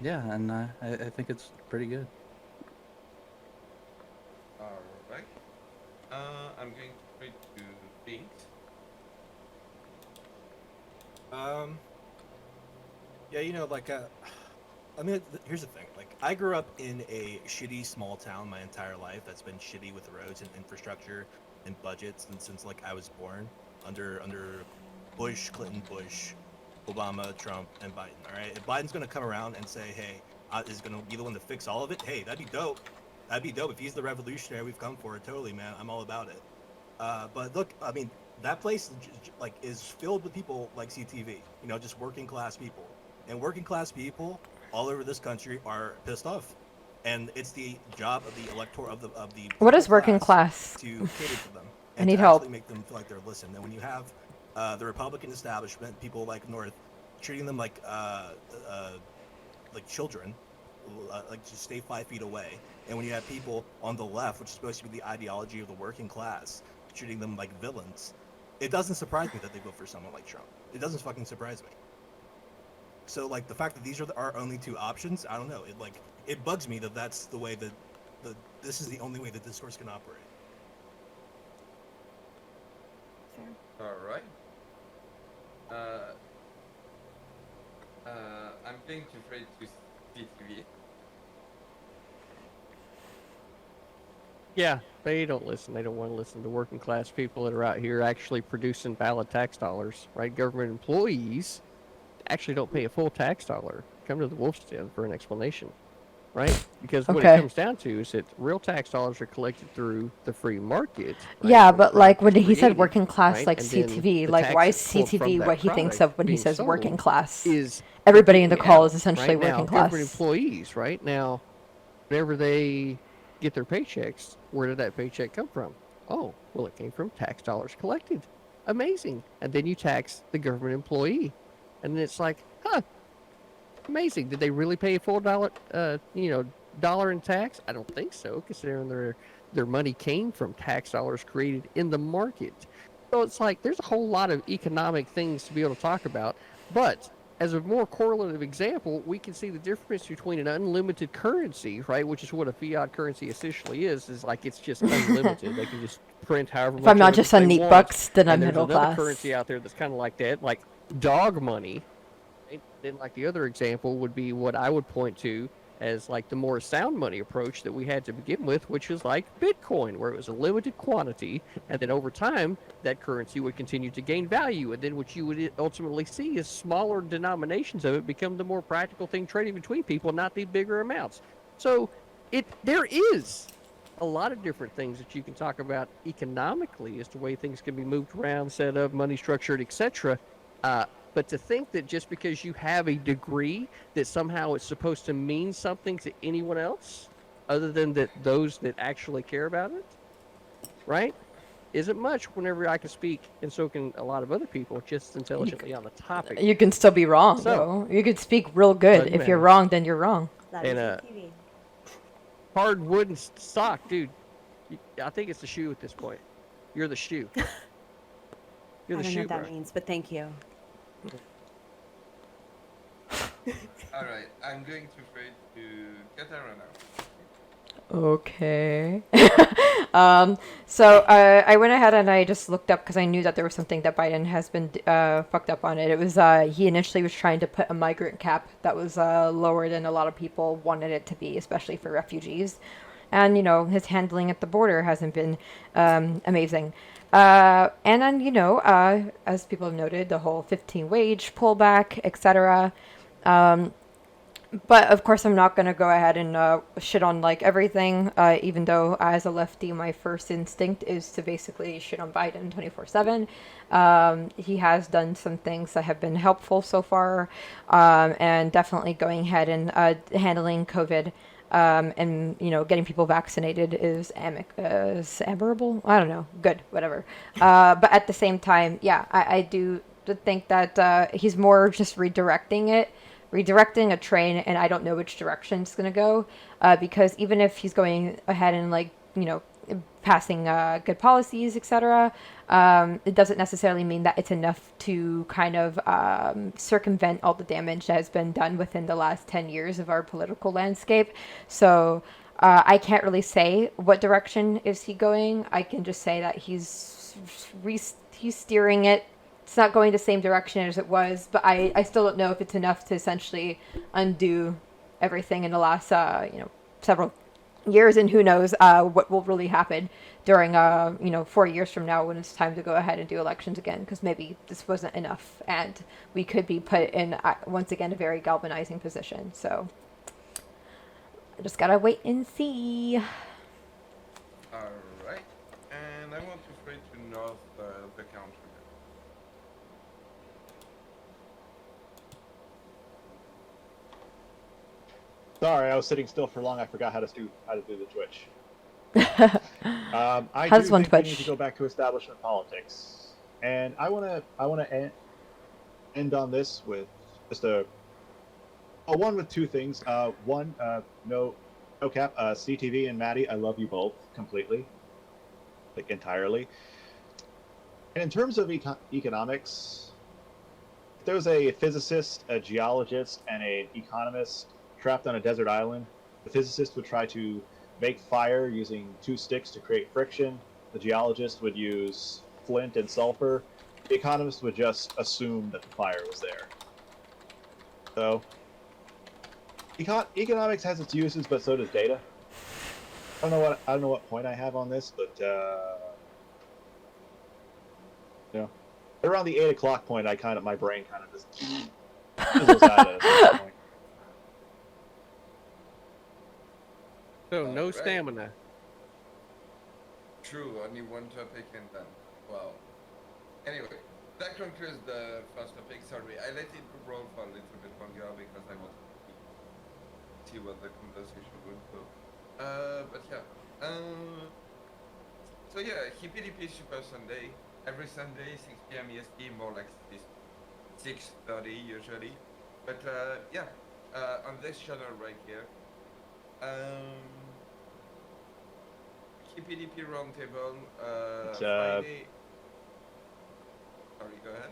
Yeah, and I think it's pretty good. All right. I'm going to try to think. Yeah, here's the thing. Like, I grew up in a shitty small town my entire life that's been shitty with roads and infrastructure and budgets, and since like I was born under Bush, Clinton, Bush, Obama, Trump, and Biden. All right, if Biden's gonna come around and say, hey, is gonna be the one to fix all of it, hey, that'd be dope. That'd be dope if he's the revolutionary we've come for. Totally, man. I'm all about it. But look, I mean, that place is filled with people like CTV. Just working class people, and working class people all over this country are pissed off, and it's the job of the elector of the What is working class? to cater to them I and need to help. actually make them feel like they're listened. And when you have the Republican establishment, people like North, treating them like children, like just stay 5 feet away. And when you have people on the left, which is supposed to be the ideology of the working class, treating them like villains, it doesn't surprise me that they vote for someone like Trump. It doesn't fucking surprise me. So like the fact that these are our only two options, I don't know. It bugs me that that's the way that this is the only way that discourse can operate. All right. I'm going to try to CTV. Yeah, they don't listen. They don't want to listen to working class people that are out here actually producing valid tax dollars, right? Government employees actually don't pay a full tax dollar. Come to the Wolf's Den for an explanation, right? Because what it Okay. comes down to is that real tax dollars are collected through the free market. Right, Yeah, where but like when products are he said created, working class, right? like And then CTV, the like why is taxes pulled from CTV that what he thinks product of when he being says sold working class? is Everybody in the taken call out, is essentially right? Now, working government class. employees, right now, whenever they get their paychecks, where did that paycheck come from? Oh, well, it came from tax dollars collected. Amazing. And then you tax the government employee. And then it's like, huh, Amazing. Did they really pay a full dollar, dollar in tax? I don't think so, considering their money came from tax dollars created in the market. So it's like there's a whole lot of economic things to be able to talk about. But as a more correlative example, we can see the difference between an unlimited currency, right, which is what a fiat currency essentially is like it's just unlimited. They can just print however much. If I'm not of it just they on neat want. bucks, then I'm And there's middle another class. currency out there that's kind of like that, like dog money. And then, like the other example would be what I would point to as like the more sound money approach that we had to begin with, which was like Bitcoin, where it was a limited quantity, and then over time that currency would continue to gain value, and then what you would ultimately see is smaller denominations of it become the more practical thing trading between people, not the bigger amounts. So there is a lot of different things that you can talk about economically as to way things can be moved around, set up, money structured, etc. But to think that just because you have a degree that somehow it's supposed to mean something to anyone else other than that those that actually care about it, right, isn't much whenever I can speak, and so can a lot of other people, just intelligently on the topic. You can still be wrong, So, though. You could speak real good. doesn't If you're matter. wrong, then you're wrong. That And, is TV. Hard wooden sock, dude. I think it's the shoe at this point. You're the shoe. You're I the don't know shoe, what that bro. means, but thank you. All right, I'm going to try to get around now. Okay. So I went ahead and I just looked up because I knew that there was something that Biden has been fucked up on it. It was he initially was trying to put a migrant cap that was lower than a lot of people wanted it to be, especially for refugees. And, his handling at the border hasn't been amazing. And then, as people have noted, the whole 15 wage pullback, etc. But of course, I'm not going to go ahead and shit on like everything, even though as a lefty, my first instinct is to basically shit on Biden 24/7. He has done some things that have been helpful so far, and definitely going ahead and handling COVID. And getting people vaccinated is admirable. I don't know, good, whatever. But at the same time, yeah, I do think that he's more just redirecting a train, and I don't know which direction it's going to go, because even if he's going ahead and passing good policies, etc., it doesn't necessarily mean that it's enough to kind of circumvent all the damage that has been done within the last 10 years of our political landscape. So I can't really say what direction is he going. I can just say that he's steering it. It's not going the same direction as it was, but I still don't know if it's enough to essentially undo everything in the last several years, and who knows what will really happen during 4 years from now when it's time to go ahead and do elections again, because maybe this wasn't enough and we could be put in once again a very galvanizing position. So I just gotta wait and see. All right, and I want to try to north the country. Sorry, I was sitting still for long. I forgot how to do the Twitch. I How do does one think we need Twitch? to go back to establishment politics, and I wanna end on this with just one with two things. One, no cap. CTV and Maddie, I love you both completely, like entirely. And in terms of economics, if there was a physicist, a geologist, and an economist trapped on a desert island, the physicist would try to make fire using two sticks to create friction. The geologist would use flint and sulfur. The economist would just assume that the fire was there. So, economics has its uses, but so does data. I don't know what point I have on this, but around the 8 o'clock point, my brain kind of just fizzles out at a certain point. So no Right. stamina. True, only one topic and then, well. Anyway, that concludes the first topic. Sorry, I let it roll for a little bit longer because I wanted to see what the conversation would go. But yeah. So yeah, Pee-Pee-Poo-Poo Super Sunday. Every Sunday, 6 p.m. EST, more like 6:30 usually. But yeah, on this channel right here. KPDP Roundtable, Friday. Sorry, go ahead.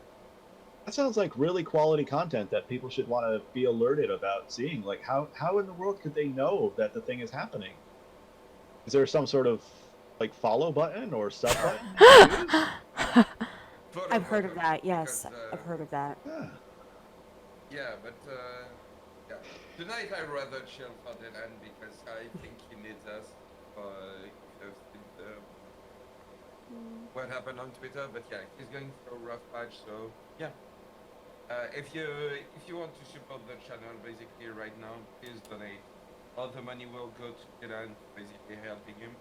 That sounds like really quality content that people should want to be alerted about seeing. Like, how in the world could they know that the thing is happening? Is there some sort of like follow button or sub button? I've heard of that. Yes, I've heard of that. Yeah, but yeah. Tonight I rather chill for Dylan because I think he needs us. Because what happened on Twitter, but yeah, he's going through a rough patch. So yeah. If you want to support the channel, basically right now, please donate. All the money will go to Dylan, basically helping him.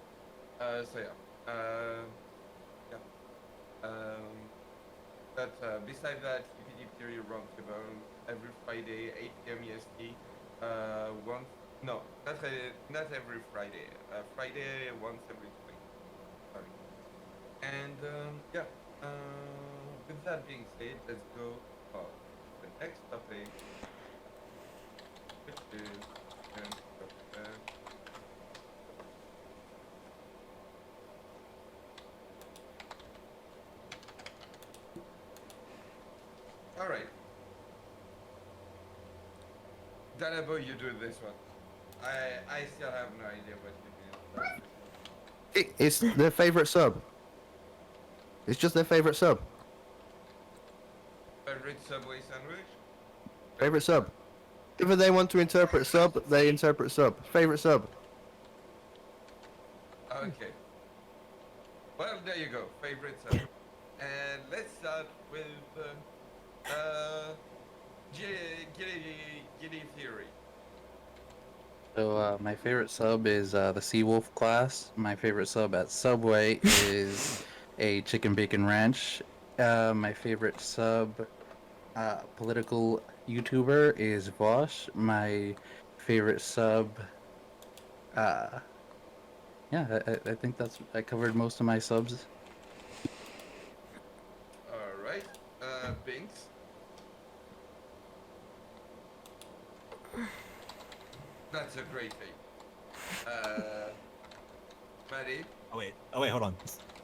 So yeah. But besides that, KPDP Roundtable every Friday, 8 p.m. EST. Not every Friday. Friday once every 2 weeks. Sorry. And yeah. With that being said, let's go for the next topic, which is all right. Danabo, you do this one. I still have no idea what you do. It's their favorite sub. It's just their favorite sub. Favorite Subway sandwich? Favorite sub. If they want to interpret sub, they interpret sub. Favorite sub. Okay. Well, there you go. Favorite sub. And let's start with Giddy Theory. So my favorite sub is the Seawolf class. My favorite sub at Subway is a chicken bacon ranch. My favorite sub political YouTuber is Vosh. My favorite sub yeah, I think I covered most of my subs. Alright. Binks. That's a great thing. Maddie. Oh wait, hold on.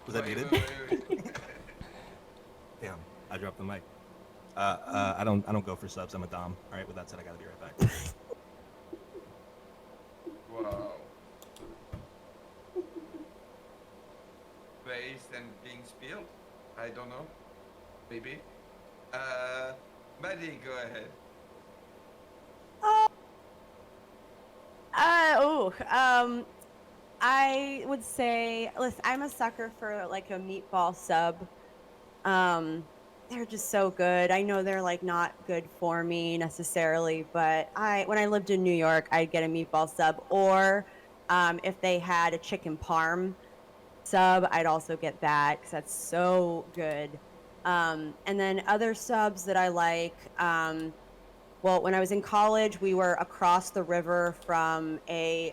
Was that muted? Wait. Damn, I dropped the mic. I don't go for subs. I'm a dom. All right. With that said, I gotta be right back. Wow. Based and being spilled? I don't know. Maybe. Maddie, go ahead. I would say, listen, I'm a sucker for like a meatball sub. They're just so good. I know they're like not good for me necessarily, but when I lived in New York, I'd get a meatball sub, or if they had a chicken parm sub, I'd also get that because that's so good. And then other subs that I like, well, when I was in college, we were across the river from a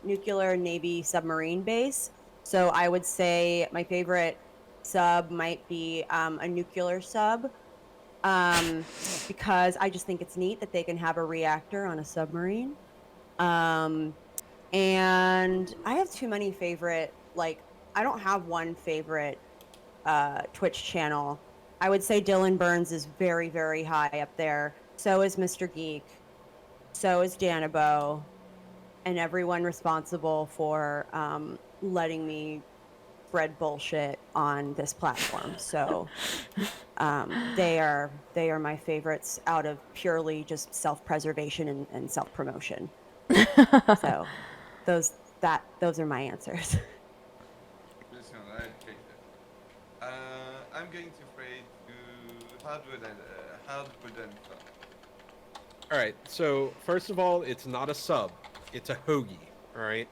nuclear Navy submarine base. So I would say my favorite sub might be a nuclear sub, because I just think it's neat that they can have a reactor on a submarine. And I have too many favorite, like, I don't have one favorite Twitch channel. I would say Dylan Burns is very, very high up there. So is Mr. Geek. So is Danabo. And everyone responsible for letting me spread bullshit on this platform. So they are my favorites out of purely just self-preservation and self-promotion. So those are my answers. Listen, I take it. I'm going to pray to Hardwood and Sub. All right. So first of all, it's not a sub; it's a hoagie. All right.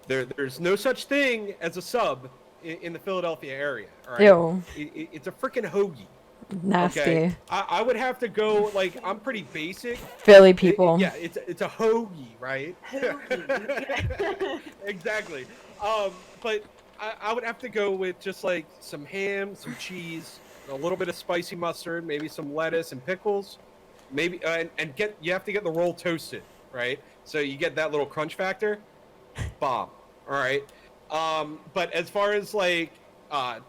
There's no such thing as a sub in the Philadelphia area. All right. Ew. It's a freaking hoagie. Nasty. Okay? I would have to go, like, I'm pretty basic. Philly people. Yeah, it's a hoagie, right? Exactly. But I would have to go with just like some ham, some cheese, a little bit of spicy mustard, maybe some lettuce and pickles. maybe and you have to get the roll toasted, right? So you get that little crunch factor. Bomb. All right. But as far as like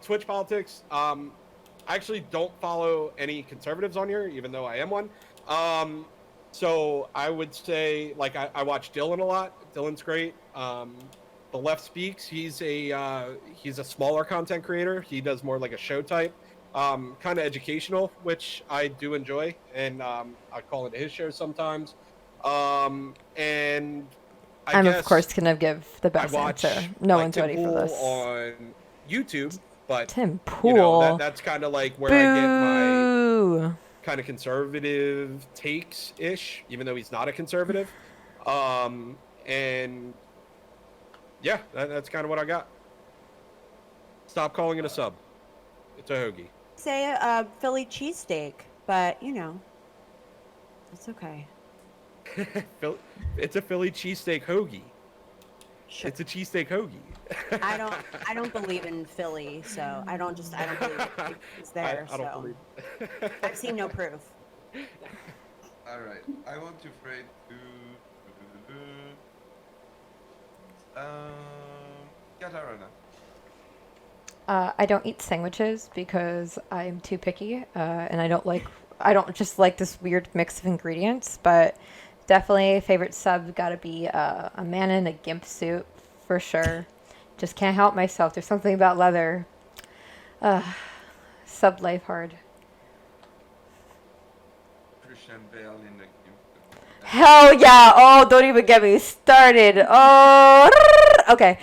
Twitch politics, I actually don't follow any conservatives on here, even though I am one. So I would say like I watch Dylan a lot. Dylan's great. The Left Speaks. He's a smaller content creator. He does more like a show type, kind of educational, which I do enjoy, and I call into his show sometimes. And I'm guess of course gonna give the I best watch answer. No like, one's Tim ready for Pool this. on YouTube, but Tim Pool. you know that's kind of like where I get my Boo. kind of conservative takes ish, even though he's not a conservative. And yeah, that's kind of what I got. Stop calling it a sub. It's a hoagie. Say a Philly cheesesteak, but you know, it's okay. It's a Philly cheesesteak hoagie. Sure. It's a cheesesteak hoagie. I don't believe in Philly, so I don't believe it's there. I don't so believe I've seen no proof. All right, I want to trade to Katarina. I don't eat sandwiches because I'm too picky, and I don't just like this weird mix of ingredients. But definitely, favorite sub gotta be a man in a gimp suit for sure. Just can't help myself. There's something about leather. Sub life hard. Christian Bale in the Hell yeah! Oh, don't even get me started. Oh, okay.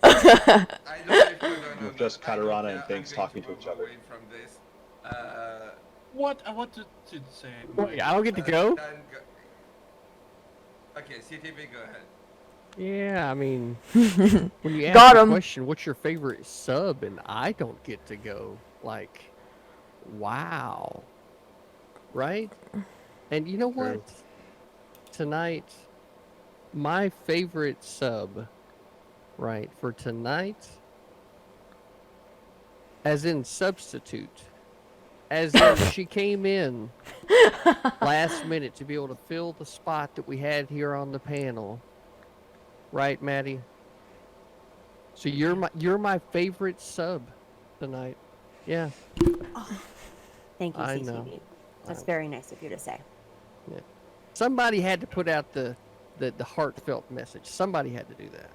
I don't know if you're gonna Just Katarana and things talking to each other. Away from this. What I wanted to say. Wait, I don't get to go? Okay, CTV, go ahead. Yeah, I mean, when you Got ask the 'em. question, what's your favorite sub, and I don't get to go, like, wow, right? And you know what? True. Tonight, my favorite sub, right, for tonight, as in substitute, as in she came in last minute to be able to fill the spot that we had here on the panel. Right, Maddie? So you're my favorite sub tonight. Yeah. Thank you, I CTV. know. That's very nice of you to say. Yeah. Somebody had to put out the heartfelt message. Somebody had to do that.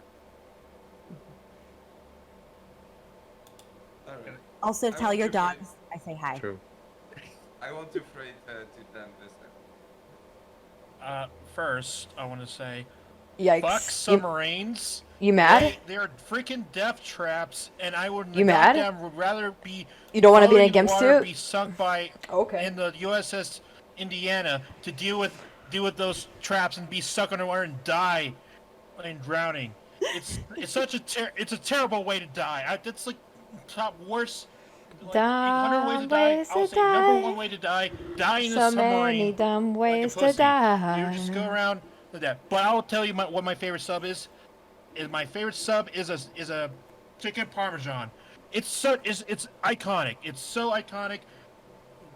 All right. Also, I tell want your to trade- dogs I say hi. True. I want to trade to them this time. First, I want to say, Yikes. fuck submarines. You mad? They're freaking death traps, and I would. You mad? Would rather be. You don't want to be in a floating gimp water, suit? Be sunk by Okay. in the USS Indiana to deal with those traps and be stuck underwater and die and drowning. It's such a terrible way to die. That's like top worst. Like, 100 ways to die. ways I'll to say number die. one way to die: die in So a submarine. many dumb like a ways to pussy. die. You just go around with that. But I'll tell you what my favorite sub is. My favorite sub is a chicken parmesan. It's iconic. It's so iconic.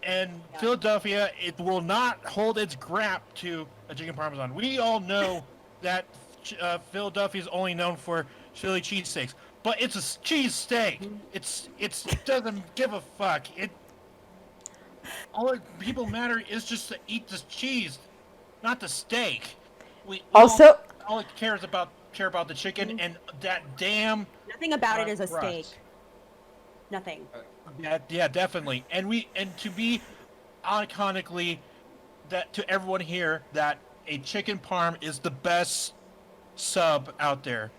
And Philadelphia, it will not hold its grap to a chicken parmesan. We all know that Philadelphia is only known for Philly cheesesteaks, but it's a cheese steak. It doesn't give a fuck. All people matter is just to eat the cheese, not the steak. We Also, all it care about the chicken and that damn. Nothing about it is a crust. steak. Nothing. Yeah, definitely. And to be iconically that to everyone here that a chicken parm is the best sub out there.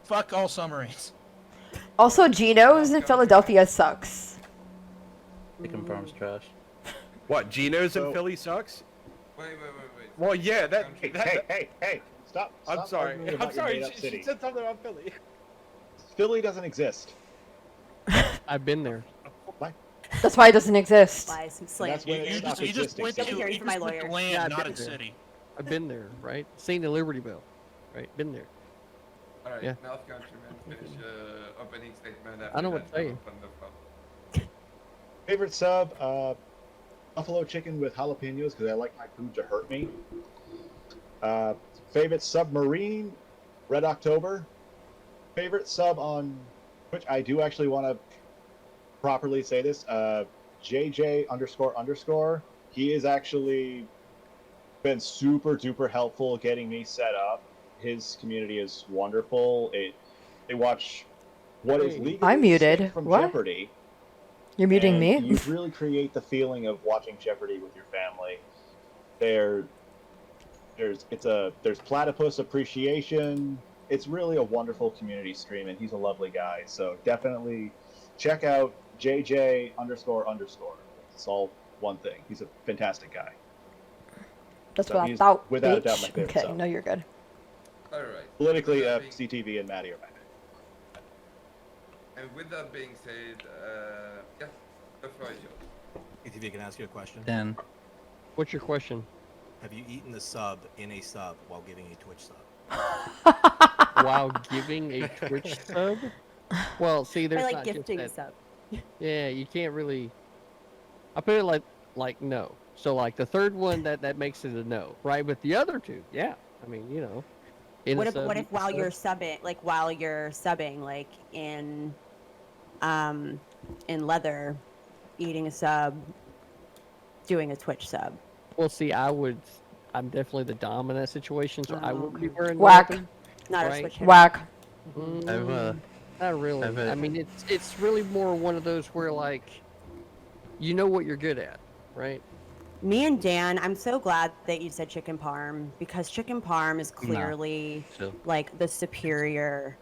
Fuck all submarines. also Geno's in Philadelphia sucks. Chicken farm's trash. What? Geno's in So- Philly sucks? Wait. Well, yeah. Hey! Stop! I'm stop sorry. arguing I'm about your sorry. made-up She city. said something about Philly. Philly doesn't exist. I've been there. That's why it doesn't exist. Lies. That's Slant. when it You stopped just existing. went Don't to be hearing you from my just went to lawyer. land, Yeah, not a I've been there. city. I've been there, right? Seen the Liberty Bell, right? Been there. All right, Yeah. North Countryman, finish opening statement. I know what to after tell that, you. open the floor. Favorite sub, buffalo chicken with jalapenos because I like my food to hurt me. Favorite submarine, Red October. Favorite sub on Twitch, I do actually want to properly say this. JJ__. He is actually been super duper helpful getting me set up. His community is wonderful. They watch what is legally I'm muted. distinct from What? Jeopardy. You're muting And me? you really create the feeling of watching Jeopardy with your family. There's platypus appreciation. It's really a wonderful community stream, and he's a lovely guy. So definitely check out JJ__. It's all one thing. He's a fantastic guy. That's So what I he's thought, without a bitch. doubt my favorite Okay, sub. no, you're good. All right. Politically, With that being- CTV and Maddie are my favorite. And with that being said, yeah, the floor is yours. ATV, can I ask you a question? Dan, What's your question? Have you eaten a sub in a sub while giving a Twitch sub? While giving a Twitch sub? Well, see, there's I like not just gifting that. sub. Yeah, you can't really. I put it like no. So like the third one that makes it a no, right? But the other two, yeah. I mean, you know. In What a if sub, what eat if a while sub. you're subbing, like in leather, eating a sub, doing a Twitch sub? Well, see, I'm definitely the dom in that situation, so I wouldn't be wearing Whack. leather, Not a right? Twitch hitter. Whack. Not really. I mean, it's really more one of those where like, you know what you're good at, right? Me and Dan, I'm so glad that you said chicken parm because chicken parm is Nah. clearly Chill. like the superior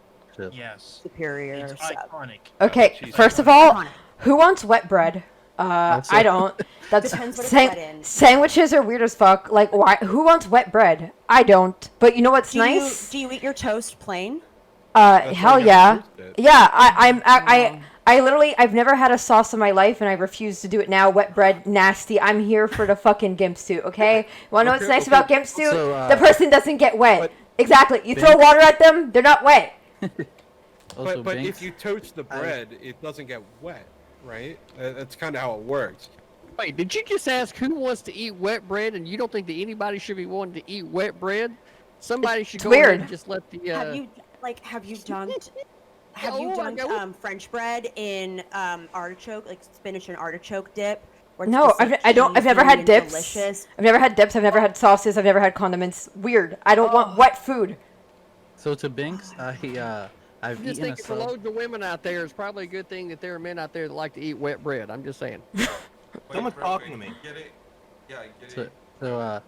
Yes. superior It's sub. iconic. Okay, Cheese first of iconic. all, Iconic. who wants wet bread? I don't. That's Depends what it's wet in. sandwiches are weird as fuck. Like, why? Who wants wet bread? I don't. But you know what's nice? Do you eat your toast plain? Hell yeah. Yeah, I literally, I've never had a sauce in my life, and I refuse to do it now. Wet bread, nasty. I'm here for the fucking gimp suit, okay? Wanna know what's nice about gimp suit? So, the person doesn't get wet. Exactly. You throw water at them, they're not wet. Also, But Binks, if you toast the bread, it doesn't get wet, right? That's kind of how it works. Wait, did you just ask who wants to eat wet bread, and you don't think that anybody should be wanting to eat wet bread? Somebody should go ahead weird. and just let the. Have you dunked French bread in artichoke, like spinach and artichoke dip? Where it's No, just, like, I've never cheesy had and dips. delicious? I've never had dips. I've never had sauces. I've never had condiments. Weird. I don't want wet food. so to Binks, I've I'm just eaten a thinking for sub. loads of women out there, it's probably a good thing that there are men out there that like to eat wet bread. I'm just saying. Someone's talking to me. Get it? Yeah, I get So, it. so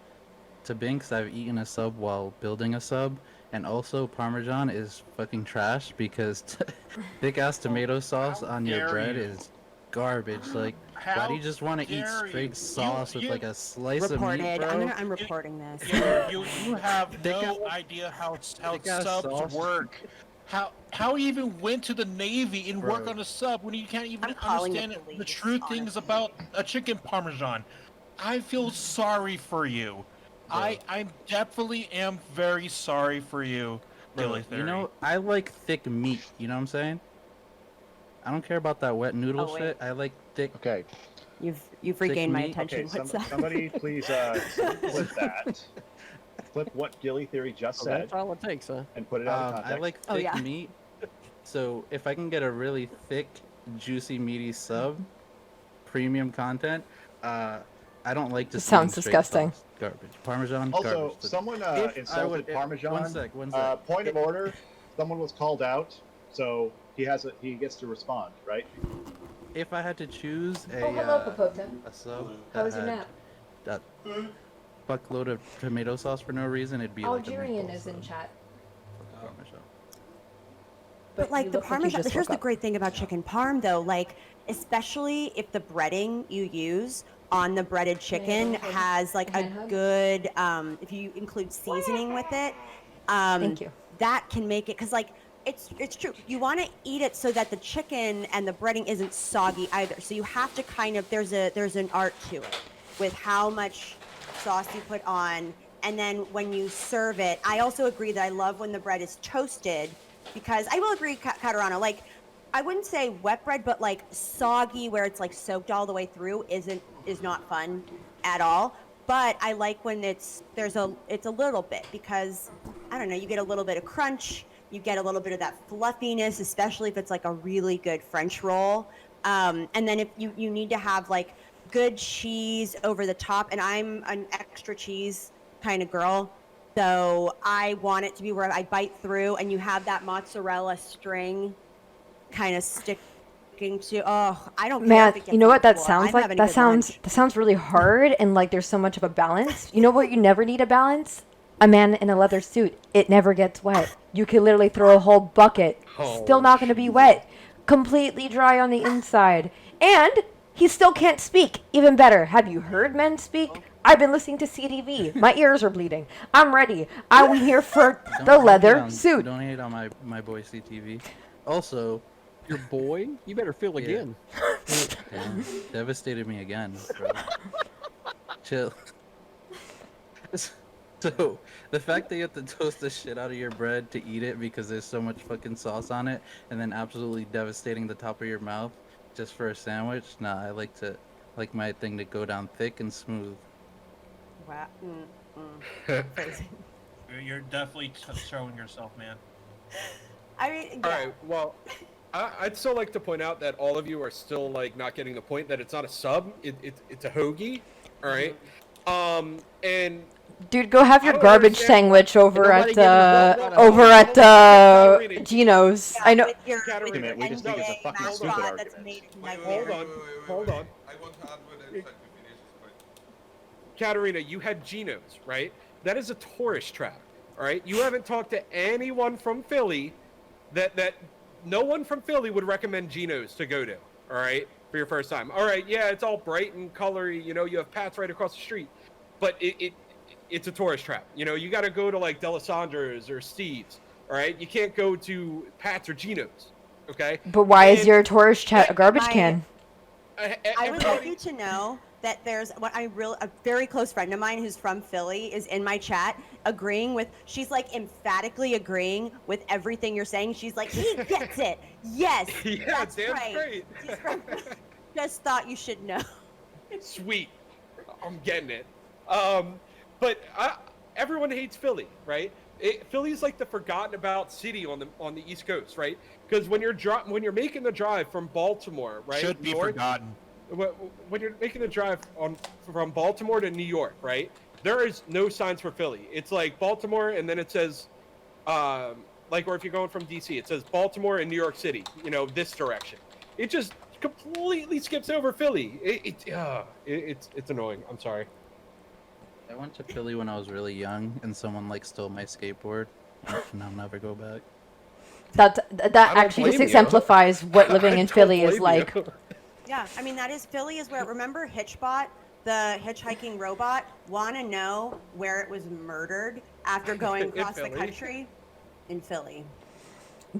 to Binks, I've eaten a sub while building a sub, and also Parmesan is fucking trash because thick ass tomato sauce on your dare bread you. is garbage. Like, why do you just want to eat dare straight you? sauce with You- like a slice of meat, Reported. bro? I'm reporting this. You have no idea how thick-ass subs sauce. work. How you even went to the Navy and work Bro. on a sub when you can't even I'm calling the understand the police, true things honestly. about a chicken parmesan? I feel sorry for you. I definitely am very sorry for you, Bro, Gilly Theory. you know, I like thick meat. You know what I'm saying? I don't care about that wet noodle Oh, wait. shit. I like thick. Okay. You've regained my meat. attention. Okay. What's that? Somebody please clip that. Clip what Gilly Theory just So said that's all it takes, huh? and put it out of context. I like Oh, thick yeah. meat. So if I can get a really thick, juicy, meaty sub, premium content, I don't like to. This sounds disgusting. Garbage. Parmesan. Also, garbage. someone If I insulted would- Parmesan. One sec. Point of order. Someone was called out, so he gets to respond, right? If I had to choose a Popota. a sub How that was your had nap? that fuckload of tomato sauce for no reason, it'd be like a Algerian meatball is in sub. chat. Parmesan. But like you the look like you parmesan, just here's woke the up. great thing about chicken parm though, like especially if the breading you use on the breaded chicken hug? has like a Hand hug? good, if you include seasoning with it, Thank you. that can make it, cause like it's true. You want to eat it so that the chicken and the breading isn't soggy either. So you have to kind of there's an art to it with how much sauce you put on, and then when you serve it. I also agree that I love when the bread is toasted, because I will agree, Catarano, like I wouldn't say wet bread, but like soggy where it's like soaked all the way through is not fun at all. But I like when it's a little bit, because I don't know, you get a little bit of crunch, you get a little bit of that fluffiness, especially if it's like a really good French roll. And then if you need to have like good cheese over the top, and I'm an extra cheese kind of girl. So I want it to be where I bite through and you have that mozzarella string kind of sticking to. Oh, I don't care Man, if it gets you know on what the that floor. sounds I'm like? having a That good sounds lunch. that sounds really hard, and like there's so much of a balance. You know what you never need a balance? A man in a leather suit. It never gets wet. You can literally throw a whole bucket. Still not going to be wet. Completely dry on the inside. And he still can't speak. Even better. Have you heard men speak? I've been listening to CTV. My ears are bleeding. I'm ready. I'm here for the leather suit. Don't hate on my boy CTV. Also, Your boy? You better feel Yeah. again. damn, devastated me again, bro. Chill. So, the fact that you have to toast the shit out of your bread to eat it because there's so much fucking sauce on it, and then absolutely devastating the top of your mouth just for a sandwich. Nah, I like my thing to go down thick and smooth. Wow. Crazy. You're definitely showing yourself, man. I mean, All yeah. right. Well, I'd still like to point out that all of you are still like not getting the point that it's not a sub. It's a hoagie. All right. And Dude, go have your I don't garbage understand sandwich over nobody at gave a fuck about over it. at Katarina, Gino's. Yeah, I know. with your Katarina, Wait a minute, we just think it's a NDA fucking mascot stupid that's argument. made of Wait, nightmare. Hold on. I want to add what I'm trying to finish this point. Katarina, you had Geno's, right? That is a tourist trap. All right. You haven't talked to anyone from Philly that no one from Philly would recommend Geno's to go to. All right, for your first time. All right. Yeah, it's all bright and colory. You know, you have Pat's right across the street, but it's a tourist trap. You know, you got to go to like Delisandro's or Steve's. All right. You can't go to Pat's or Geno's. Okay. But why is And- your tourist chat a garbage My- can? I would like you to know that there's a very close friend of mine who's from Philly is in my chat agreeing with. She's like emphatically agreeing with everything you're saying. She's like, he gets it. Yes, Yeah, that's damn right. straight. She's from, just thought you should know. Sweet. I'm getting it. But everyone hates Philly, right? Philly's like the forgotten about city on the East Coast, right? Because when you're making the drive from Baltimore, right? Should be north- forgotten. When you're making the drive from Baltimore to New York, right? There is no signs for Philly. It's like Baltimore, and then it says, or if you're going from DC, it says Baltimore and New York City. You know, this direction. It just completely skips over Philly. It's annoying. I'm sorry. I went to Philly when I was really young, and someone like stole my skateboard. And I'll never go back. That don't actually just blame you. exemplifies what living I in don't Philly is blame like. you. Yeah, I mean Philly is where. Remember Hitchbot, the hitchhiking robot? Want to know where it was murdered after going In across the Philly? country? In Philly.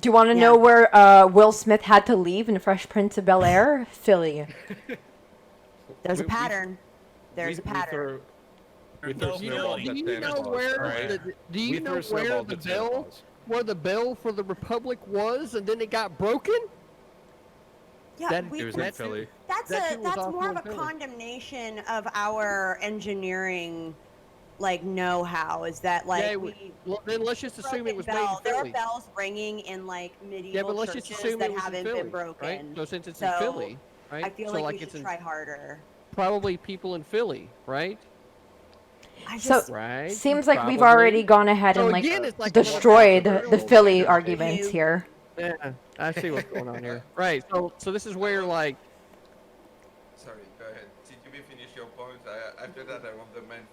Do you want to Yeah. know where Will Smith had to leave in Fresh Prince of Bel-Air? Philly. There's a We- pattern. There's a pattern. We throw No, snowballs Philly. at Do you Santa know Claus, where alright? do you We know throw where snowballs the at Santa bell Claus. where the bell for the Republic was, and then it got broken? Yeah, That- we, It was in That's- Philly. that's that shit was that's awful more in of a Philly. condemnation of our engineering, like know-how. Is that like Yeah, we well, then let's just assume it broken was bell. made in There are Philly. bells ringing in like medieval Yeah, but let's churches just assume that it was in haven't Philly, been broken. right? So since it's So, in Philly, right? I feel so like like we it's should in try harder. probably people in Philly, right? I So- just Right. Seems like we've Probably. already gone ahead So and like again, it's like another destroyed factor. the Philly arguments You- here. Yeah, I see what's going on here. Right. So this is where like Sorry, go ahead. CTV, finish your point. After that, I want the man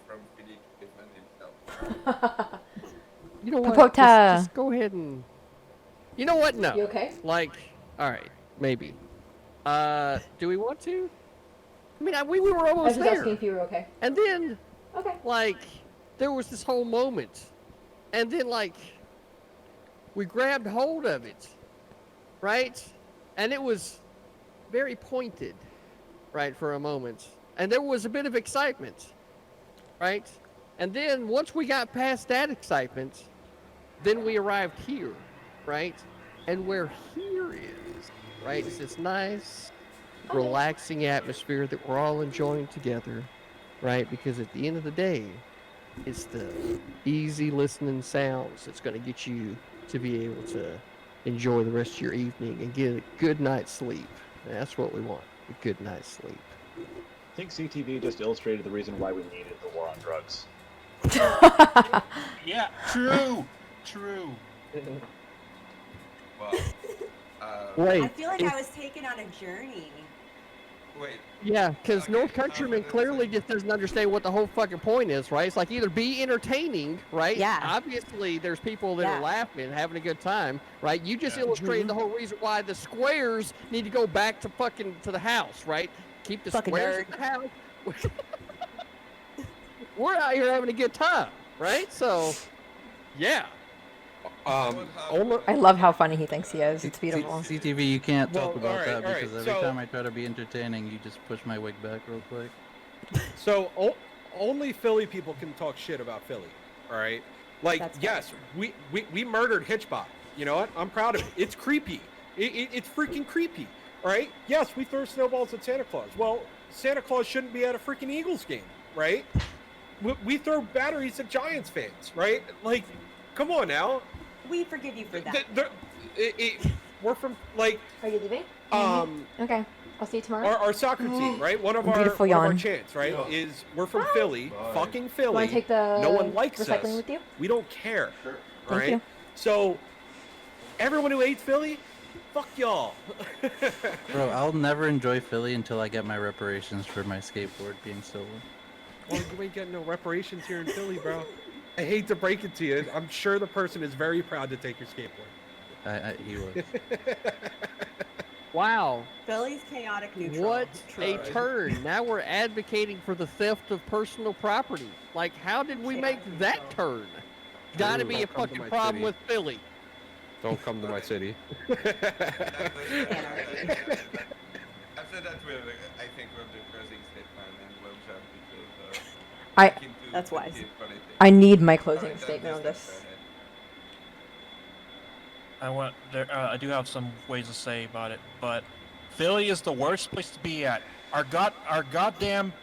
from Philly to defend himself. you know what? Popota. Just go ahead and. You know what? No. You okay? Like, all right, maybe. Do we want to? I mean, we were I was almost just there, asking if you were okay. and then Okay. like there was this whole moment, and then like we grabbed hold of it, right? And it was very pointed, right, for a moment, and there was a bit of excitement, right? And then once we got past that excitement, then we arrived here, right? and where here is, right? It's this nice, relaxing atmosphere that we're all enjoying together, right? Because at the end of the day, it's the easy listening sounds that's going to get you to be able to enjoy the rest of your evening and get a good night's sleep. And that's what we want, a good night's sleep. I think CTV just illustrated the reason why we needed the war on drugs. Yeah, true. True. Well, Wait, I feel like I was taken on a journey. wait. yeah, because Okay, North Countryman that's clearly it. just doesn't understand what the whole fucking point is, right? It's like either be entertaining, right? Yeah. Obviously, there's people that Yeah. are laughing, having a good time, right? You just Yeah. illustrated the whole reason why the squares need to go back to fucking to the house, right? Keep the Fucking squares in the house. We're out here having a good time, right? So, yeah. I love how funny he thinks he is. It's beautiful. CTV, you can't talk Well, about alright, that alright, because every so- time I try to be entertaining, you just push my wig back real quick. So only Philly people can talk shit about Philly. All right. Like, That's yes, we murdered Hitchbot. You know what? I'm proud of it. It's creepy. It's freaking creepy. All right. Yes, we throw snowballs at Santa Claus. Well, Santa Claus shouldn't be at a freaking Eagles game, right? We throw batteries at Giants fans, right? Like, come on now. We forgive you for that. We're from like Are you leaving? Okay. I'll see you tomorrow. our soccer team, right? One of Beautiful our yawn. chants, right? Yeah. Is we're from Philly, fucking Want Philly. to take the No one likes recycling us. with you? We don't care. Sure. All Thank right. you. So everyone who hates Philly, fuck y'all. Bro, I'll never enjoy Philly until I get my reparations for my skateboard being stolen. Well, you ain't getting no reparations here in Philly, bro. I hate to break it to you. I'm sure the person is very proud to take your skateboard. He would. Wow. Philly's chaotic neutral. What a Right. turn. Now we're advocating for the theft of personal property. Like, how did we make that turn? Gotta be a Don't come to fucking my problem city. with Philly. Don't come to my city. After that, I think we're the closing statement and we'll jump because I That's wise. I need my closing statement on this. I do have some ways to say about it, but Philly is the worst place to be at. Our goddamn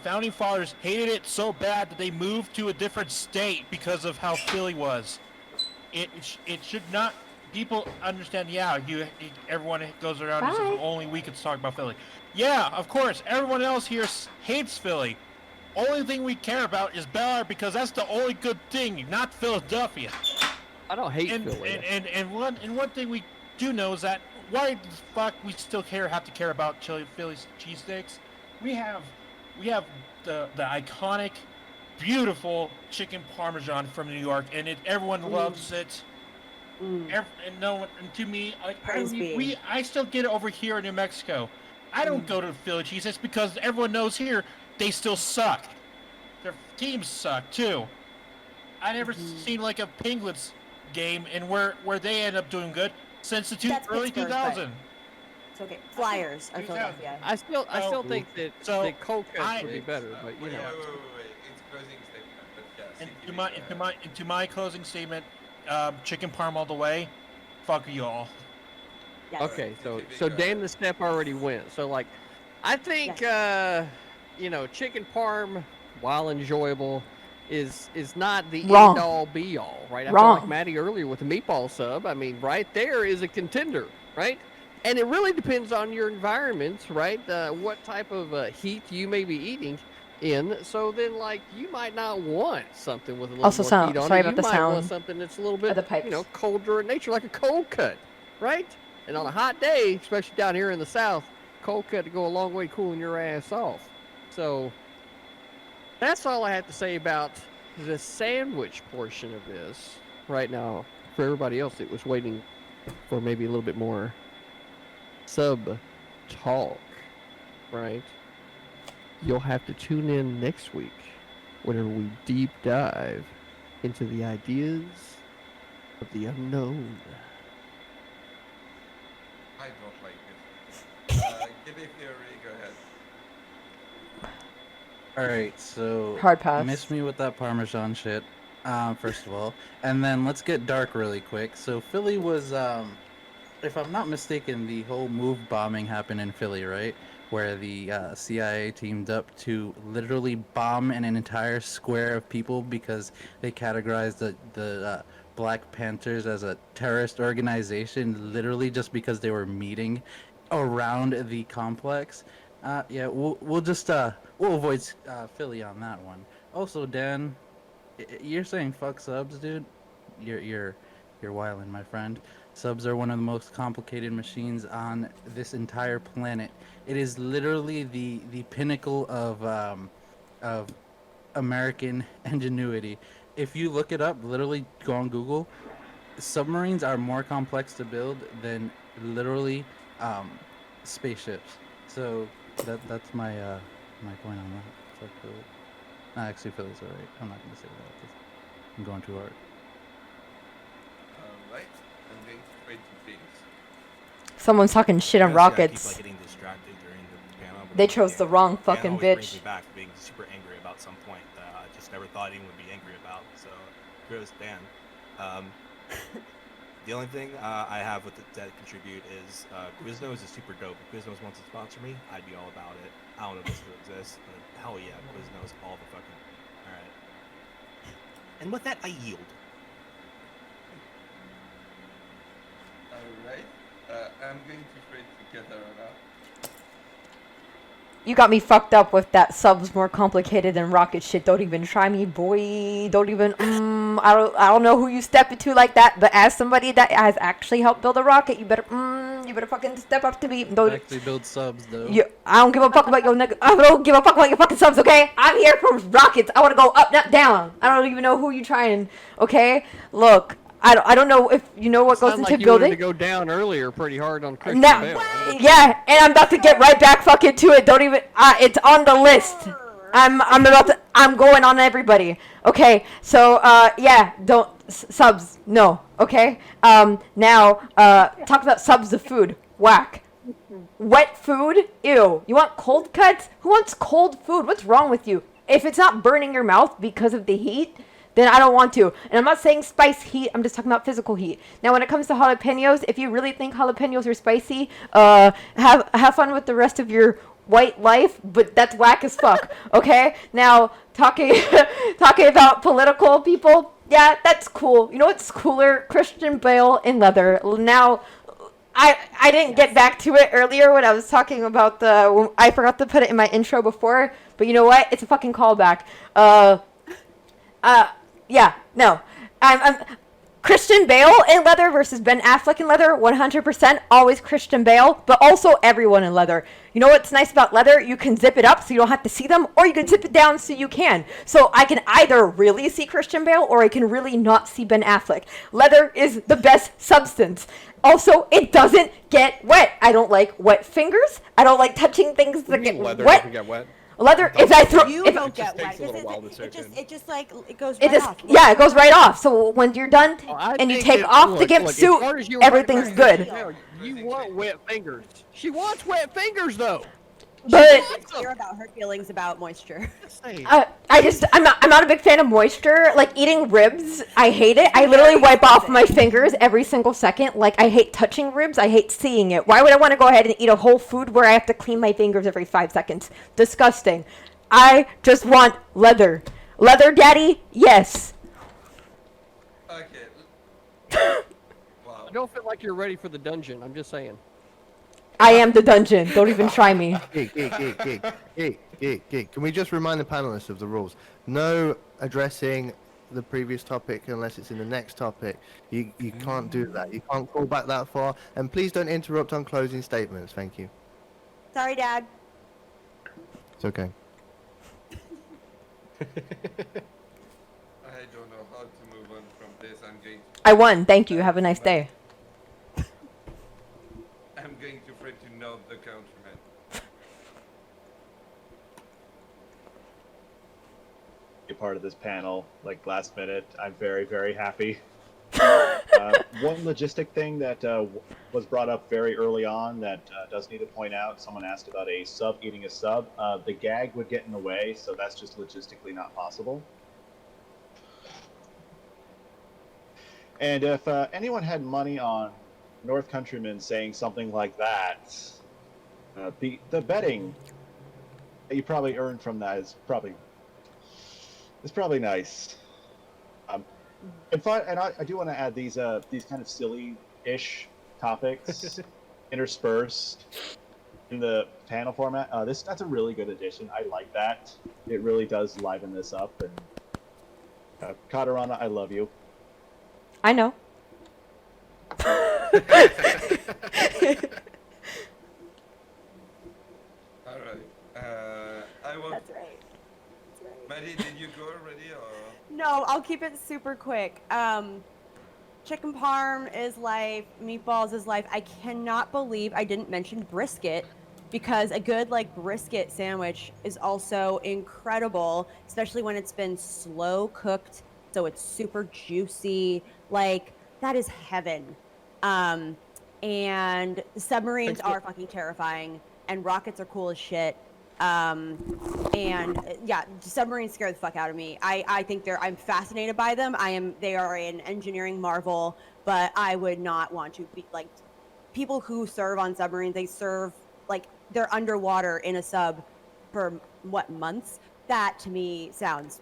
founding fathers hated it so bad that they moved to a different state because of how Philly was. It should not. People understand. Yeah, everyone goes around and says Bye. only we can talk about Philly. Yeah, of course. Everyone else here hates Philly. Only thing we care about is Bel Air because that's the only good thing, not Philadelphia. I don't hate And Philly. one thing we do know is that why the fuck we still have to care about Philly's cheesesteaks? We have the iconic, beautiful chicken parmesan from New York, and everyone loves it. Mm. And no one, and to me, Praise be. I still get it over here in New Mexico. I don't go to Philly cheesesteaks because everyone knows here they still suck. Their teams suck too. I never seen like a Penguins game and where they end up doing good since the That's early Pittsburgh, 2000. It's okay. Flyers are 2000. Philadelphia. I still think that So, cold cuts I- would be better, but you Wait, know. it's closing statement, but yeah. And CTV, to my closing statement, chicken parm all the way. Fuck you all. Yes. Okay, so Dan the Step already went. So like, I think chicken parm, while enjoyable, is not the Wrong. end all be all, right? I feel Wrong. like Maddie earlier with the meatball sub. I mean, right there is a contender, right? And it really depends on your environment, right? What type of heat you may be eating in. So then, like, you might not want something with a little Also, more heat on sorry it. about You the might want sound something that's a little bit, of the pipes. colder in nature, like a cold cut, right? And on a hot day, especially down here in the South, cold cut to go a long way cooling your ass off. So that's all I have to say about the sandwich portion of this right now. For everybody else that was waiting for maybe a little bit more sub talk, right? You'll have to tune in next week whenever we deep dive into the ideas of the unknown. I don't like it. Give it theory, go ahead. Alright, so Hard pass. miss me with that Parmesan shit, first of all. And then let's get dark really quick. So Philly was if I'm not mistaken, the whole move bombing happened in Philly, right? Where the CIA teamed up to literally bomb an entire square of people because they categorized the Black Panthers as a terrorist organization, literally just because they were meeting around the complex. Yeah, we'll just we'll avoid Philly on that one. Also, Dan, you're saying fuck subs, dude. You're wildin', my friend. Subs are one of the most complicated machines on this entire planet. It is literally the pinnacle of American ingenuity. If you look it up, literally go on Google. Submarines are more complex to build than literally spaceships. So that's my my point on that. Fuck Philly. Actually, Philly's alright. I'm not gonna say that. 'Cause I'm going too hard. Alright, I'm going to trade two things. Someone's talking shit on Honestly, I keep, rockets. like, getting distracted during the panel, but They then chose the wrong Dan fucking always brings bitch. me back to being super angry about some point that I just never thought anyone would be angry about. So, kudos to Dan. The only thing I have with that contribute is Quiznos is super dope. If Quiznos wants to sponsor me, I'd be all about it. I don't know if this still exists, but hell yeah, Quiznos all the fucking. All right. And with that, I yield. Alright, I'm going to trade to Katarina. You got me fucked up with that subs more complicated than rocket shit. Don't even try me, boy. Don't even. I don't know who you step into like that. But as somebody that has actually helped build a rocket, you better fucking step up to me. Don't Actually build subs though. I don't give a fuck about your I don't give a fuck about your fucking subs. Okay, I'm here for rockets. I want to go up, not down. I don't even know who you trying. Okay, look. I don't know if you know what goes Sound into like you building. wanted to go down earlier pretty hard on Christian Now, Bale. yeah, and I'm about to get right back fucking to it. Don't even. It's on the list. I'm going on everybody. Okay, so yeah, don't subs. No. Okay. Now talk about subs of food. Whack. Wet food. Ew. You want cold cuts? Who wants cold food? What's wrong with you? If it's not burning your mouth because of the heat, then I don't want to. And I'm not saying spice heat, I'm just talking about physical heat. Now when it comes to jalapenos, if you really think jalapenos are spicy, have fun with the rest of your white life, but that's whack as fuck. Okay? Now talking about political people, yeah, that's cool. You know what's cooler? Christian Bale in leather. Now I didn't get back to it earlier when I was talking about I forgot to put it in my intro before, but you know what? It's a fucking callback. Yeah, no. I'm Christian Bale in leather versus Ben Affleck in leather, 100%. Always Christian Bale, but also everyone in leather. You know what's nice about leather? You can zip it up so you don't have to see them, or you can zip it down so you can. So I can either really see Christian Bale, or I can really not see Ben Affleck. Leather is the best substance. Also, it doesn't get wet. I don't like wet fingers. I don't like touching things that get leather wet. doesn't get wet. Leather, if I throw, You if, don't get takes wet. a little while to soak in. It just like it goes it right just, off. yeah, it goes right off. So when you're done I and you think take off the look, gimp as suit, far as you were talking everything's about good. Christian Bale, You want wet fingers. She wants wet fingers though. But Hear about her feelings about moisture. I'm not a big fan of moisture. Like eating ribs, I hate it. I literally wipe off my fingers every single second. Like I hate touching ribs. I hate seeing it. Why would I want to go ahead and eat a whole food where I have to clean my fingers every 5 seconds? Disgusting. I just want leather. Leather daddy? Yes. Okay. Wow. I don't feel like you're ready for the dungeon. I'm just saying. I am the dungeon. Don't even try me. Geek. Can we just remind the panelists of the rules? No addressing the previous topic unless it's in the next topic. You can't do that. You can't call back that far. And please don't interrupt on closing statements. Thank you. Sorry, Dad. It's okay. I don't know how to move on from this. I'm going. I won. Thank you. Have a nice day. I'm going to try to know the countryman. Be part of this panel, like last minute. I'm very, very happy. One logistic thing that was brought up very early on that does need to point out. Someone asked about a sub eating a sub. The gag would get in the way, so that's just logistically not possible. And if anyone had money on North Countryman saying something like that, the betting that you probably earned from that is probably nice. And I do want to add these kind of silly-ish topics interspersed in the panel format. That's a really good addition. I like that. It really does liven this up. And Katarana, I love you. I know. All right. I want. That's right. That's right. Maddie, did you go already or? No, I'll keep it super quick. Chicken parm is life. Meatballs is life. I cannot believe I didn't mention brisket, because a good brisket sandwich is also incredible, especially when it's been slow cooked, so it's super juicy. That is heaven. And submarines are fucking terrifying, and rockets are cool as shit. And yeah, submarines scare the fuck out of me. I think I'm fascinated by them. They are an engineering marvel, but I would not want to be people who serve on submarines. They serve they're underwater in a sub for months. That to me sounds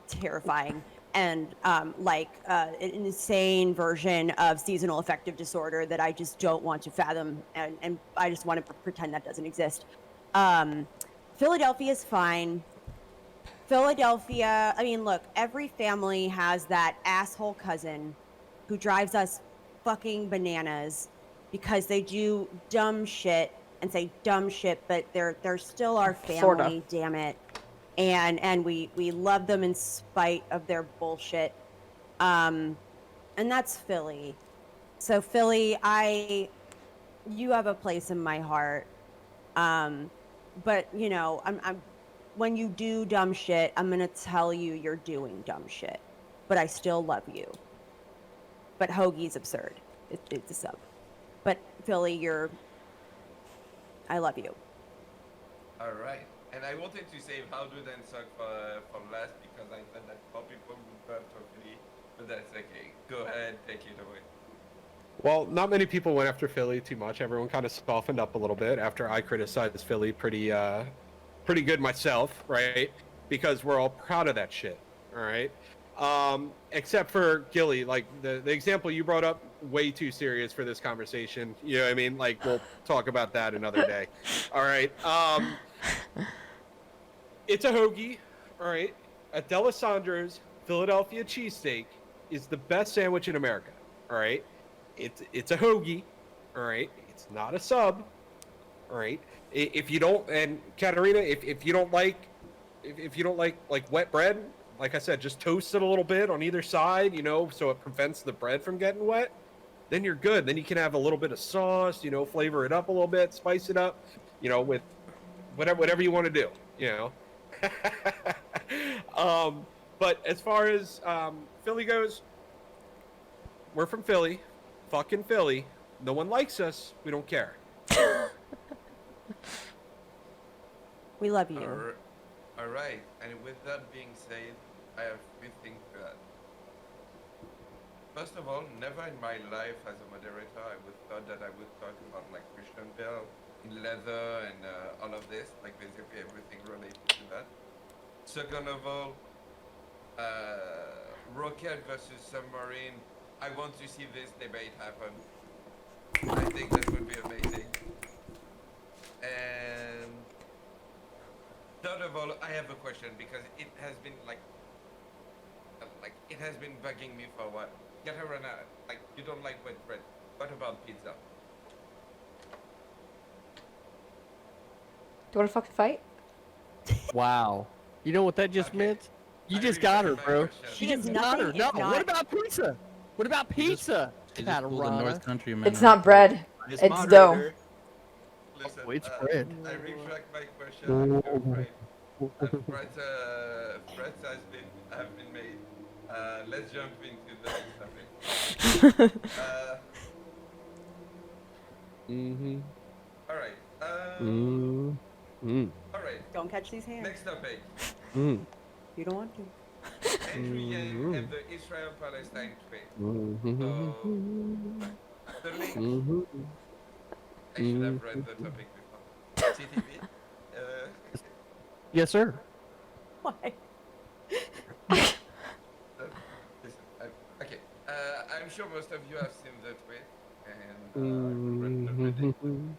terrifying, and an insane version of seasonal affective disorder that I just don't want to fathom, and I just want to pretend that doesn't exist. Philadelphia is fine. Philadelphia, I mean, look, every family has that asshole cousin who drives us fucking bananas because they do dumb shit and say dumb shit, but they're still our family, Sorta. damn it. And we love them in spite of their bullshit. And that's Philly. So Philly, you have a place in my heart. But I'm when you do dumb shit, I'm gonna tell you you're doing dumb shit. But I still love you. But Hoagie's absurd. It's a sub. But Philly, I love you. All right. And I wanted to save How Do Then Suck from last because I thought that more people would vote for Philly, but that's okay. Go ahead, take it away. Well, not many people went after Philly too much. Everyone kind of softened up a little bit after I criticized Philly pretty good myself, right? Because we're all proud of that shit, all right? Except for Gilly, the example you brought up, way too serious for this conversation. You know what I mean? We'll talk about that another day. All right. It's a hoagie, all right? At Delisandro's Philadelphia cheesesteak is the best sandwich in America, all right? It's a hoagie, all right? It's not a sub, all right? If you don't, and Katarina, if you don't like wet bread, like I said, just toast it a little bit on either side, so it prevents the bread from getting wet. Then you're good. Then you can have a little bit of sauce, flavor it up a little bit, spice it up, with whatever you want to do, But as far as Philly goes, we're from Philly, fucking Philly. No one likes us. We don't care. We love you. All right. And with that being said, I have three things to add. First of all, never in my life as a moderator I would thought that I would talk about Christian Bale in leather and all of this, basically everything related to that. Second of all, rocket versus submarine. I want to see this debate happen. I think that would be amazing. And third of all, I have a question because it has been it has been bugging me for a while. Katarina, you don't like wet bread. What about pizza? Do you want to fucking fight? Wow. You know what that just meant? You I just got her, retract my bro. question. She You does just got her. nothing No, if not- what about pizza? What about pizza? She just pulled a Katarina. North Countryman. It's not bread. This It's dough. moderator. Listen, Oh, it's bread. I retract my question. I'm too afraid. Threats have been made. Let's jump into the next topic. Mm-hmm. All right. Mm-hmm. All right. Don't catch these hands. Next topic. Mm. You don't want to. Andrew Yang and the Israel-Palestine trade. Mm-hmm. the link. Mm-hmm. I should have read the topic before. CTV. Yes, sir. Why? Listen, okay. I'm sure most of you have seen the tweet and read the prediction Mm-hmm.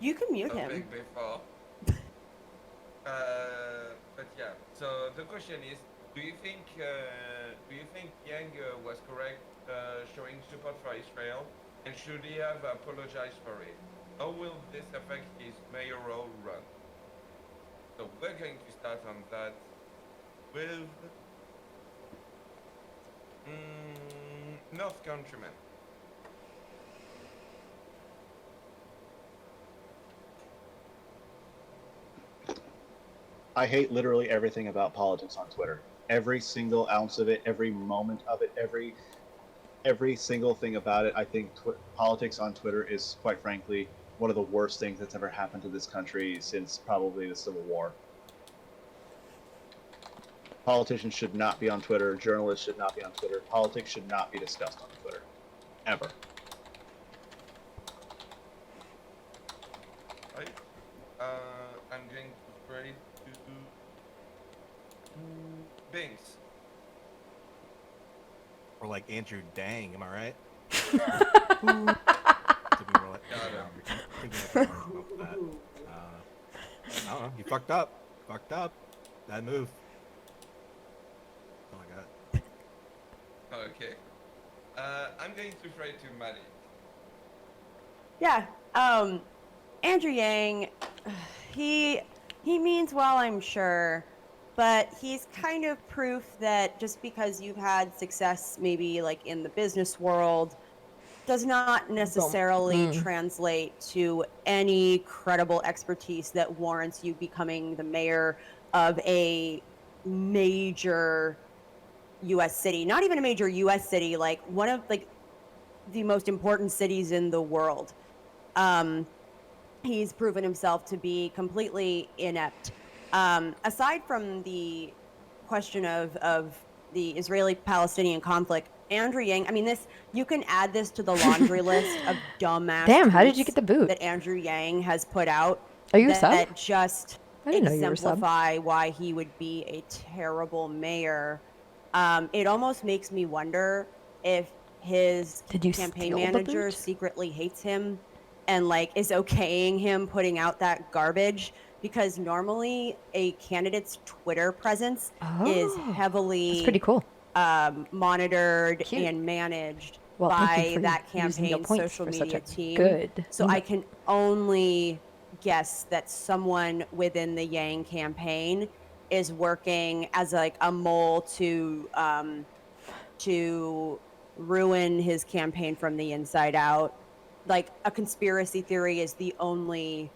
You can mute him. topic before. But yeah. So the question is, do you think Yang was correct showing support for Israel, and should he have apologized for it? How will this affect his mayoral run? So we're going to start on that with North Countryman. I hate literally everything about politics on Twitter. Every single ounce of it, every moment of it, every single thing about it. I think politics on Twitter is, quite frankly, one of the worst things that's ever happened to this country since probably the Civil War. Politicians should not be on Twitter. Journalists should not be on Twitter. Politics should not be discussed on Twitter. Ever. Right? I'm going to try to Binks. Or like Andrew Dang, am I right? To be more like, thinking about that. I don't know. You fucked up. Fucked up. Bad move. Oh my god. Okay. I'm going to try to Mali. Yeah. Andrew Yang, he means well, I'm sure, but he's kind of proof that just because you've had success maybe like in the business world does not necessarily translate to any credible expertise that warrants you becoming the mayor of a major US city. Not even a major US city, like one of like the most important cities in the world. He's proven himself to be completely inept. Aside from the question of the Israeli-Palestinian conflict, Andrew Yang, I mean, this, you can add this to the laundry list of dumbass Damn, how did you tweets get the boot? that Andrew Yang has put out. Are you a sub? That just I didn't know you were a sub. exemplify why he would be a terrible mayor. It almost makes me wonder if his Did you campaign steal the manager boot? secretly hates him and like is okaying him putting out that garbage, because normally a candidate's Twitter presence is Oh, heavily that's pretty cool. monitored Cute. and managed Well, thank by you for that using your campaign's points social for such media a team. good. So I can only guess that someone within the Yang campaign is working as like a mole to ruin his campaign from the inside out. Like a conspiracy theory is the only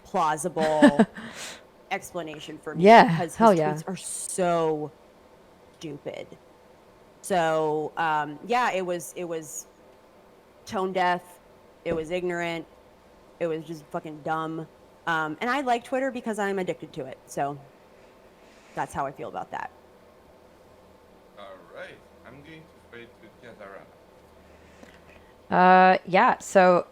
plausible explanation for me. Yeah, because his hell yeah. tweets are so stupid. So yeah, it was tone deaf. It was ignorant. It was just fucking dumb. And I like Twitter because I'm addicted to it. So that's how I feel about that. All right. I'm going to try to Katara. Yeah, so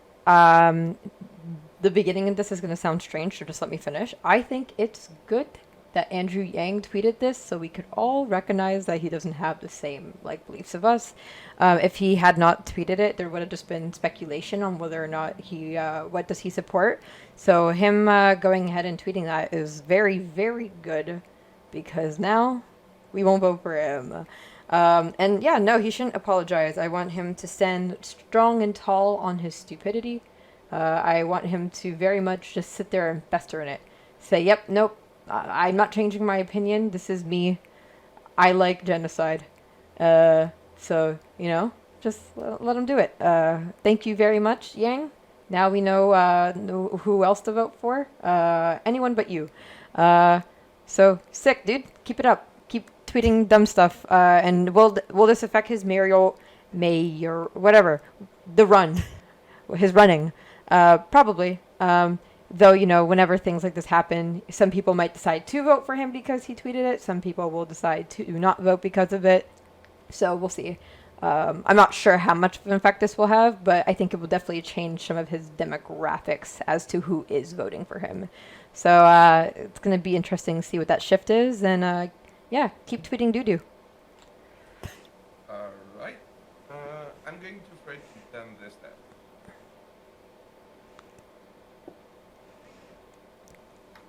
the beginning of this is going to sound strange, so just let me finish. I think it's good that Andrew Yang tweeted this so we could all recognize that he doesn't have the same like beliefs of us. If he had not tweeted it, there would have just been speculation on whether or not he what does he support. So him going ahead and tweeting that is very, very good, because now we won't vote for him. And yeah, no, he shouldn't apologize. I want him to stand strong and tall on his stupidity. I want him to very much just sit there and fester in it. Say, yep, nope, I'm not changing my opinion. This is me. I like genocide. So, you know, just let him do it. Thank you very much, Yang. Now we know who else to vote for. Anyone but you. So, sick, dude. Keep it up. Keep tweeting dumb stuff. And will this affect his mayor, whatever, the run, his running? Probably. Though, you know, whenever things like this happen, some people might decide to vote for him because he tweeted it. Some people will decide to not vote because of it. So we'll see. I'm not sure how much of an effect this will have, but I think it will definitely change some of his demographics as to who is voting for him. So it's going to be interesting to see what that shift is. And yeah, keep tweeting doo-doo. Alright. I'm going to try to done this then.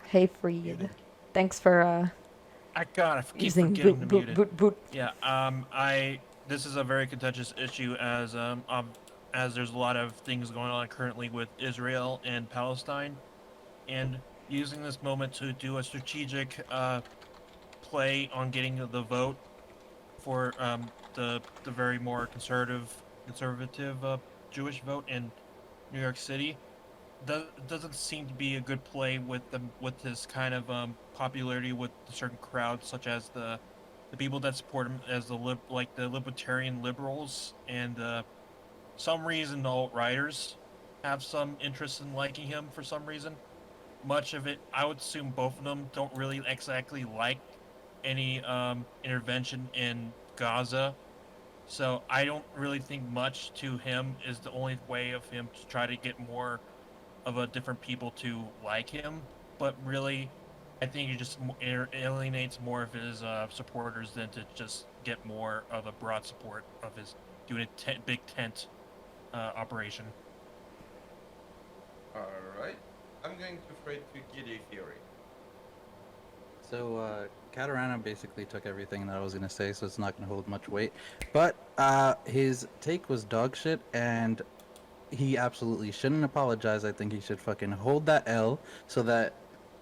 Hey, Freed. Thanks for I keep using forgetting to boot, mute boot, it. boot, boot. Yeah. This is a very contentious issue as there's a lot of things going on currently with Israel and Palestine, and using this moment to do a strategic play on getting the vote for the very more conservative Jewish vote in New York City doesn't seem to be a good play with this kind of popularity with certain crowds, such as the people that support him as the libertarian liberals, and some reason the alt-righters have some interest in liking him for some reason. Much of it, I would assume both of them don't really exactly like any intervention in Gaza. So I don't really think much to him is the only way of him to try to get more of a different people to like him. But really, I think he just alienates more of his supporters than to just get more of a broad support of his doing a big tent operation. Alright. I'm going to try to get a theory. So, Catarana basically took everything that I was going to say, so it's not going to hold much weight. But his take was dog shit, and he absolutely shouldn't apologize. I think he should fucking hold that L so that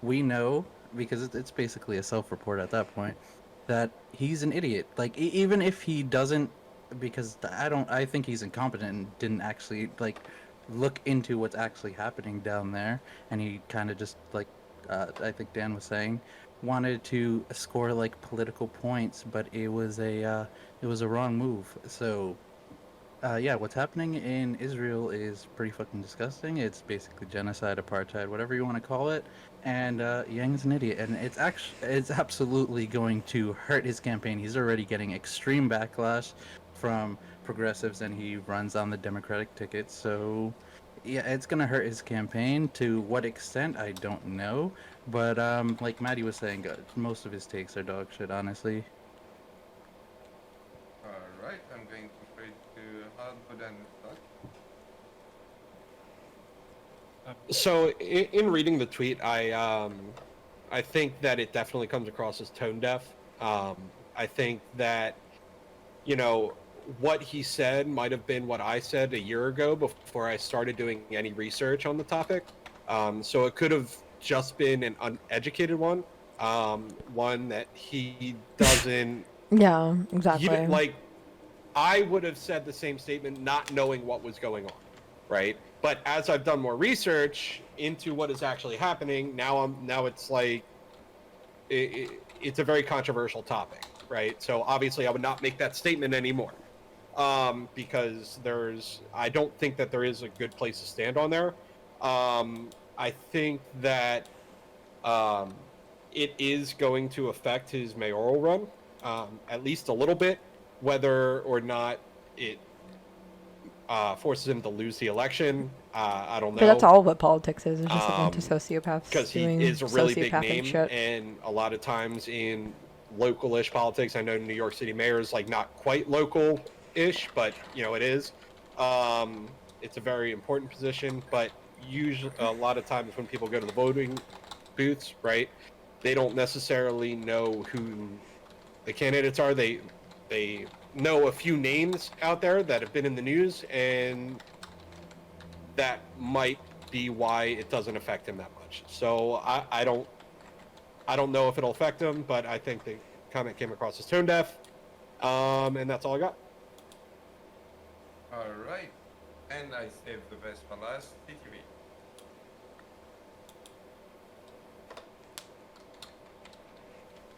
we know, because it's basically a self-report at that point, that he's an idiot. Like, even if he doesn't, because I think he's incompetent and didn't actually, like, look into what's actually happening down there, and he kind of just, like, I think Dan was saying, wanted to score, like, political points, but it was a wrong move. So yeah, what's happening in Israel is pretty fucking disgusting. It's basically genocide, apartheid, whatever you want to call it. And Yang's an idiot, and it's absolutely going to hurt his campaign. He's already getting extreme backlash from progressives, and he runs on the Democratic ticket. So yeah, it's gonna hurt his campaign. To what extent, I don't know. But like Maddie was saying, most of his takes are dog shit, honestly. Alright, I'm going to try to hard than that. So in reading the tweet, I think that it definitely comes across as tone deaf. I think that, you know, what he said might have been what I said a year ago before I started doing any research on the topic. So it could have just been an uneducated one, one that he doesn't. Yeah, exactly. Like, I would have said the same statement not knowing what was going on, right? But as I've done more research into what is actually happening, now it's like it's a very controversial topic, right? So obviously I would not make that statement anymore, because I don't think that there is a good place to stand on there. I think that it is going to affect his mayoral run, at least a little bit, whether or not it forces him to lose the election. I don't know. But that's all what politics is. It's just a bunch of sociopaths because he doing is a really big sociopathic name, shit. and a lot of times in local-ish politics, I know New York City mayor is like not quite local-ish, but you know it is. It's a very important position, but usually a lot of times when people go to the voting booths, right, they don't necessarily know who the candidates are. They know a few names out there that have been in the news, and that might be why it doesn't affect him that much. So I don't know if it'll affect him, but I think the comment came across as tone deaf, and that's all I got. All right, and I saved the best for last. TTV.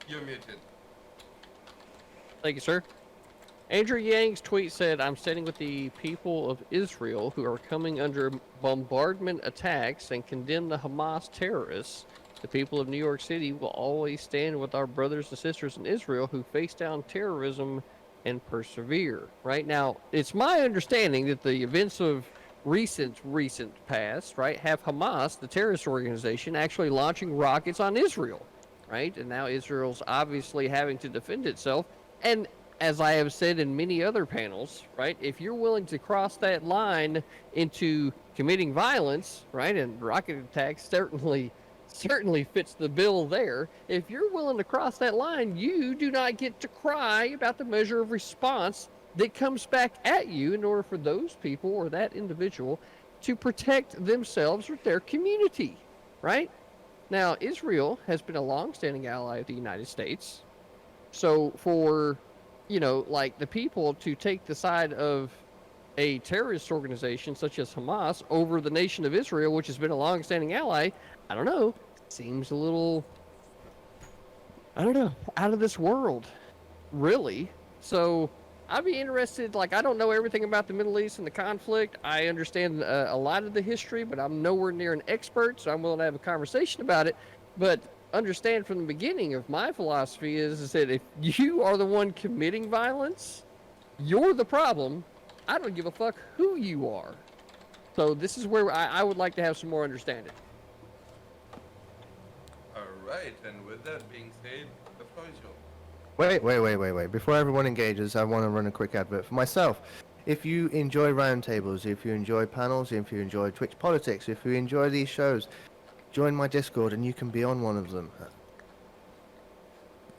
You're muted. Thank you, sir. Andrew Yang's tweet said, I'm standing with the people of Israel who are coming under bombardment attacks and condemn the Hamas terrorists. The people of New York City will always stand with our brothers and sisters in Israel who face down terrorism and persevere. Right now, it's my understanding that the events of recent past, right, have Hamas, the terrorist organization, actually launching rockets on Israel, right? And now Israel's obviously having to defend itself. And as I have said in many other panels, right, if you're willing to cross that line into committing violence, right, and rocket attacks certainly fits the bill there. If you're willing to cross that line, you do not get to cry about the measure of response that comes back at you in order for those people or that individual to protect themselves or their community, right? Now, Israel has been a long-standing ally of the United States. So for, like the people to take the side of a terrorist organization such as Hamas over the nation of Israel, which has been a long-standing ally, I don't know, seems a little, I don't know, out of this world, really. So I'd be interested, like, I don't know everything about the Middle East and the conflict. I understand a lot of the history, but I'm nowhere near an expert, so I'm willing to have a conversation about it. But understand from the beginning of my philosophy is that if you are the one committing violence, you're the problem. I don't give a fuck who you are. So this is where I would like to have some more understanding. Alright, and with that being said, the floor is yours. Wait. Before everyone engages, I want to run a quick advert for myself. If you enjoy roundtables, if you enjoy panels, if you enjoy Twitch politics, if you enjoy these shows, join my Discord and you can be on one of them.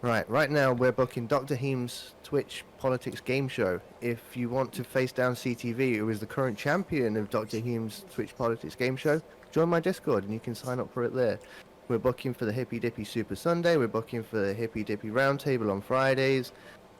Right now we're booking Dr. Heem's Twitch politics game show. If you want to face down CTV, who is the current champion of Dr. Heem's Twitch politics game show, join my Discord and you can sign up for it there. We're booking for the Hippy Dippy Super Sunday. We're booking for the Hippy Dippy Roundtable on Fridays.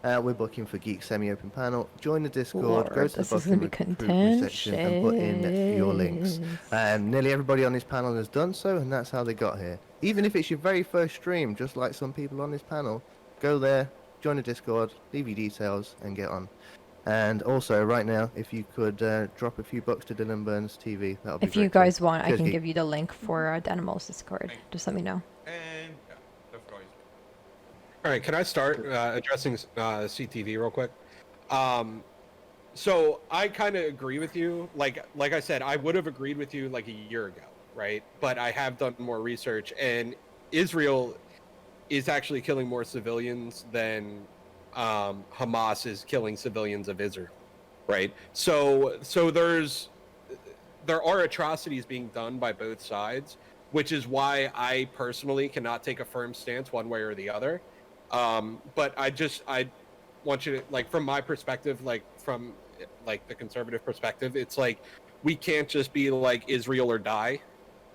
We're booking for Geek Semi-Open Panel. Join the Discord, Lord, go to the this is gonna booking be recruitment section and put in your links. contentious. Nearly everybody on this panel has done so, and that's how they got here. Even if it's your very first stream, just like some people on this panel, go there, join the Discord, leave your details, and get on. And also, right now, if you could drop a few bucks to Dylan Burns TV, that would be If you great guys too. want, I Cheers, can geek. give you the link for Danamo's Discord. Just let me know. And yeah, the floor is yours. All right, can I start addressing CTV real quick? So I kind of agree with you. Like I said, I would have agreed with you like a year ago, right? But I have done more research, and Israel is actually killing more civilians than Hamas is killing civilians of Israel, right? So there are atrocities being done by both sides, which is why I personally cannot take a firm stance one way or the other. But I want you to, like, from my perspective, like from like the conservative perspective, it's like we can't just be like Israel or die,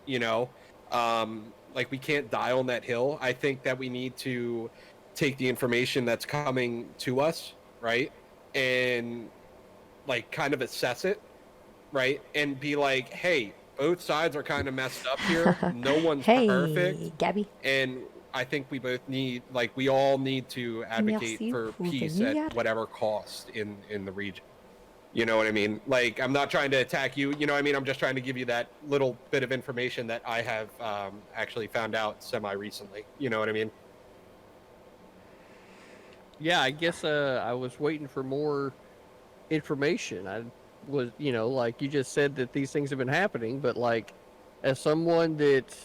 like we can't die on that hill. I think that we need to take the information that's coming to us, right, and like kind of assess it, right, and be like, hey, both sides are kind of messed up here. No one's Hey, perfect, Gabby. and I think we both need, like, we all need to advocate Merci for pour peace venir. at whatever cost in the region. You know what I mean? Like, I'm not trying to attack you. You know what I mean? I'm just trying to give you that little bit of information that I have actually found out semi-recently. You know what I mean? Yeah, I guess I was waiting for more information. I was, like you just said that these things have been happening, but like as someone that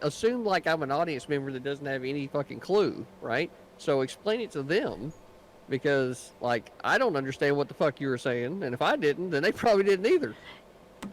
assume like I'm an audience member that doesn't have any fucking clue, right? So explain it to them, because like I don't understand what the fuck you were saying, and if I didn't, then they probably didn't either.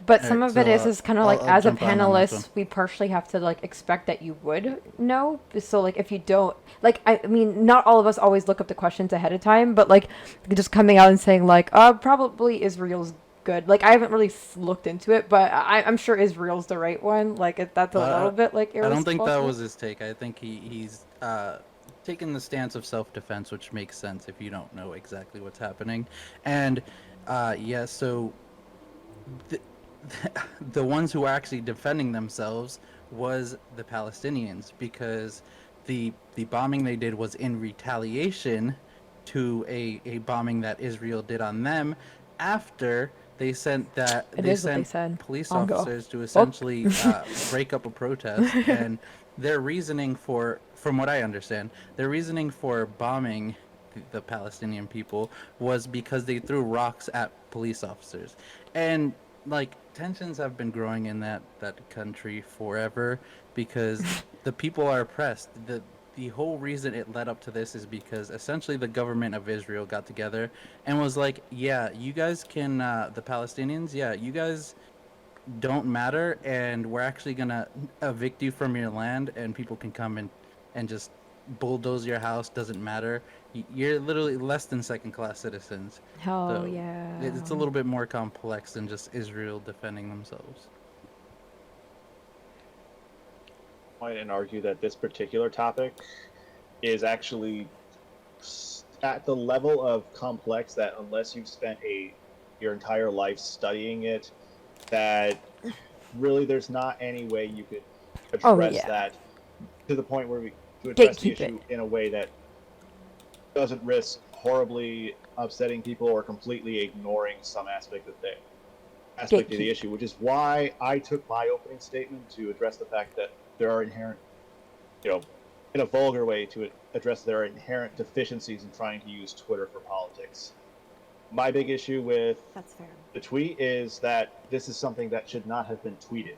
But some Alright, of it so, is kind of I'll- like, I'll as a jump in on this one. panelist, we partially have to like expect that you would know. So like if you don't, like I mean, not all of us always look up the questions ahead of time, but like just coming out and saying like, probably Israel's good. Like I haven't really looked into it, but I'm sure Israel's the right one. Like that's a little bit like I don't think that irresponsible. was his take. I think he's taken the stance of self-defense, which makes sense if you don't know exactly what's happening. And yeah, so the ones who were actually defending themselves was the Palestinians, because the bombing they did was in retaliation to a bombing that Israel did on them after they sent It is what they said. police I'll go. officers to essentially break up a protest. And their reasoning for, from what I understand, their reasoning for bombing the Palestinian people was because they threw rocks at police officers. And like tensions have been growing in that country forever because the people are oppressed. The whole reason it led up to this is because essentially the government of Israel got together and was like, yeah, you guys can, the Palestinians, yeah, you guys don't matter, and we're actually gonna evict you from your land, and people can come and just bulldoze your house. Doesn't matter. You're literally less than second-class citizens. Hell So yeah. it's a little bit more complex than just Israel defending themselves. Point and argue that this particular topic is actually at the level of complex that unless you've spent your entire life studying it, that really there's not any way you could address that to the point where we to address the issue in a way that doesn't risk horribly upsetting people or completely ignoring some aspect of the issue, which is why I took my opening statement to address the fact that there are inherent, in a vulgar way, to address there are inherent deficiencies in trying to use Twitter for politics. My big issue with the tweet is that this is something that should not have been tweeted.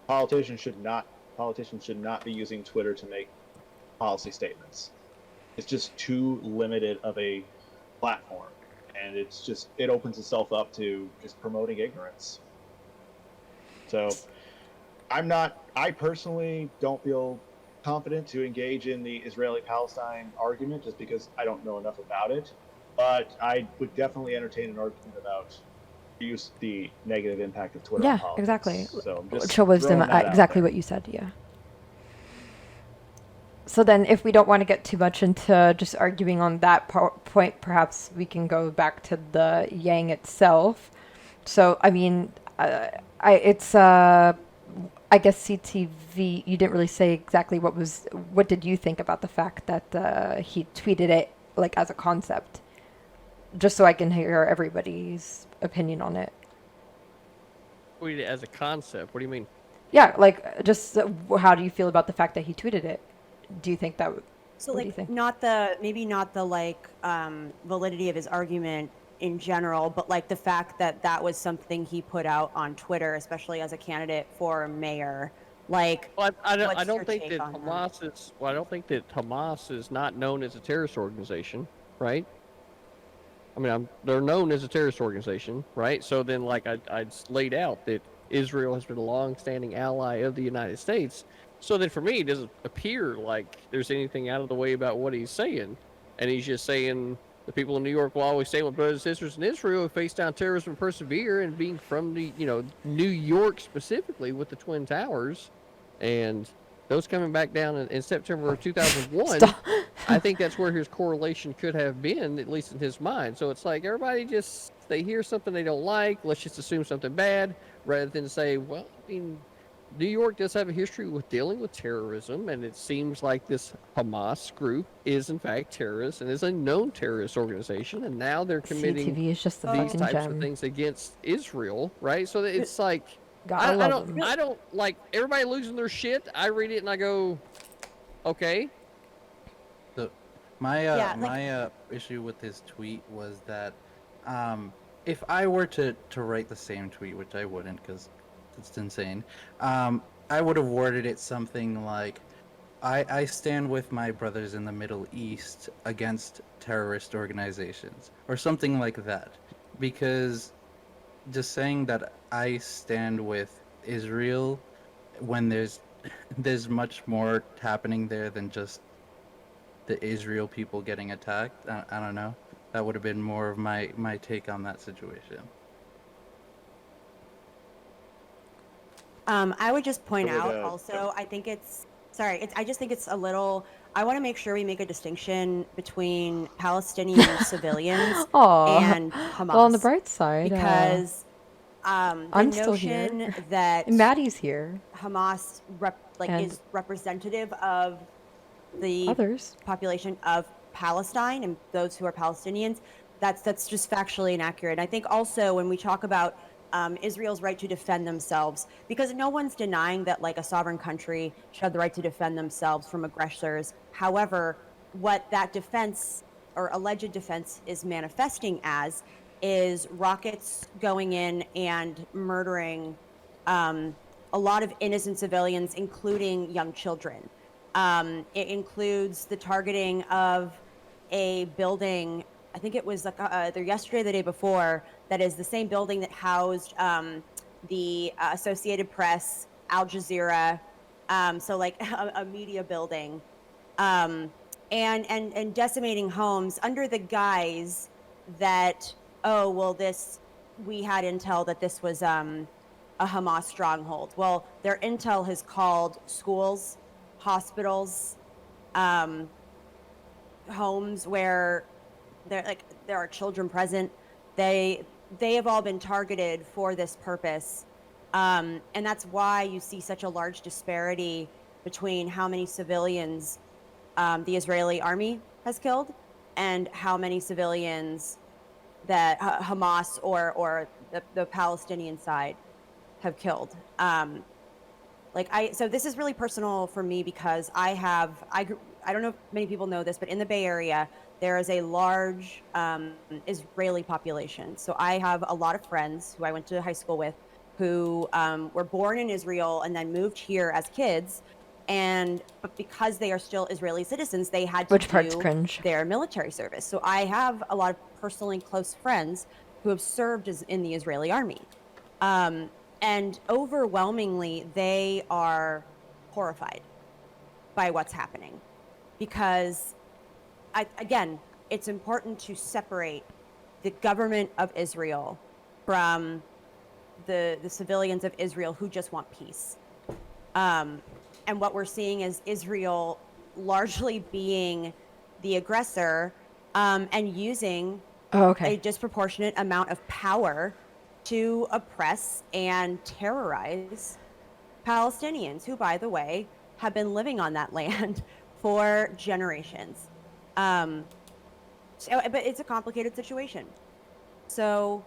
Politicians should not be using Twitter to make policy statements. It's just too limited of a platform, and it opens itself up to just promoting ignorance. So I personally don't feel confident to engage in the Israeli-Palestine argument just because I don't know enough about it. But I would definitely entertain an argument about the negative impact of Twitter on politics. Exactly. So I'm just Show wisdom, throwing that out exactly there. what you said, yeah. So then if we don't want to get too much into just arguing on that point, perhaps we can go back to the Yang itself. So, I mean, I guess CTV, you didn't really say exactly what did you think about the fact that he tweeted it like as a concept? Just so I can hear everybody's opinion on it. Tweeted it as a concept? What do you mean? Yeah, like just how do you feel about the fact that he tweeted it? Do you think that? So what do you like think? maybe not the validity of his argument in general, but like the fact that that was something he put out on Twitter, especially as a candidate for mayor. Like, well, I what's don't your think take that on Hamas is. Well, I don't think that Hamas is not known as a terrorist organization, right? I mean, they're known as a terrorist organization, right? So then, like I laid out that Israel has been a long-standing ally of the United States. So then, for me, it doesn't appear like there's anything out of the way about what he's saying, and he's just saying the people in New York will always stand with brothers and sisters in Israel who face down terrorism and persevere. And being from the New York specifically with the Twin Towers, and those coming back down in September of 2001, I think that's where his correlation could have been, at least in his mind. So it's like everybody they hear something they don't like, let's just assume something bad, rather than say, well, I mean, New York does have a history with dealing with terrorism, and it seems like this Hamas group is in fact terrorist and is a known terrorist organization, and now they're committing CTV is just a these fucking types gem. of things against Israel, right? So it's like I don't like everybody losing their shit. I read it and I go, okay. So my issue with his tweet was that if I were to write the same tweet, which I wouldn't because it's insane, I would have worded it something like, I stand with my brothers in the Middle East against terrorist organizations, or something like that. Because just saying that I stand with Israel when there's much more happening there than just the Israel people getting attacked. I don't know. That would have been more of my take on that situation. I would just point out also, I just think it's a little, I want to make sure we make a distinction between Palestinian civilians and Hamas. Well, on the bright side, because the I'm still notion here. that And Maddie's here. Hamas is representative of the Others. population of Palestine and those who are Palestinians, that's just factually inaccurate. And I think also when we talk about Israel's right to defend themselves, because no one's denying that like a sovereign country should have the right to defend themselves from aggressors. However, what that defense or alleged defense is manifesting as is rockets going in and murdering a lot of innocent civilians, including young children. It includes the targeting of a building, I think it was like either yesterday or the day before, that is the same building that housed the Associated Press, Al Jazeera, so like a media building, and decimating homes under the guise that, oh, well, we had intel that this was a Hamas stronghold. Well, their intel has called schools, hospitals, homes where there are children present. They have all been targeted for this purpose, and that's why you see such a large disparity between how many civilians the Israeli army has killed and how many civilians that Hamas or the Palestinian side have killed. So this is really personal for me because I don't know if many people know this, but in the Bay Area, there is a large Israeli population. So I have a lot of friends who I went to high school with who were born in Israel and then moved here as kids. But because they are still Israeli citizens, they had to Which part's do cringe? their military service. So I have a lot of personally close friends who have served in the Israeli army. And overwhelmingly, they are horrified by what's happening because, again, it's important to separate the government of Israel from the civilians of Israel who just want peace. And what we're seeing is Israel largely being the aggressor and using a disproportionate amount of power to oppress and terrorize Palestinians, who, by the way, have been living on that land for generations. But it's a complicated situation. So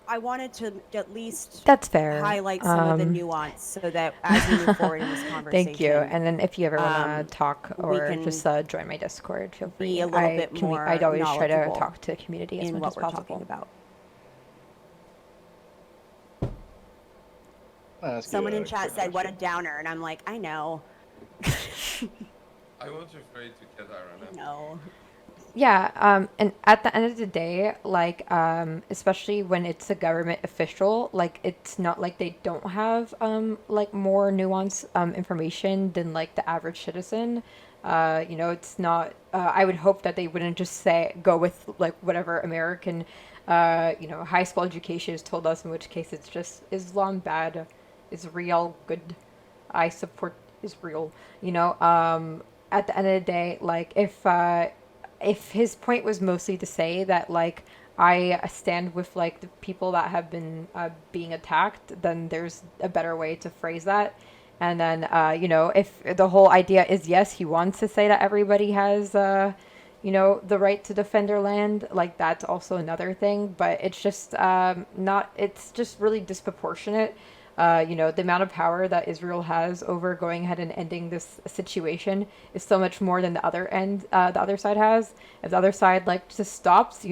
I wanted to at least That's fair. highlight some of the nuance so that as we move forward in this conversation. Thank you. And then if you ever want to talk we or can just join my Discord, feel free. be a little bit more I'd always try to knowledgeable talk to the community as in much what as we're possible. talking about. Someone in chat said, "What a downer," and I'm like, I know. I want to afraid to get Arana. No. Yeah, and at the end of the day, like, especially when it's a government official, like, it's not like they don't have, like, more nuanced, information than, like, the average citizen. It's not, I would hope that they wouldn't just go with, like, whatever American, high school education has told us, in which case it's just Islam bad, Israel good, I support Israel, at the end of the day, like, if his point was mostly to say that, like, I stand with, like, the people that have been being attacked, then there's a better way to phrase that. And then, if the whole idea is, yes, he wants to say that everybody has, the right to defend their land, like, that's also another thing. But it's just it's just really disproportionate. The amount of power that Israel has over going ahead and ending this situation is so much more than the other side has. If the other side, like, just stops,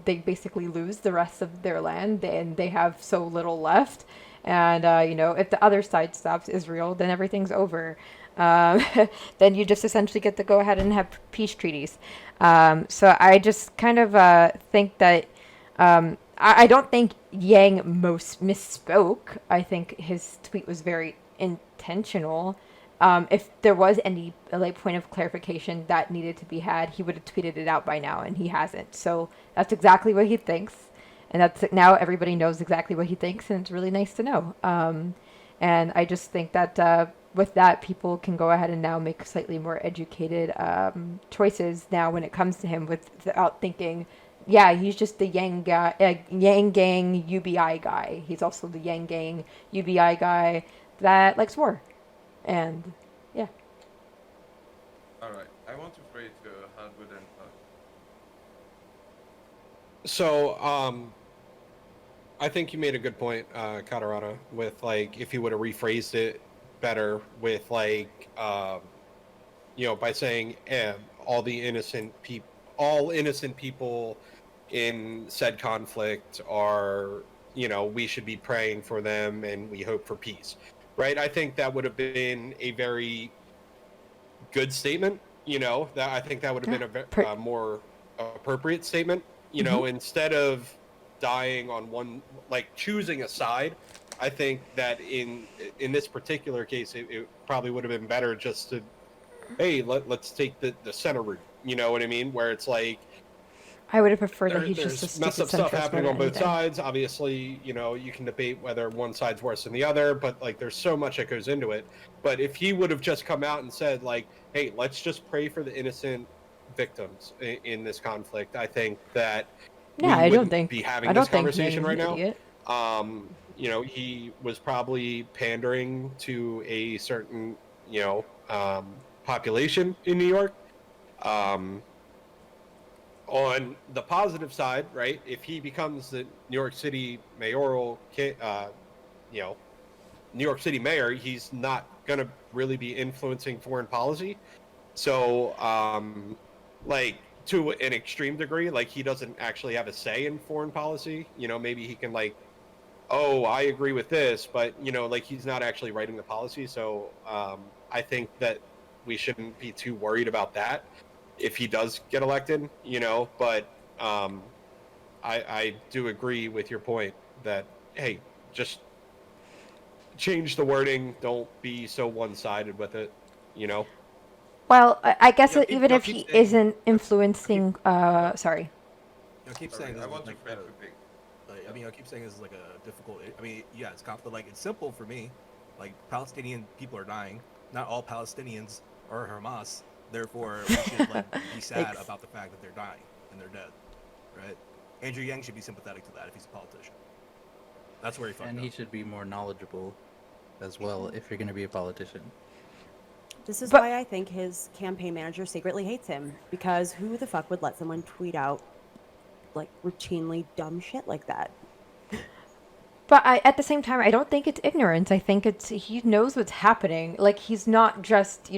they basically lose the rest of their land and they have so little left. And, if the other side stops Israel, then everything's over. Then you just essentially get to go ahead and have peace treaties. So I just kind of think that I don't think Yang misspoke. I think his tweet was very intentional. If there was any point of clarification that needed to be had, he would have tweeted it out by now, and he hasn't. So that's exactly what he thinks, and now everybody knows exactly what he thinks, and it's really nice to know. And I just think that with that, people can go ahead and now make slightly more educated choices now when it comes to him without thinking, yeah, he's just the Yang Gang UBI guy. He's also the Yang Gang UBI guy that likes war. And, yeah. Alright, I want to pray to Hardwood and So, I think you made a good point, Katarata, with, like, if you would have rephrased it better with, like, by saying all innocent people in said conflict are, we should be praying for them and we hope for peace, right? I think that would have been a very good statement. That I think that would have been a more appropriate statement. Instead of dying on one, like choosing a side. I think that in this particular case, it probably would have been better just to, hey, let's take the center route. You know what I mean? Where it's like I would have preferred that he's just a there's stupid messed up stuff centrist happening more on than both anything. sides. Obviously, you can debate whether one side's worse than the other, but like there's so much that goes into it. But if he would have just come out and said like, hey, let's just pray for the innocent victims in this conflict, I think that Yeah, we I don't wouldn't think be having I this don't think conversation Smang is right an now. idiot. He was probably pandering to a certain, population in New York. On the positive side, right? If he becomes the New York City New York City mayor, he's not going to really be influencing foreign policy. So, like to an extreme degree, like he doesn't actually have a say in foreign policy. Maybe he can like, oh, I agree with this, but like he's not actually writing the policy. So I think that we shouldn't be too worried about that if he does get elected. But I do agree with your point that, hey, just change the wording. Don't be so one-sided with it. Well, I guess Y'all that even y'all if keep he saying- isn't influencing, sorry. I keep Sorry, saying this I is want to like, Fred to pick. I keep saying this is like a difficult. I mean, yeah, it's but like it's simple for me. Like Palestinian people are dying. Not all Palestinians are Hamas. Therefore, we should like be sad Thanks. about the fact that they're dying and they're dead, right? Andrew Yang should be sympathetic to that if he's a politician. That's where he fucked And up. he should be more knowledgeable as well if you're going to be a politician. This is But- why I think his campaign manager secretly hates him, because who the fuck would let someone tweet out like routinely dumb shit like that? But at the same time, I don't think it's ignorance. I think he knows what's happening. Like, he's not just,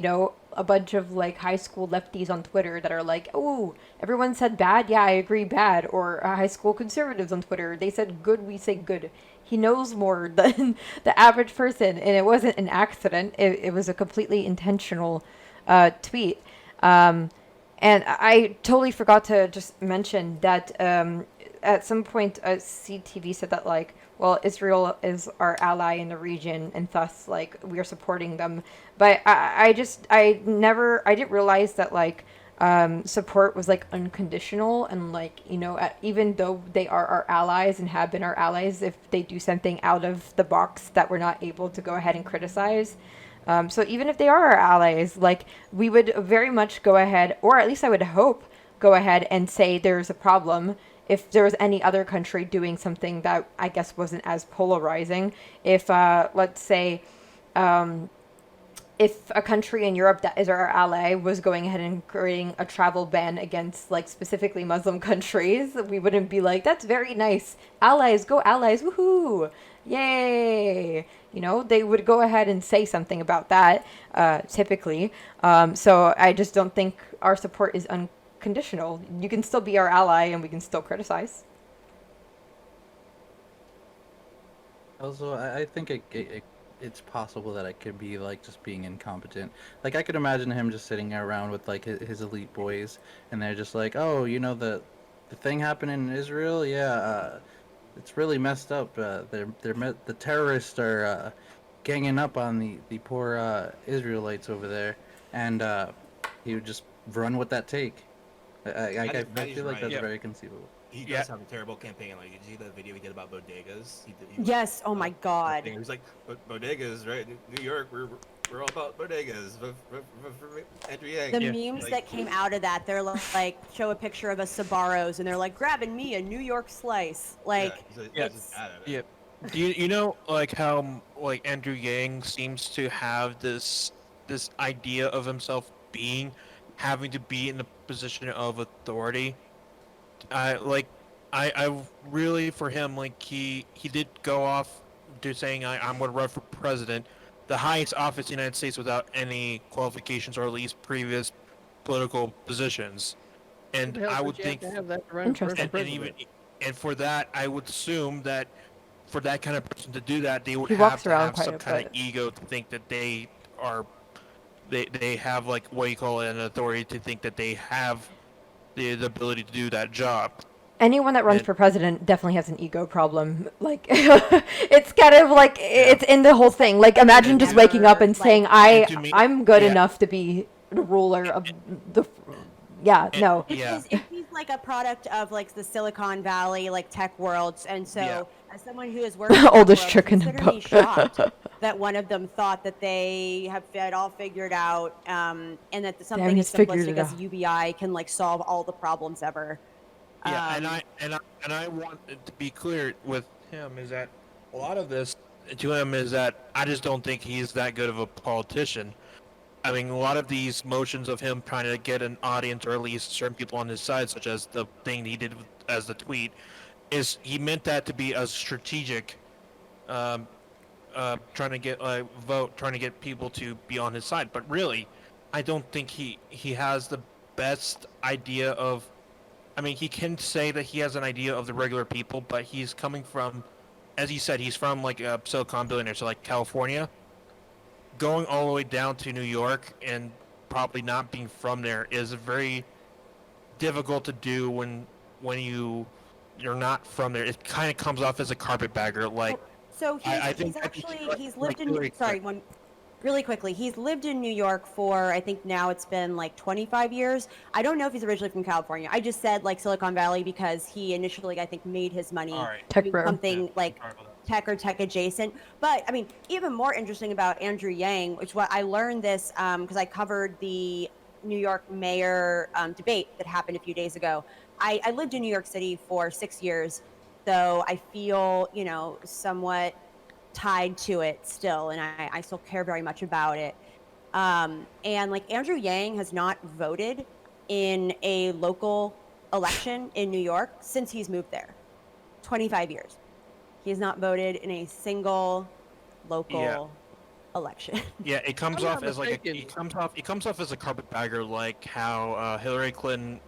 a bunch of, like, high school lefties on Twitter that are like, oh, everyone said bad? Yeah, I agree, bad. Or high school conservatives on Twitter. They said good, we say good. He knows more than the average person, and it wasn't an accident. It was a completely intentional tweet. And I totally forgot to just mention that at some point, CTV said that, like, well, Israel is our ally in the region, and thus, like, we are supporting them. But I didn't realize that, like, support was, like, unconditional, and, like, even though they are our allies and have been our allies, if they do something out of the box that we're not able to go ahead and criticize. So even if they are our allies, like, we would very much go ahead, or at least I would hope, go ahead and say there's a problem. If there was any other country doing something that I guess wasn't as polarizing, if let's say if a country in Europe that is our ally was going ahead and creating a travel ban against, like, specifically Muslim countries, we wouldn't be like, that's very nice. Allies, go allies, woohoo! Yay! They would go ahead and say something about that, typically. So I just don't think our support is unconditional. You can still be our ally and we can still criticize. Also, I think it's possible that it could be like just being incompetent. Like, I could imagine him just sitting around with like his elite boys, and they're just like, oh, the thing happening in Israel, yeah, it's really messed up. The terrorists are ganging up on the poor Israelites over there, and he would just run with that take. I feel like that's very conceivable. He does have a terrible campaign. Like, did you see the video he did about bodegas? He Yes. Oh my God. He was like, bodegas, right? New York, we're all about bodegas. Andrew Yang. The memes that came out of that, they're like, show a picture of a Sbarro's, and they're like, grabbing me a New York slice. Like, Yeah. Do you know, like, how, like, Andrew Yang seems to have this idea of himself having to be in the position of authority? I really, for him, like, he did go off to saying I'm going to run for president, the highest office in the United States without any qualifications or at least previous political positions. And Who the hell I says would you have think, to have that to run for Interesting. president? and for that, I would assume that for that kind of person to do that, they would He have walks to around have quite some a kind of bit. ego to think that they have like what you call it, an authority to think that they have the ability to do that job. Anyone that runs And for president definitely has an ego problem. Like, it's kind of like it's in the whole thing. Like, imagine just waking up and saying, and to me, I'm good yeah. enough to be the ruler of the." Yeah, And- no. yeah. If he's like a product of like the Silicon Valley, like tech worlds, and so Yeah. as someone who has worked in tech Oldest worlds, trick in the consider me book. shocked that one of them thought that they have it all figured out, and that something as he's figured simplistic it as out. UBI can like solve all the problems ever. Yeah, Um, and I want it to be clear with him is that a lot of this to him is that I just don't think he's that good of a politician. I mean, a lot of these motions of him trying to get an audience or at least certain people on his side, such as the thing he did as the tweet, is he meant that to be a strategic, um, trying to get a vote, trying to get people to be on his side. But really, I don't think he has the best idea of. I mean, he can say that he has an idea of the regular people, but he's coming from, as he said, he's from like a Silicon billionaire, so like California. Going all the way down to New York and probably not being from there is very difficult to do when you're not from there. It kind of comes off as a carpetbagger. Like So I he's think actually he's like lived in Hillary sorry Clinton. really quickly, he's lived in New York for I think now it's been like 25 years. I don't know if he's originally from California. I just said like Silicon Valley because he initially I think made his money All right. Tech doing bro. something like Sorry about that. tech or tech adjacent. But I mean, even more interesting about Andrew Yang, which what I learned this because I covered the New York mayor debate that happened a few days ago. I lived in New York City for 6 years, so I feel somewhat tied to it still, and I still care very much about it. And like Andrew Yang has not voted in a local election in New York since he's moved there. 25 years. He has not voted in a single local election. Yeah, it comes I'm off not as like mistaken. it comes off as a carpetbagger, like how Hillary Clinton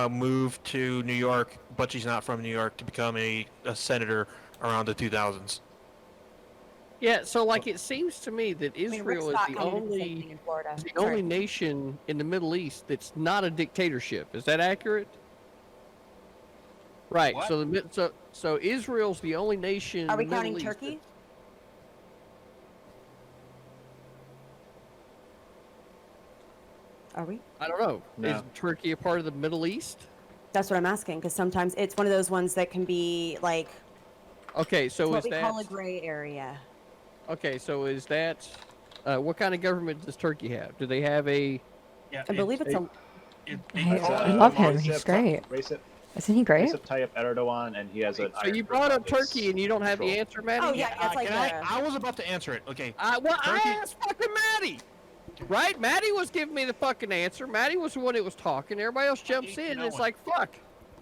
moved to New York, but she's not from New York to become a senator around the 2000s. Yeah, so like it seems to me that I mean, Rick Israel is Scott the kind of did the same only thing in Florida. the Sorry. only nation in the Middle East that's not a dictatorship. Is that accurate? Right. What? So Israel's the only nation. Are in we the Middle counting East Turkey? Are we? I don't know. No. Is Turkey a part of the Middle East? That's what I'm asking because sometimes it's one of those ones that can be like Okay, so what is we that call a gray area. okay? So is that what kind of government does Turkey have? Do they have a? Yeah, I believe it's a. I love him. He's great. Isn't he great? Recep Tayyip Erdogan, and he has an. So you brought up Turkey and you don't have the answer, Maddie? Oh yeah, that's like I was about to answer it. Okay. Well, Turkey- I asked fucking Maddie. Right? Maddie was giving me the fucking answer. Maddie was the one that was talking. Everybody else jumps in, and it's like, fuck.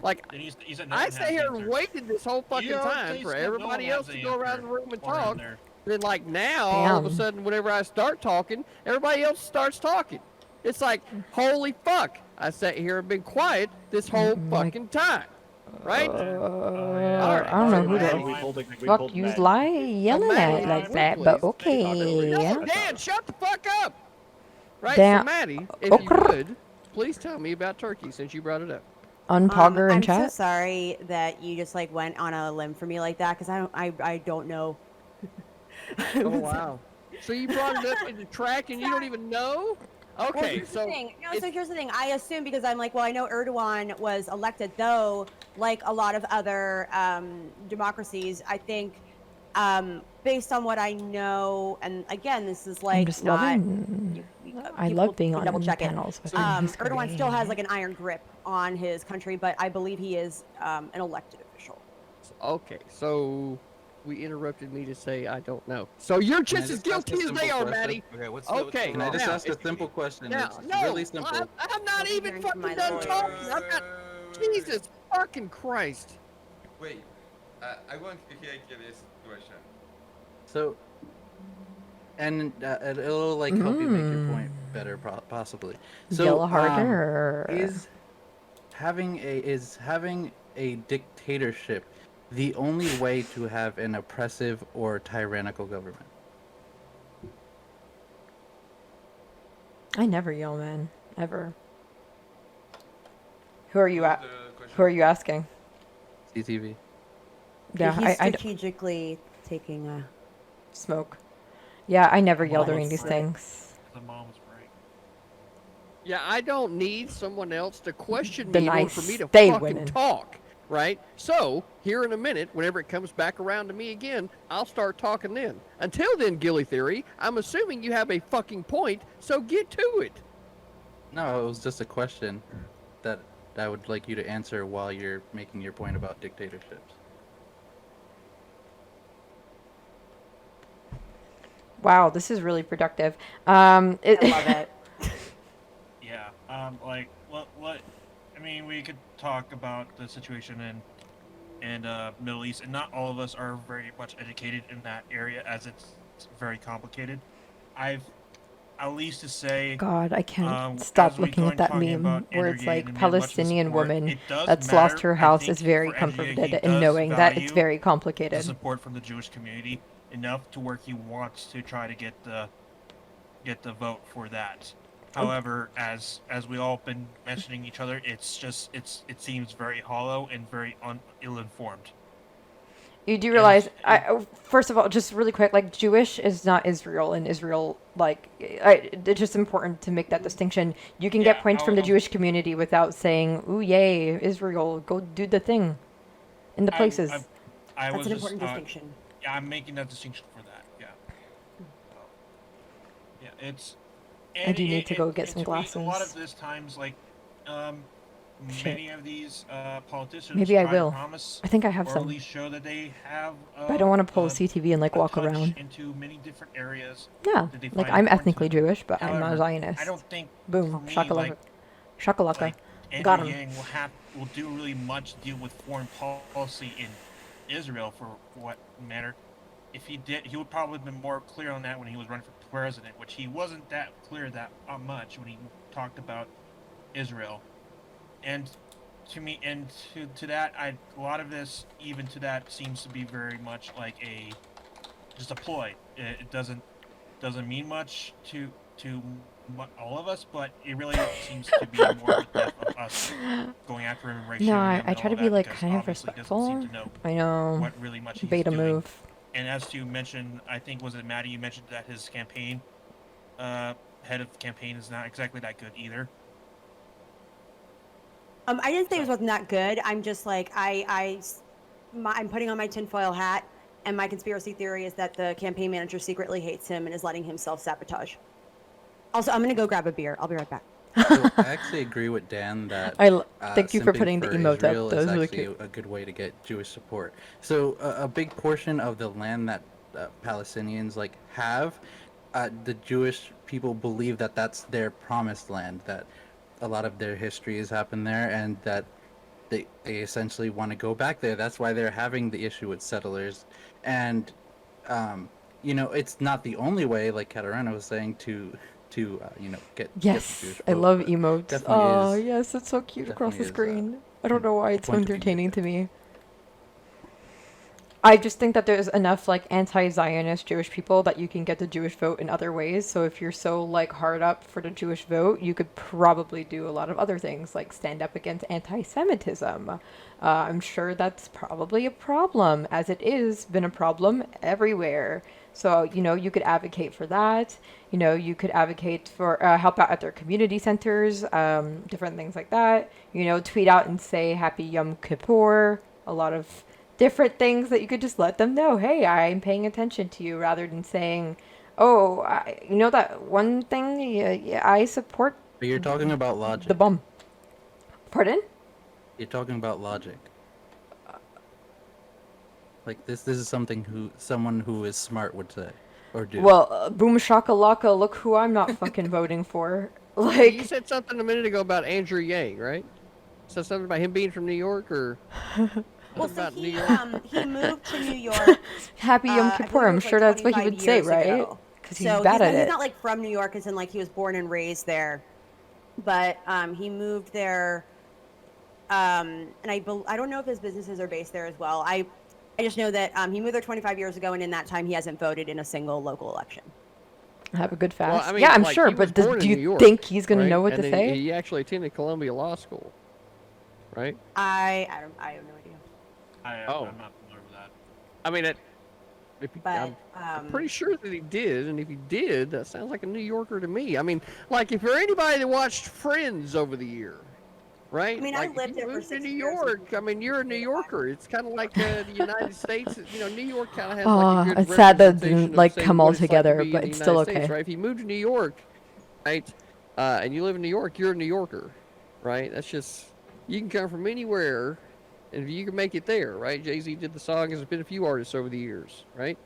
Like, And he said no I one sat has here the and answer. waited this whole fucking Yeah, time they for said no one everybody has else the to go around answer. the room and Or in talk. there. Then, like, now, all of a Damn. sudden, whenever I start talking, everybody else starts talking. It's like, holy fuck. I sat here and been quiet this whole fucking time. Right? I don't know who the fuck you yelling Maddie, at like please. that, but No, okay. Dan, shut the fuck up. Right? Dan- So, Maddie, if you would, please tell me about Turkey since you brought it up. Unpogger in I'm chat. so sorry that you just like went on a limb for me like that because I don't know. Oh, wow. So you brought it up in the track and you don't even know? Well, Okay, here's the so thing. No, if- so here's the thing. I assume because I'm like, well, I know Erdogan was elected, though, like a lot of other democracies, I think, based on what I know, and again, this is like I'm just not. loving. I people love being can on double check it. panels with him. He's Erdogan still has great. like an iron grip on his country, but I believe he is an elected official. okay, so we interrupted me to say I don't know. So you're Can I just as just ask a guilty as simple they are, question? Maddie. Okay, what's Okay, Can I just now, ask a simple question? Now, It's no, really simple. I'm not We're even hearing fucking from my done lawyer. talking. I'm not. Jesus fucking Christ. Wait, I want to hear this question. So, and it'll like help you make your point better, possibly. So, Yell harder. is having a dictatorship the only way to have an oppressive or tyrannical government? I never yell, man. Ever. Who are you What's at? the question? Who are you asking? CTV. Yeah, He's I strategically taking a. smoke. Yeah, I never yell Well, during it's these like- things. The mom's break. Yeah, I don't need someone else to question Then me in I order for me to stay fucking winning. talk, right? So, here in a minute, whenever it comes back around to me again, I'll start talking then. Until then, Gilly Theory, I'm assuming you have a fucking point, so get to it. No, it was just a question that I would like you to answer while you're making your point about dictatorships. Wow, this is really productive. I love it. Yeah. Like what? I mean, we could talk about the situation in Middle East, and not all of us are very much educated in that area, as it's very complicated. I've at least to say. God, I can't as stop we looking go at that talking meme about where it's energy like and much of the Palestinian support, woman it does that's lost matter, her I house think, is very for energy, comforted he in does knowing that it's value very the complicated. support from the Jewish community enough to where he wants to try to get the vote for that. However, as we all been mentioning each other, it seems very hollow and very ill-informed. You do realize, first of all, just really quick, like Jewish is not Israel, and Israel, like, it's just important to make that distinction. You can get points from the Jewish community without saying, "Ooh, yay, Israel, go do the thing," in the places. That's an important distinction. Yeah, I'm making that distinction for that. Yeah. Yeah, it's. I do need to go get and some to me, glasses. a lot of this times, like, many of these politicians Maybe I try to will. promise, I think I have or some. at least show that they have. But I don't want to pull a CTV and like a walk touch around. into many different areas. Yeah, that they like find I'm important ethnically to them. Jewish, but I'm not a However, Zionist. I don't think Boom, for me, shakalaka, like shakalaka. Andrew Got him. Yang will do really much deal with foreign policy in Israel for what matter. If he did, he would probably have been more clear on that when he was running for president, which he wasn't that clear that much when he talked about Israel. And to me, and to that, a lot of this, even to that, seems to be very much like just a ploy. It doesn't mean much to all of us, but it really seems to be more the death of us going after him and racially. No, I try to be like kind of respectful. I know. What really much he's Beta doing. move. And as to mention, I think was it Maddie? You mentioned that his campaign, head of the campaign, is not exactly that good either. I didn't say it wasn't that good. I'm just like I'm putting on my tinfoil hat, and my conspiracy theory is that the campaign manager secretly hates him and is letting him self-sabotage. Also, I'm gonna go grab a beer. I'll be right back. So I actually agree with Dan that thank you for simping putting the emote Israel up. That is was really actually cute. a good way to get Jewish support. So a big portion of the land that Palestinians like have, the Jewish people believe that that's their promised land. That a lot of their history has happened there, and that they essentially want to go back there. That's why they're having the issue with settlers, and you know, it's not the only way, like Katarina was saying, to you know, get the Yes, Jewish I vote, love but emotes. definitely Oh, is- yes, it's so cute across the definitely is, screen. I don't know why it's so point to be entertaining made to me. I just think that there's enough like anti-Zionist Jewish people that you can get the Jewish vote in other ways. So if you're so like hard up for the Jewish vote, you could probably do a lot of other things like stand up against anti-Semitism. I'm sure that's probably a problem, as it is been a problem everywhere. So, you know, you could advocate for that. You know, you could advocate for help out at their community centers, different things like that. You know, tweet out and say Happy Yom Kippur. A lot of different things that you could just let them know. Hey, I'm paying attention to you, rather than saying, oh, you know that one thing? Yeah, I support But you're talking about logic. the bomb. Pardon? You're talking about logic. Like this is something someone who is smart would say or do. Well, boom shakalaka, look who I'm not fucking voting for. You Like, said something a minute ago about Andrew Yang, right? Said something about him being from New York, or Well, something so about New he York. he moved to New York. Happy Yom I Kippur, believe it I'm was, sure like, that's what he would 25 say, years right? ago. 'Cause he's So bad at he's it. not like from New York, as in like he was born and raised there, but he moved there. And I don't know if his businesses are based there as well. I just know that he moved there 25 years ago, and in that time he hasn't voted in a single local election. Have a good fast. Well, I mean, yeah, I'm like, sure, he was but does, born do in you New York, think he's gonna right? know what And to then say? he actually attended Columbia Law School, right? I have no idea. Oh. I'm not familiar with that. I mean, But I'm pretty sure that he did, and if he did, that sounds like a New Yorker to me. I mean, like, if you're anybody that watched Friends over the year, right? I mean, like, I lived if there you for moved to 6 New years and York, I mean, you're a New Yorker. It's kind of like the United States. You know, New York kind of has like a good It's sad that it representation didn't of, like say, come what all it's like to together, be but in the it's still United States, okay. right? If you move to New York, right, and you live in New York, you're a New Yorker, right? That's just, you can come from anywhere, and if you can make it there, right? Jay-Z did the song, there's been a few artists over the years, right?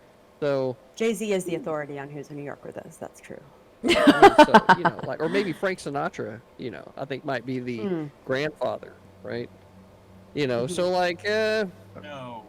So Jay-Z is the authority on who's a New Yorker. That's true. I mean, so, you know, like, or maybe Frank Sinatra, you know, I think might be the grandfather, right? You know, so like, No.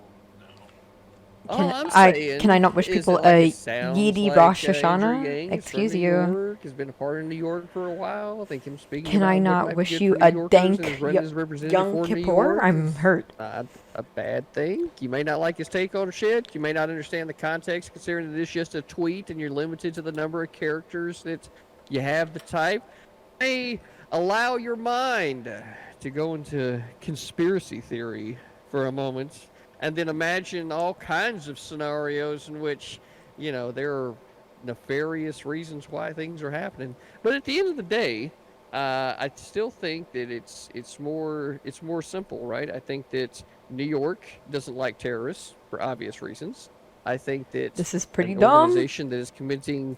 all I'm saying can I not wish is people that, like, a it sounds Yidi like, Rosh Andrew Hashanah? Yang is Excuse from you. New York, has been a part of New York for a while. I think him speaking Can about I what not might wish be good you for New a Yorkers dank and his run as representative Yom for New Kippur? York I'm is hurt. not a bad thing. You may not like his take on shit. You may not understand the context, considering that it's just a tweet and you're limited to the number of characters that you have to type. Hey, allow your mind to go into conspiracy theory for a moment, and then imagine all kinds of scenarios in which, you know, there are nefarious reasons why things are happening. But at the end of the day, I still think that it's more simple, right? I think that New York doesn't like terrorists for obvious reasons. I think that This is pretty an dumb. organization that is committing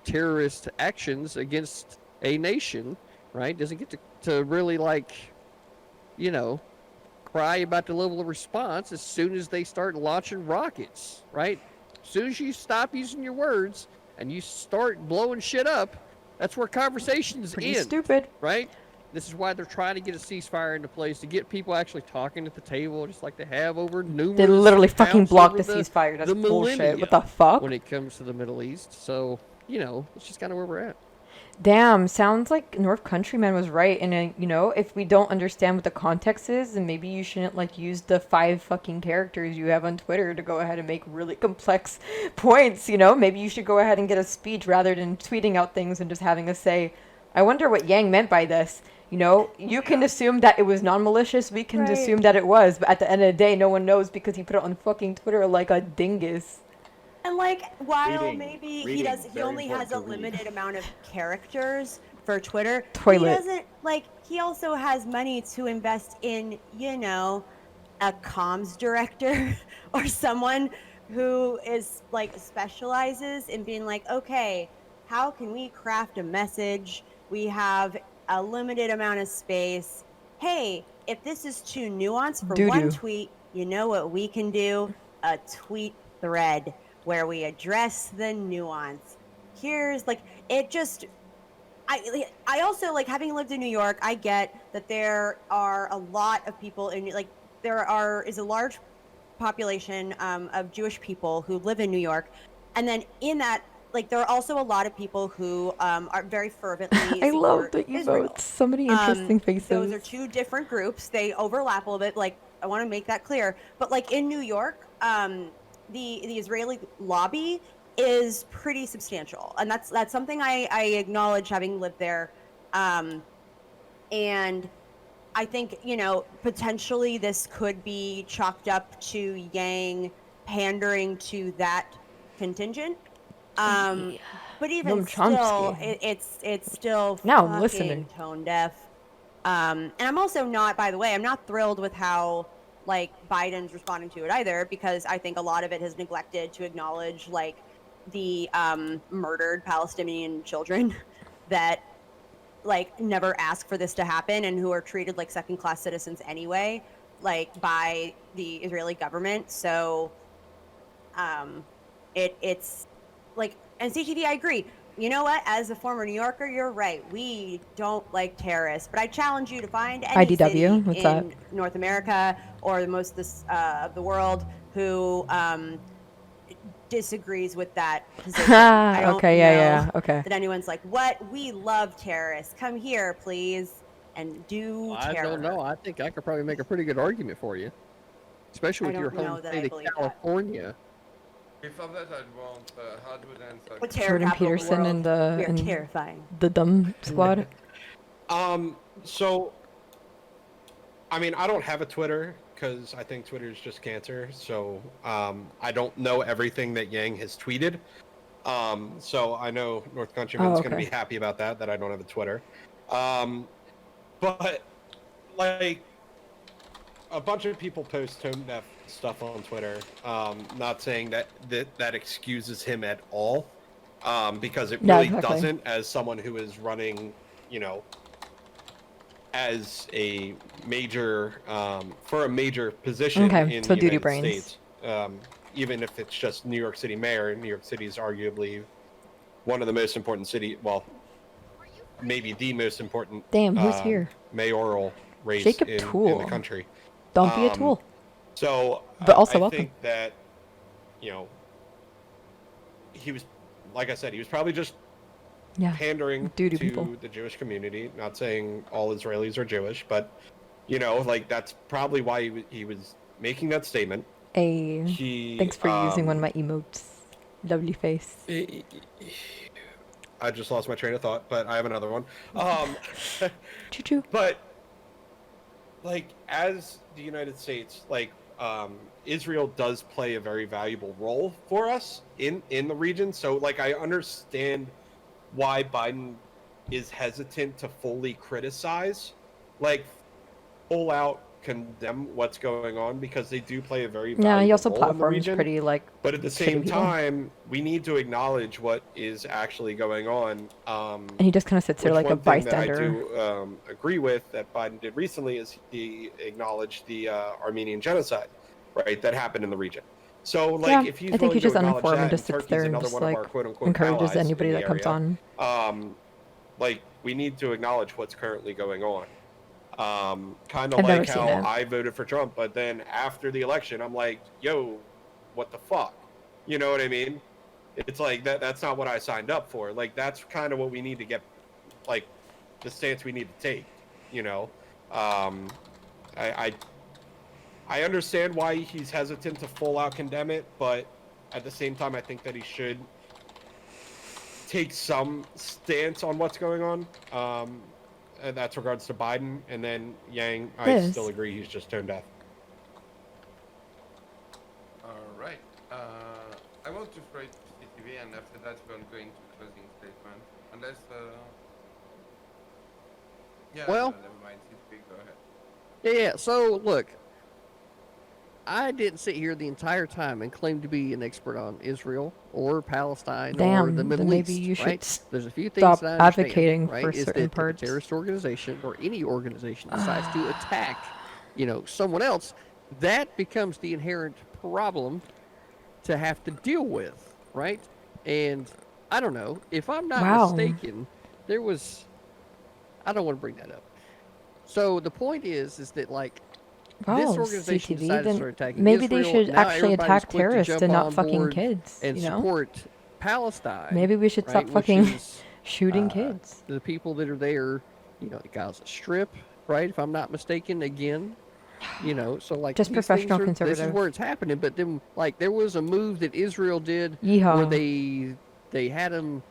terrorist actions against a nation, right, doesn't get to really, like, you know, cry about the level of response as soon as they start launching rockets, right? As soon as you stop using your words and you start blowing shit up, that's where conversations Pretty end, stupid. right? This is why they're trying to get a ceasefire into place, to get people actually talking at the table, just like they have over numerous They literally fucking accounts blocked over the ceasefire. That's the bullshit. millennia What the fuck? when it comes to the Middle East. So, you know, it's just kind of where we're at. Damn, sounds like North Countryman was right. And, you know, if we don't understand what the context is, then maybe you shouldn't, like, use the 5 fucking characters you have on Twitter to go ahead and make really complex points, you know? Maybe you should go ahead and get a speech rather than tweeting out things and just having us say, I wonder what Yang meant by this. You know, you can assume that it was non-malicious. We can assume that it was. But at the end of the day, no one knows because he put it on fucking Twitter like a dingus. And like, while Reading. maybe Reading, he very only has a important to read. limited amount of characters for Twitter, Toilet. he doesn't, like, he also has money to invest in, you know, a comms director or someone who is, like, specializes in being like, okay, how can we craft a message? We have a limited amount of space. Hey, if this is too nuanced for one Doo-doo. tweet, you know what we can do? A tweet thread where we address the nuance. Here's, like, it just, I also, like, having lived in New York, I get that there are a lot of people in, like, is a large population of Jewish people who live in New York, and then in that, like, there are also a lot of people who are very fervently I love support that you Israel. vote. So many interesting faces. Those are two different groups. They overlap a little bit. Like, I want to make that clear. But, like, in New York, the Israeli lobby is pretty substantial, and that's something I acknowledge, having lived there. And I think, you know, potentially this could be chalked up to Yang pandering to that contingent. But even Noam still, Chomsky. it's still Now I'm fucking listening. tone deaf. And I'm also not, by the way, I'm not thrilled with how, like, Biden's responding to it either, because I think a lot of it has neglected to acknowledge, like, the murdered Palestinian children that, like, never asked for this to happen and who are treated like second-class citizens anyway, like, by the Israeli government. So it's like, and CTV, I agree. You know what? As a former New Yorker, you're right. We don't like terrorists, but I challenge you to find any IDW? city What's in that? North America or most of the world who disagrees with that position. I don't Okay, know yeah, okay. that anyone's like, what? We love terrorists. Come here, please, and do I terror. don't know. I think I could probably make a pretty good argument for you, especially I with your don't know home that state I of believe that. California. Before that, I'd want hardwood and The terror Jordan capital of the Peterson world. and the We are and terrifying. the dumb squad. So, I mean, I don't have a Twitter because I think Twitter is just cancer. So, I don't know everything that Yang has tweeted. So I know North Countryman's going to be happy about that I don't have a Twitter. But like a bunch of people post tone deaf stuff on Twitter. Not saying that excuses him at all. Because it really doesn't, as someone who is running, you know, as a major for a major position in the United States, even if it's just New York City mayor. New York City is arguably one of the most important maybe the most important who's here? mayoral race Jacob in Toole. the country. Don't be a tool. So, but also I welcome. think that, you know, he was, like I said, he was probably just pandering to the Jewish community. Not saying all Israelis are Jewish, but, you know, like that's probably why he was making that statement. Thanks for using one of my emotes. Lovely face. I just lost my train of thought, but I have another one. Choo-choo. But, like, as the United States, like, Israel does play a very valuable role for us in the region. So, like, I understand why Biden is hesitant to fully criticize, like, full out condemn what's going on, because they do play a very valuable he also role in the platforms region. pretty like. But at the same time, we need to acknowledge what is actually going on. And he just kind of sits there like a bystander. That I do agree with that Biden did recently is he acknowledged the Armenian genocide, right, that happened in the region. So, like, if he's I think he's just acknowledge uninformed and that, just sits Turkey's there and another just one of like our quote-unquote encourages allies anybody in that the comes area, on. like, we need to acknowledge what's currently going on. Kind of I've never like seen how it. I voted for Trump, but then after the election, I'm like, yo, what the fuck? You know what I mean? It's like that's not what I signed up for. Like, that's kind of what we need to get, like, the stance we need to take, you know? I understand why he's hesitant to full out condemn it, but at the same time, I think that he should take some stance on what's going on. And that's regards to Biden. And then Yang, I still agree, he's just tone deaf. All right. I want to throw it to CTV, and after that we're going to closing statement. Unless, Well, no, never mind. CTV, go ahead. Yeah. So look, I didn't sit here the entire time and claim to be an expert on Israel or Palestine or the Middle maybe East. you should right? There's a few things stop that I understand, advocating right? for Is certain that parts. if a terrorist organization or any organization decides to attack, you know, someone else, that becomes the inherent problem to have to deal with, right? And I don't know, if I'm not mistaken, there was, I don't want to bring that up. So the point is that, like, this organization decided to start attacking maybe Israel. they should Now actually everybody's attack quick to terrorists jump and not on fucking board kids. and you know? support Palestine. Maybe we should right, stop which fucking is, shooting kids. The people that are there, you know, the Gaza Strip, right? If I'm not mistaken, again, you know, so like Just these professional things conservative. This is where it's happening. But then, like, there was a move that Israel did Yeehaw. where they had them.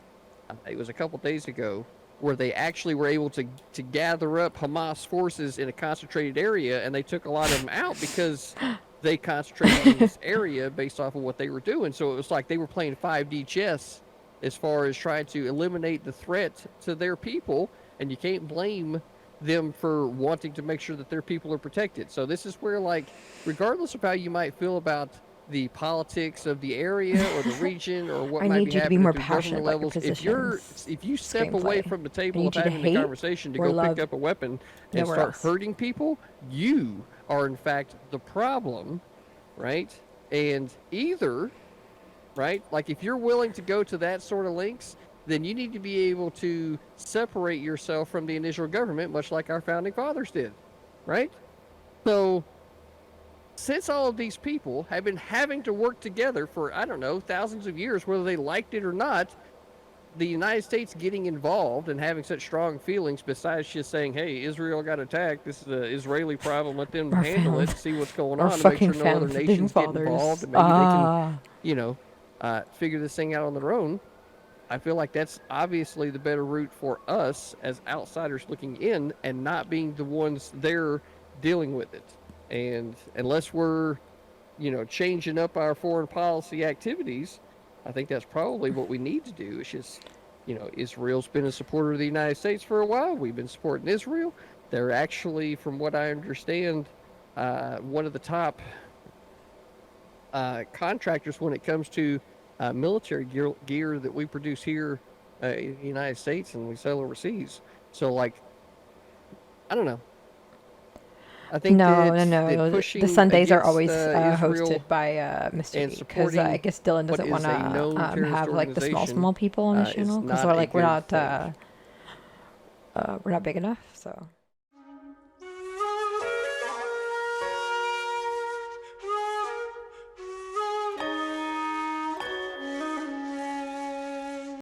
It was a couple days ago, where they actually were able to gather up Hamas forces in a concentrated area, and they took a lot of them out because they concentrated in this area based off of what they were doing. So it was like they were playing 5D chess as far as trying to eliminate the threat to their people, and you can't blame them for wanting to make sure that their people are protected. So this is where, like, regardless of how you might feel about the politics of the area or the region or what I might need be you to be happening more through passionate government about your levels, if you step away from the table of you to having the hate conversation to or go love pick up a weapon and nowhere start else. hurting people, you are in fact the problem, right? And either, right, like if you're willing to go to that sort of lengths, then you need to be able to separate yourself from the initial government, much like our founding fathers did, right? So since all of these people have been having to work together for, I don't know, thousands of years, whether they liked it or not, the United States getting involved and having such strong feelings, besides just saying, hey, Israel got attacked, this is an Israeli problem, let them handle it, see what's going on, and make sure no other nations get involved, and maybe they can, you know, figure this thing out on their own. I feel like that's obviously the better route for us as outsiders looking in and not being the ones there dealing with it. And unless we're, you know, changing up our foreign policy activities, I think that's probably what we need to do. It's just, you know, Israel's been a supporter of the United States for a while. We've been supporting Israel. They're actually, from what I understand, one of the top contractors when it comes to military gear that we produce here in the United States and we sell overseas. So, like, I don't know. I think No. that pushing The Sundays are against, always Israel hosted by Mr. and E, because I supporting guess Dylan what doesn't is want a known to terrorist have like the small organization, people on the is channel because not we're a like good thing. we're not big enough. So